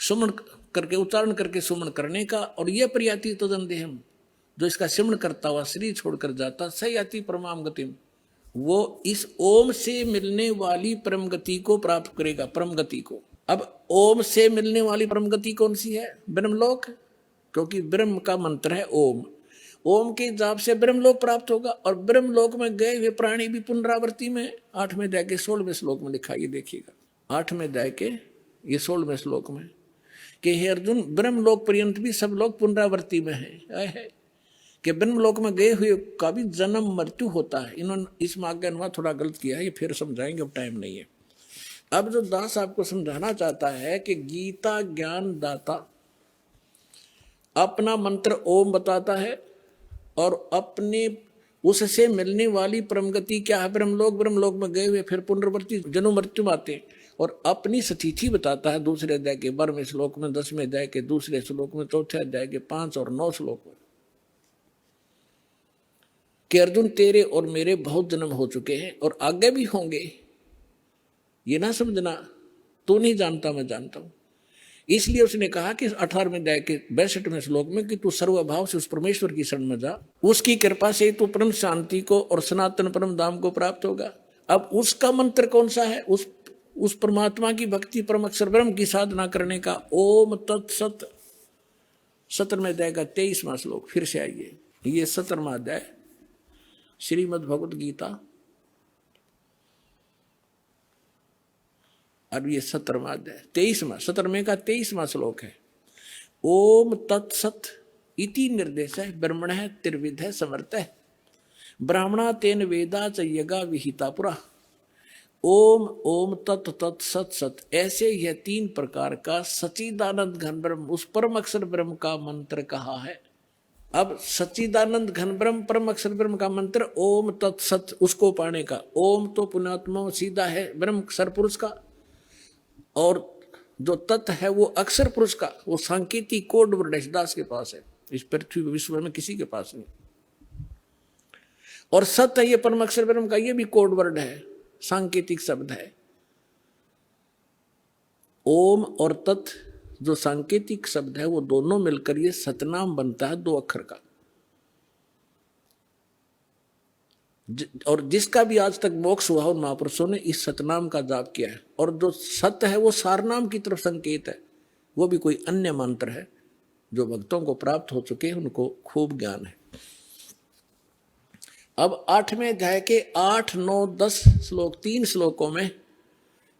सुमन करके उच्चारण करके सुमन करने का, और यह प्रयाति तदंदेहम, जो इसका सिमरण करता हुआ शरीर छोड़कर जाता, सयाति परमाम गतिम, वो इस ओम से मिलने वाली परम गति को प्राप्त करेगा, परम गति को। अब ओम से मिलने वाली परम गति कौन सी है? ब्रह्मलोक, क्योंकि ब्रह्म का मंत्र है ओम। ओम के जाप से ब्रह्मलोक प्राप्त होगा, और ब्रह्मलोक में गए हुए प्राणी भी पुनरावृत्ति में 8वें अध्याय के 16वें श्लोक में लिखा, ये देखिएगा 8वें अध्याय के ये 16वें श्लोक में कि हे अर्जुन, ब्रह्मलोक पर्यंत भी सब लोग पुनरावृत्ति में है कि ब्रह्मलोक में गए हुए का भी जन्म मृत्यु होता है। इन्होंने इस मार्ग का अनुवाद थोड़ा गलत किया है, ये फिर समझाएंगे, अब टाइम नहीं है। अब जो दास आपको समझाना चाहता है कि गीता ज्ञान दाता अपना मंत्र ओम बताता है, और अपने उससे मिलने वाली परम गति क्या है? ब्रह्मलोक। ब्रह्मलोक में गए हुए फिर पुनरावृत्ति जन्म मृत्यु आते, और अपनी स्थिति बताता है दूसरे अध्याय के 12वें श्लोक में, 10वें अध्याय के दूसरे श्लोक में, चौथे अध्याय के 5 और 9 श्लोक में कि अर्जुन तेरे और मेरे बहुत जन्म हो चुके हैं और आगे भी होंगे। ये ना समझना तू नहीं जानता मैं जानता हूं। इसलिए उसने कहा कि 18वें अध्याय के 62वें श्लोक में कि तू सर्वभाव से उस परमेश्वर की शरण में जा, उसकी कृपा से तू परम शांति को और सनातन परम धाम को प्राप्त होगा। अब उसका मंत्र कौन सा है? उस परमात्मा की भक्ति, परम अक्षर ब्रह्म की साधना करने का। ओम तत्सत 17वें अध्याय का 23वां श्लोक। फिर से आइए, ये 17वां अध्याय श्रीमद् भगवत गीता, अब ये 17वां अध्याय 17वें का 23वां श्लोक है। ओम तत्सत इति निर्देश है ब्रह्मण है त्रिविध है समर्थ है ब्राह्मणा तेन वेदा च यज्ञा विहिता पुरा। ओम ओम तत् तत् सत सत, ऐसे यह 3 प्रकार का सच्चिदानंद घन ब्रह्म, उस परम अक्षर ब्रह्म का मंत्र कहा है। अब सच्चिदानंद घन ब्रह्म परम अक्षर ब्रह्म का मंत्र ओम तत्सत, उसको पाने का। ओम तो पुण्यात्मा सीधा है ब्रह्म सरपुरुष का, और जो तत् है वो अक्षर पुरुष का, वो सांकेतिक कोड वर्ड दास के पास है, इस पृथ्वी विश्व में किसी के पास नहीं। और सत है ये परम अक्षर ब्रह्म का, ये भी कोड वर्ड है, सांकेतिक शब्द है। ओम और तत् जो सांकेतिक शब्द है वो दोनों मिलकर ये सतनाम बनता है 2 अक्षर का। और जिसका भी आज तक मोक्ष हुआ उन महापुरुषों ने इस सतनाम का जाप किया है। और जो सत्य है वो सारनाम की तरफ संकेत है, वो भी कोई अन्य मंत्र है जो भक्तों को प्राप्त हो चुके हैं, उनको खूब ज्ञान है। अब 8वें अध्याय के 8, 9, 10 श्लोक, 3 श्लोकों में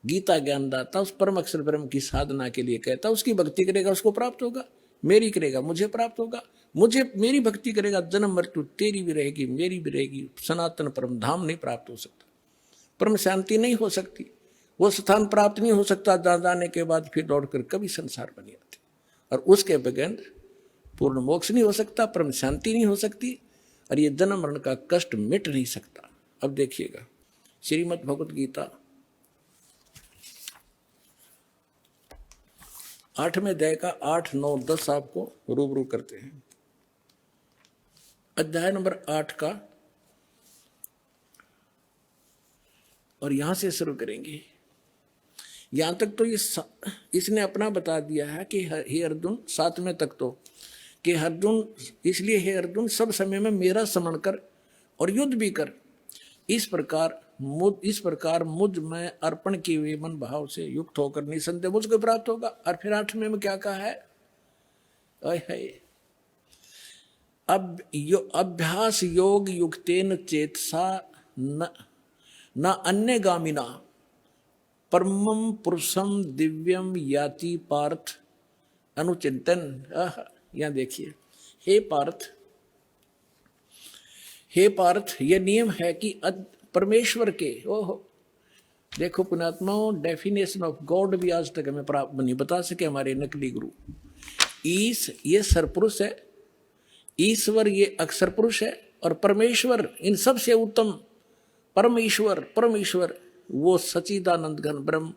गीता ज्ञानदाता उस परम अक्षर ब्रह्म की साधना के लिए कहता, उसकी भक्ति करेगा उसको प्राप्त होगा, मेरी करेगा मुझे प्राप्त होगा, मुझे मेरी भक्ति करेगा जन्म मृत्यु तेरी भी रहेगी मेरी भी रहेगी, सनातन परम धाम नहीं प्राप्त हो सकता, परम शांति नहीं हो सकती, वो स्थान प्राप्त नहीं हो सकता जहाँ जाने के बाद फिर दौड़कर कभी संसार बन जाते, और उसके बगैर पूर्ण मोक्ष नहीं हो सकता, परम शांति नहीं हो सकती, और ये जन्म मरण का कष्ट मिट नहीं सकता। अब देखिएगा श्रीमद् भगवत गीता 8वें अध्याय का 8, 9, 10 आपको रूबरू करते हैं। अध्याय नंबर 8 का, और यहां से शुरू करेंगे। यहां तक तो इसने अपना बता दिया है कि हे अर्जुन 7वें तक तो कि अर्जुन, इसलिए हे अर्जुन सब समय में मेरा स्मरण कर और युद्ध भी कर। इस प्रकार मुझ में अर्पण किए हुए मन भाव से युक्त होकर निसंदेह मुझको प्राप्त होगा। और फिर 8वें में क्या कहा है? अब अभ्यास योग युक्तेन चेतसा न अन्य गामिना परमं पुरुषम दिव्यम याति पार्थ अनुचिंतन। यहां देखिए, हे पार्थ, यह नियम है कि परमेश्वर के, देखो पुण्यात्माओं, डेफिनेशन ऑफ गॉड भी आज तक हमें प्राप्त नहीं बता सके हमारे नकली गुरु। ये सरपुरुष है, ईश्वर ये अक्षर पुरुष है, और परमेश्वर इन सबसे उत्तम परमेश्वर वो सच्चिदानंद घन ब्रह्म,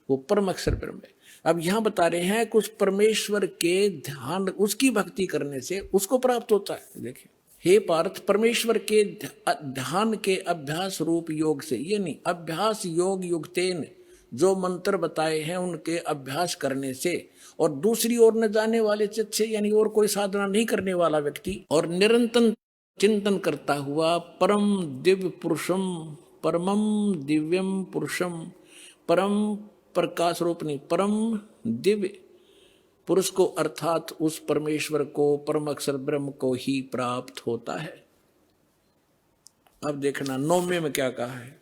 वो परम अक्षर ब्रह्म है। अब यहां बता रहे हैं कुछ परमेश्वर के ध्यान, उसकी भक्ति करने से उसको प्राप्त होता है। देखिए, हे पार्थ, परमेश्वर के ध्यान के अभ्यास रूप योग से, ये नहीं, अभ्यास योग युक्तेन, जो मंत्र बताए हैं उनके अभ्यास करने से, और दूसरी ओर न जाने वाले चित्त से, यानी और कोई साधना नहीं करने वाला व्यक्ति, और निरंतर चिंतन करता हुआ परम दिव्य पुरुषम, परमम दिव्यम पुरुषम, परम प्रकाश रूप नहीं, परम दिव्य पुरुष को, अर्थात उस परमेश्वर को, परम अक्षर ब्रह्म को ही प्राप्त होता है। अब देखना 9वें में क्या कहा है।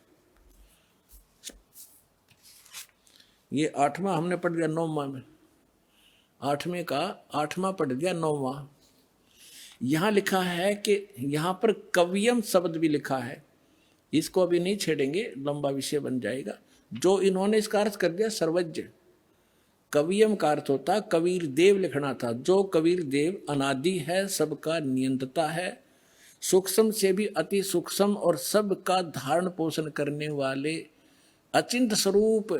ये 8वां हमने पढ़ दिया, 9वां में 8वें का 8वां पढ़ दिया, 9वां। यहां लिखा है कि यहां पर कवियम शब्द भी लिखा है, इसको अभी नहीं छेड़ेंगे, लंबा विषय बन जाएगा। जो इन्होंने इसका अर्थ कर दिया सर्वज्ञ। कवियम का अर्थ होता कबीर देव लिखना था। जो कबीर देव अनादि है, सबका नियंत्रता है, सूक्ष्म से भी अति सूक्ष्म और सबका धारण पोषण करने वाले अचिंत स्वरूप,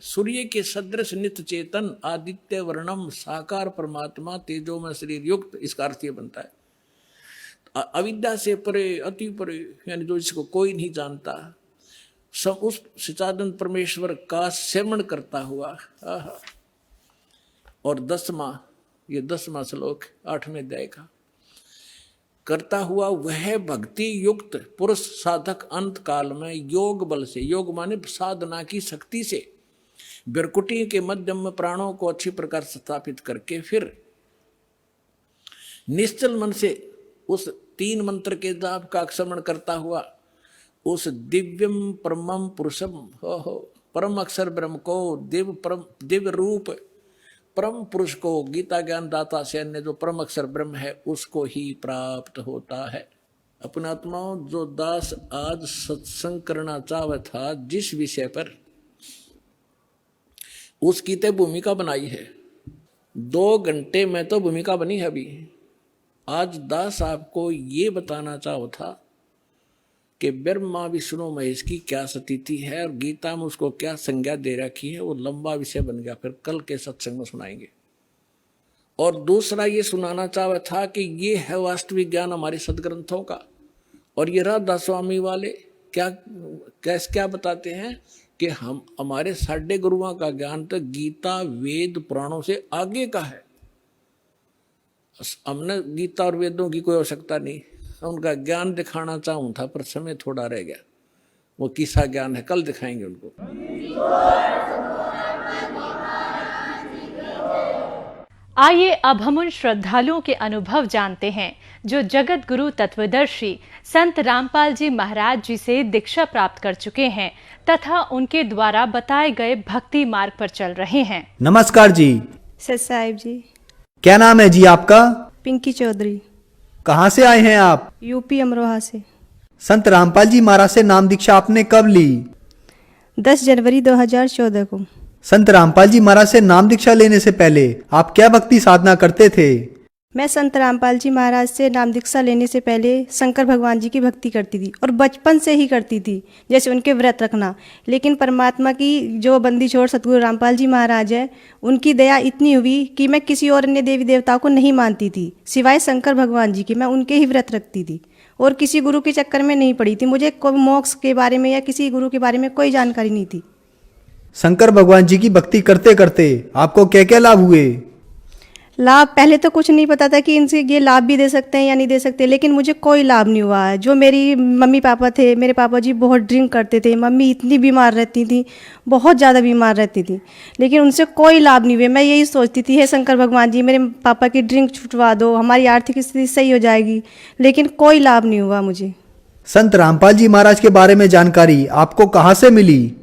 सूर्य के सदृश नित्य चेतन आदित्य वर्णम साकार परमात्मा तेजोमय शरीर युक्त, इसका अर्थ ये बनता है अविद्या से परे, अति परे, यानी जो इसको कोई नहीं जानता, सब उस सच्चिदानंद परमेश्वर का सेवन करता हुआ। और 10वां श्लोक 8वें अध्याय का, करता हुआ वह भक्ति युक्त पुरुष साधक अंत काल में योग बल से, योग माने साधना की शक्ति से, बिरकुटी के मध्यम में प्राणों को अच्छी प्रकार स्थापित करके फिर निश्चल मन से उस 3 मंत्र के जाप का स्मरण करता हुआ उस दिव्यम परमम पुरुषम, परम अक्षर ब्रह्म को, दिव्य रूप परम पुरुष को, गीता ज्ञान दाता से अन्य जो परम अक्षर ब्रह्म है उसको ही प्राप्त होता है। अपने आत्माओं, जो दास आज सत्संग करना चाहता था जिस विषय पर, उसकी तो भूमिका बनाई है, 2 घंटे में तो भूमिका बनी है अभी। आज दास आपको ये बताना चाहता था कि ब्रह्मा विष्णु महेश की क्या स्थिति है और गीता में उसको क्या संज्ञा दे रखी है, वो लंबा विषय बन गया, फिर कल के सत्संग में सुनाएंगे। और दूसरा ये सुनाना चाहता था कि ये है वास्तविक ज्ञान हमारे सदग्रंथों का। और ये राधा स्वामी वाले क्या बताते हैं कि हमारे साढ़े गुरुओं का ज्ञान तो गीता वेद पुराणों से आगे का है। हमने गीता और वेदों की कोई आवश्यकता नहीं, उनका ज्ञान दिखाना चाहूं था पर समय थोड़ा रह गया। वो किसा ज्ञान है, कल दिखाएंगे उनको। आइए अब हम उन श्रद्धालुओं के अनुभव जानते हैं जो जगत गुरु तत्वदर्शी संत रामपाल जी महाराज जी से दीक्षा प्राप्त कर चुके हैं तथा उनके द्वारा बताए गए भक्ति मार्ग पर चल रहे हैं। नमस्कार जी। सत साहिब जी। क्या नाम है जी आपका? पिंकी चौधरी। कहाँ से आए हैं आप? यूपी अमरोहा से। संत रामपाल जी महाराज से नाम दीक्षा आपने कब ली? 10 जनवरी 2014 को। संत रामपाल जी महाराज से नाम दीक्षा लेने से पहले आप क्या भक्ति साधना करते थे? मैं संत रामपाल जी महाराज से नाम दीक्षा लेने से पहले शंकर भगवान जी की भक्ति करती थी और बचपन से ही करती थी, जैसे उनके व्रत रखना। लेकिन परमात्मा की जो बंदी छोड़ सतगुरु रामपाल जी महाराज है, उनकी दया इतनी हुई कि मैं किसी और अन्य देवी देवताओं को नहीं मानती थी सिवाय शंकर भगवान जी के। मैं उनके ही व्रत रखती थी और किसी गुरु के चक्कर में नहीं पड़ी थी। मुझे कोई मोक्ष के बारे में या किसी गुरु के बारे में कोई जानकारी नहीं थी। शंकर भगवान जी की भक्ति करते करते आपको क्या क्या लाभ हुए? लाभ पहले तो कुछ नहीं पता था कि इनसे ये लाभ भी दे सकते हैं या नहीं दे सकते, लेकिन मुझे कोई लाभ नहीं हुआ है। जो मेरी मम्मी पापा थे, मेरे पापा जी बहुत ड्रिंक करते थे, मम्मी इतनी बीमार रहती थी, बहुत ज़्यादा बीमार रहती थी, लेकिन उनसे कोई लाभ नहीं हुए। मैं यही सोचती थी, हे शंकर भगवान जी मेरे पापा की ड्रिंक छुटवा दो, हमारी आर्थिक स्थिति सही हो जाएगी, लेकिन कोई लाभ नहीं हुआ मुझे। संत रामपाल जी महाराज के बारे में जानकारी आपको कहाँ से मिली?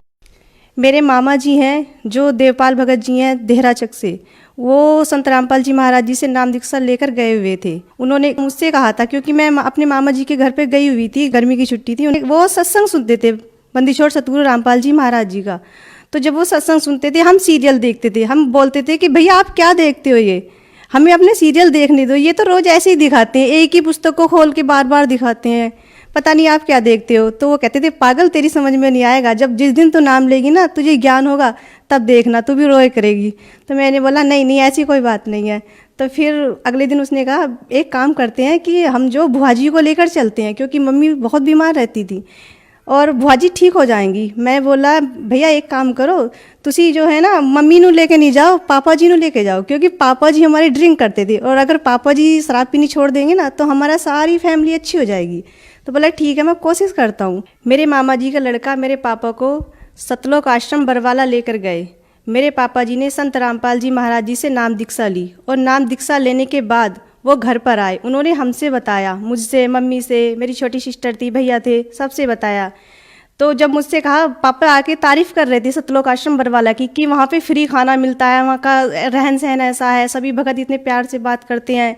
मेरे मामा जी हैं जो देवपाल भगत जी हैं देहराचक से, वो संत रामपाल जी महाराज जी से नाम दीक्षा लेकर गए हुए थे। उन्होंने मुझसे कहा था, क्योंकि मैं अपने मामा जी के घर पे गई हुई थी, गर्मी की छुट्टी थी, वो सत्संग सुनते थे बंदी छोड़ सतगुरु रामपाल जी महाराज जी का। तो जब वो सत्संग सुनते थे, हम सीरियल देखते थे, हम बोलते थे कि भैया आप क्या देखते हो, ये हमें अपने सीरियल देखने दो, ये तो रोज ऐसे ही दिखाते हैं, एक ही पुस्तक को खोल के बार बार दिखाते हैं, पता नहीं आप क्या देखते हो। तो वो कहते थे पागल तेरी समझ में नहीं आएगा, जब जिस दिन तू नाम लेगी ना तुझे ज्ञान होगा तब देखना, तू भी रोए करेगी। तो मैंने बोला नहीं नहीं ऐसी कोई बात नहीं है। तो फिर अगले दिन उसने कहा एक काम करते हैं कि हम जो बुआ जी को लेकर चलते हैं, क्योंकि मम्मी बहुत बीमार रहती थी और बुआ जी ठीक हो जाएंगी। मैं बोला भैया एक काम करो, तुसी जो है ना मम्मी नू लेके नहीं जाओ, पापा जी नू लेके जाओ, क्योंकि पापा जी हमारे ड्रिंक करते थे और अगर पापा जी शराब पीनी छोड़ देंगे ना तो हमारा सारी फैमिली अच्छी हो जाएगी। तो बोला ठीक है मैं कोशिश करता हूँ। मेरे मामा जी का लड़का मेरे पापा को सतलोक आश्रम बरवाला लेकर गए। मेरे पापा जी ने संत रामपाल जी महाराज जी से नाम दीक्षा ली और नाम दीक्षा लेने के बाद वो घर पर आए। उन्होंने हमसे बताया, मुझसे, मम्मी से, मेरी छोटी सिस्टर थी, भैया थे, सबसे बताया। तो जब मुझसे कहा, पापा आके तारीफ़ कर रहे थे सतलोक आश्रम बरवाला की कि वहाँ पे फ्री खाना मिलता है, वहाँ का रहन सहन ऐसा है, सभी भगत इतने प्यार से बात करते हैं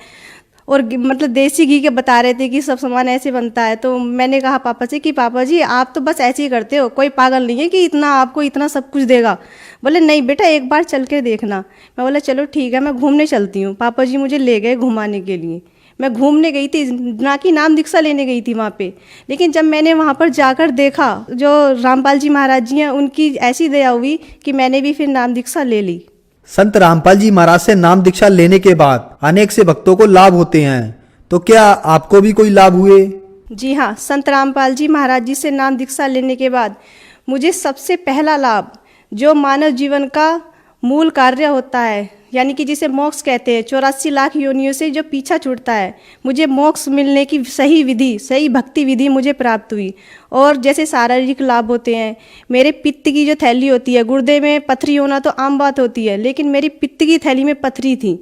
और मतलब देसी घी के बता रहे थे कि सब सामान ऐसे बनता है। तो मैंने कहा पापा से कि पापा जी आप तो बस ऐसे ही करते हो, कोई पागल नहीं है कि इतना आपको इतना सब कुछ देगा। बोले नहीं बेटा एक बार चल के देखना। मैं बोला चलो ठीक है मैं घूमने चलती हूँ। पापा जी मुझे ले गए घुमाने के लिए। मैं घूमने गई थी, ना कि नाम दीक्षा लेने गई थी वहाँ पे। लेकिन जब मैंने वहाँ पर जाकर देखा जो रामपाल जी महाराज जी हैं, उनकी ऐसी दया हुई कि मैंने भी फिर नाम दीक्षा ले ली। संत रामपाल जी महाराज से नाम दीक्षा लेने के बाद अनेक से भक्तों को लाभ होते हैं, तो क्या आपको भी कोई लाभ हुए? जी हाँ, संत रामपाल जी महाराज जी से नाम दीक्षा लेने के बाद मुझे सबसे पहला लाभ, जो मानव जीवन का मूल कार्य होता है, यानी कि जिसे मोक्ष कहते हैं, 84 लाख योनियों से जो पीछा छूटता है, मुझे मोक्ष मिलने की सही विधि, सही भक्ति विधि मुझे प्राप्त हुई। और जैसे शारीरिक लाभ होते हैं, मेरे पित्त की जो थैली होती है, गुर्दे में पथरी होना तो आम बात होती है, लेकिन मेरी पित्त की थैली में पथरी थी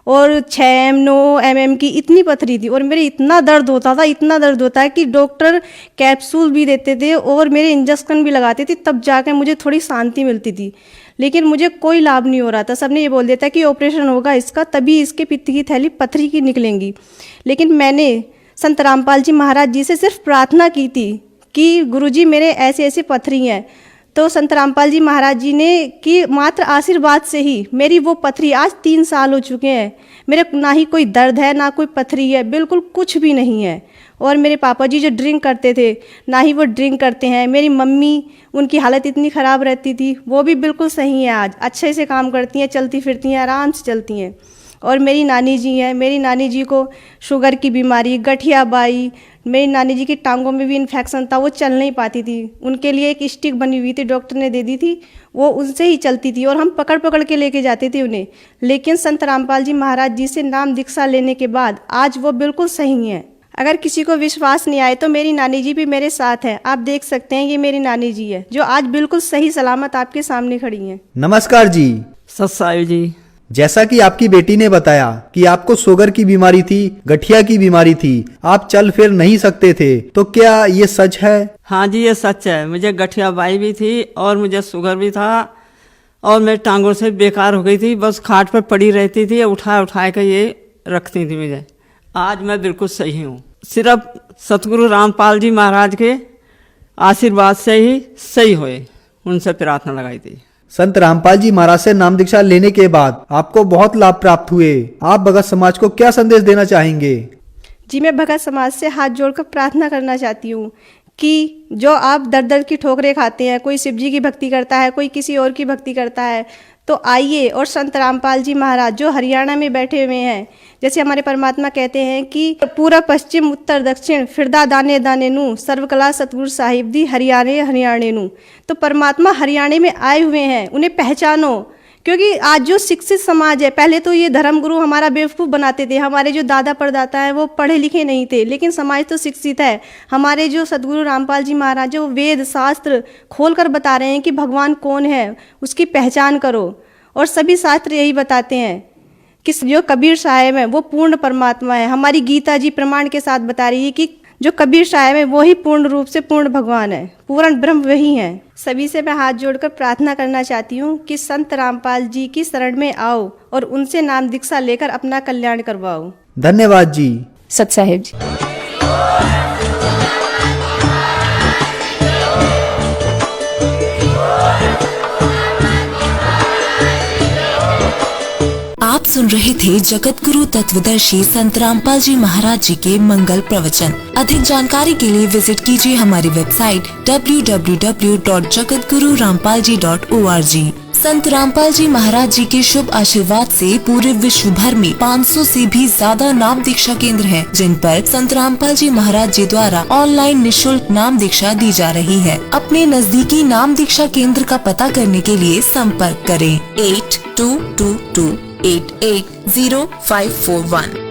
और 6 9 mm की इतनी पथरी थी और मेरे इतना दर्द होता था, इतना दर्द होता है कि डॉक्टर कैप्सूल भी देते थे और मेरे इंजेक्शन भी लगाते थे, तब जाकर मुझे थोड़ी शांति मिलती थी। लेकिन मुझे कोई लाभ नहीं हो रहा था। सबने ये बोल दिया था कि ऑपरेशन होगा इसका, तभी इसके पित्त की थैली पथरी की निकलेंगी। लेकिन मैंने संत रामपाल जी महाराज जी से सिर्फ प्रार्थना की थी कि गुरुजी मेरे ऐसे ऐसे पथरी हैं। तो संत रामपाल जी महाराज जी ने कि मात्र आशीर्वाद से ही मेरी वो पथरी, आज 3 साल हो चुके हैं, मेरे ना ही कोई दर्द है ना कोई पथरी है, बिल्कुल कुछ भी नहीं है। और मेरे पापा जी जो ड्रिंक करते थे, ना ही वो ड्रिंक करते हैं। मेरी मम्मी, उनकी हालत इतनी ख़राब रहती थी, वो भी बिल्कुल सही है, आज अच्छे से काम करती हैं, चलती फिरती हैं, आराम से चलती हैं। और मेरी नानी जी हैं, मेरी नानी जी को शुगर की बीमारी, गठिया बाई, मेरी नानी जी की टांगों में भी इन्फेक्शन था, वो चल नहीं पाती थी। उनके लिए एक स्टिक बनी हुई थी, डॉक्टर ने दे दी थी, वो उनसे ही चलती थी और हम पकड़ पकड़ के लेके जाते थे उन्हें। लेकिन संत रामपाल जी महाराज जी से नाम दीक्षा लेने के बाद आज वो बिल्कुल सही हैं। अगर किसी को विश्वास नहीं आए तो मेरी नानी जी भी मेरे साथ है, आप देख सकते हैं, ये मेरी नानी जी है जो आज बिल्कुल सही सलामत आपके सामने खड़ी हैं। नमस्कार जी। सत्साई जी। जैसा कि आपकी बेटी ने बताया कि आपको शुगर की बीमारी थी, गठिया की बीमारी थी, आप चल फिर नहीं सकते थे, तो क्या ये सच है? हाँ जी ये सच है। मुझे गठिया बाई भी थी और मुझे शुगर भी था और मेरी टांगों से बेकार हो गई थी, बस खाट पर पड़ी रहती थी, उठा उठा के ये रखती थी मुझे। आज मैं बिल्कुल सही हूँ, सिर्फ सतगुरु रामपाल जी महाराज के आशीर्वाद से ही सही हुए, उनसे प्रार्थना लगाई थी। संत रामपाल जी महाराज से नाम दीक्षा लेने के बाद आपको बहुत लाभ प्राप्त हुए, आप भगत समाज को क्या संदेश देना चाहेंगे? जी मैं भगत समाज से हाथ जोड़कर प्रार्थना करना चाहती हूँ कि जो आप दर दर की ठोकरें खाते हैं, कोई शिव जी की भक्ति करता है, कोई किसी और की भक्ति करता है, तो आइए और संत रामपाल जी महाराज जो हरियाणा में बैठे हुए हैं, जैसे हमारे परमात्मा कहते हैं कि पूर्व पश्चिम उत्तर दक्षिण फिरदा दाने दाने नू सर्वकला सतगुरु साहिब दी हरियाणे हरियाणे नू। तो परमात्मा हरियाणे में आए हुए हैं, उन्हें पहचानो क्योंकि आज जो शिक्षित समाज है, पहले तो ये धर्मगुरु हमारा बेवकूफ़ बनाते थे, हमारे जो दादा परदाता हैं वो पढ़े लिखे नहीं थे, लेकिन समाज तो शिक्षित है। हमारे जो सदगुरु रामपाल जी महाराज जो वेद शास्त्र खोल कर बता रहे हैं कि भगवान कौन है, उसकी पहचान करो। और सभी शास्त्र यही बताते हैं कि जो कबीर साहब है वो पूर्ण परमात्मा है। हमारी गीता जी प्रमाण के साथ बता रही है कि जो कबीर साहब है वो ही पूर्ण रूप से पूर्ण भगवान है, पूर्ण ब्रह्म वही है। सभी से मैं हाथ जोड़कर प्रार्थना करना चाहती हूँ कि संत रामपाल जी की शरण में आओ और उनसे नाम दीक्षा लेकर अपना कल्याण करवाओ। धन्यवाद जी। सत साहेब जी। आप सुन रहे थे जगत गुरु तत्वदर्शी संत रामपाल जी महाराज जी के मंगल प्रवचन। अधिक जानकारी के लिए विजिट कीजिए हमारी वेबसाइट www.jagatgururampalji.org। संत रामपाल जी महाराज जी के शुभ आशीर्वाद से पूरे विश्व भर में 500 से भी ज्यादा नाम दीक्षा केंद्र हैं, जिन पर संत रामपाल जी महाराज जी द्वारा ऑनलाइन निशुल्क नाम दीक्षा दी जा रही है। अपने नजदीकी नाम दीक्षा केंद्र का पता करने के लिए संपर्क करें 8222880541।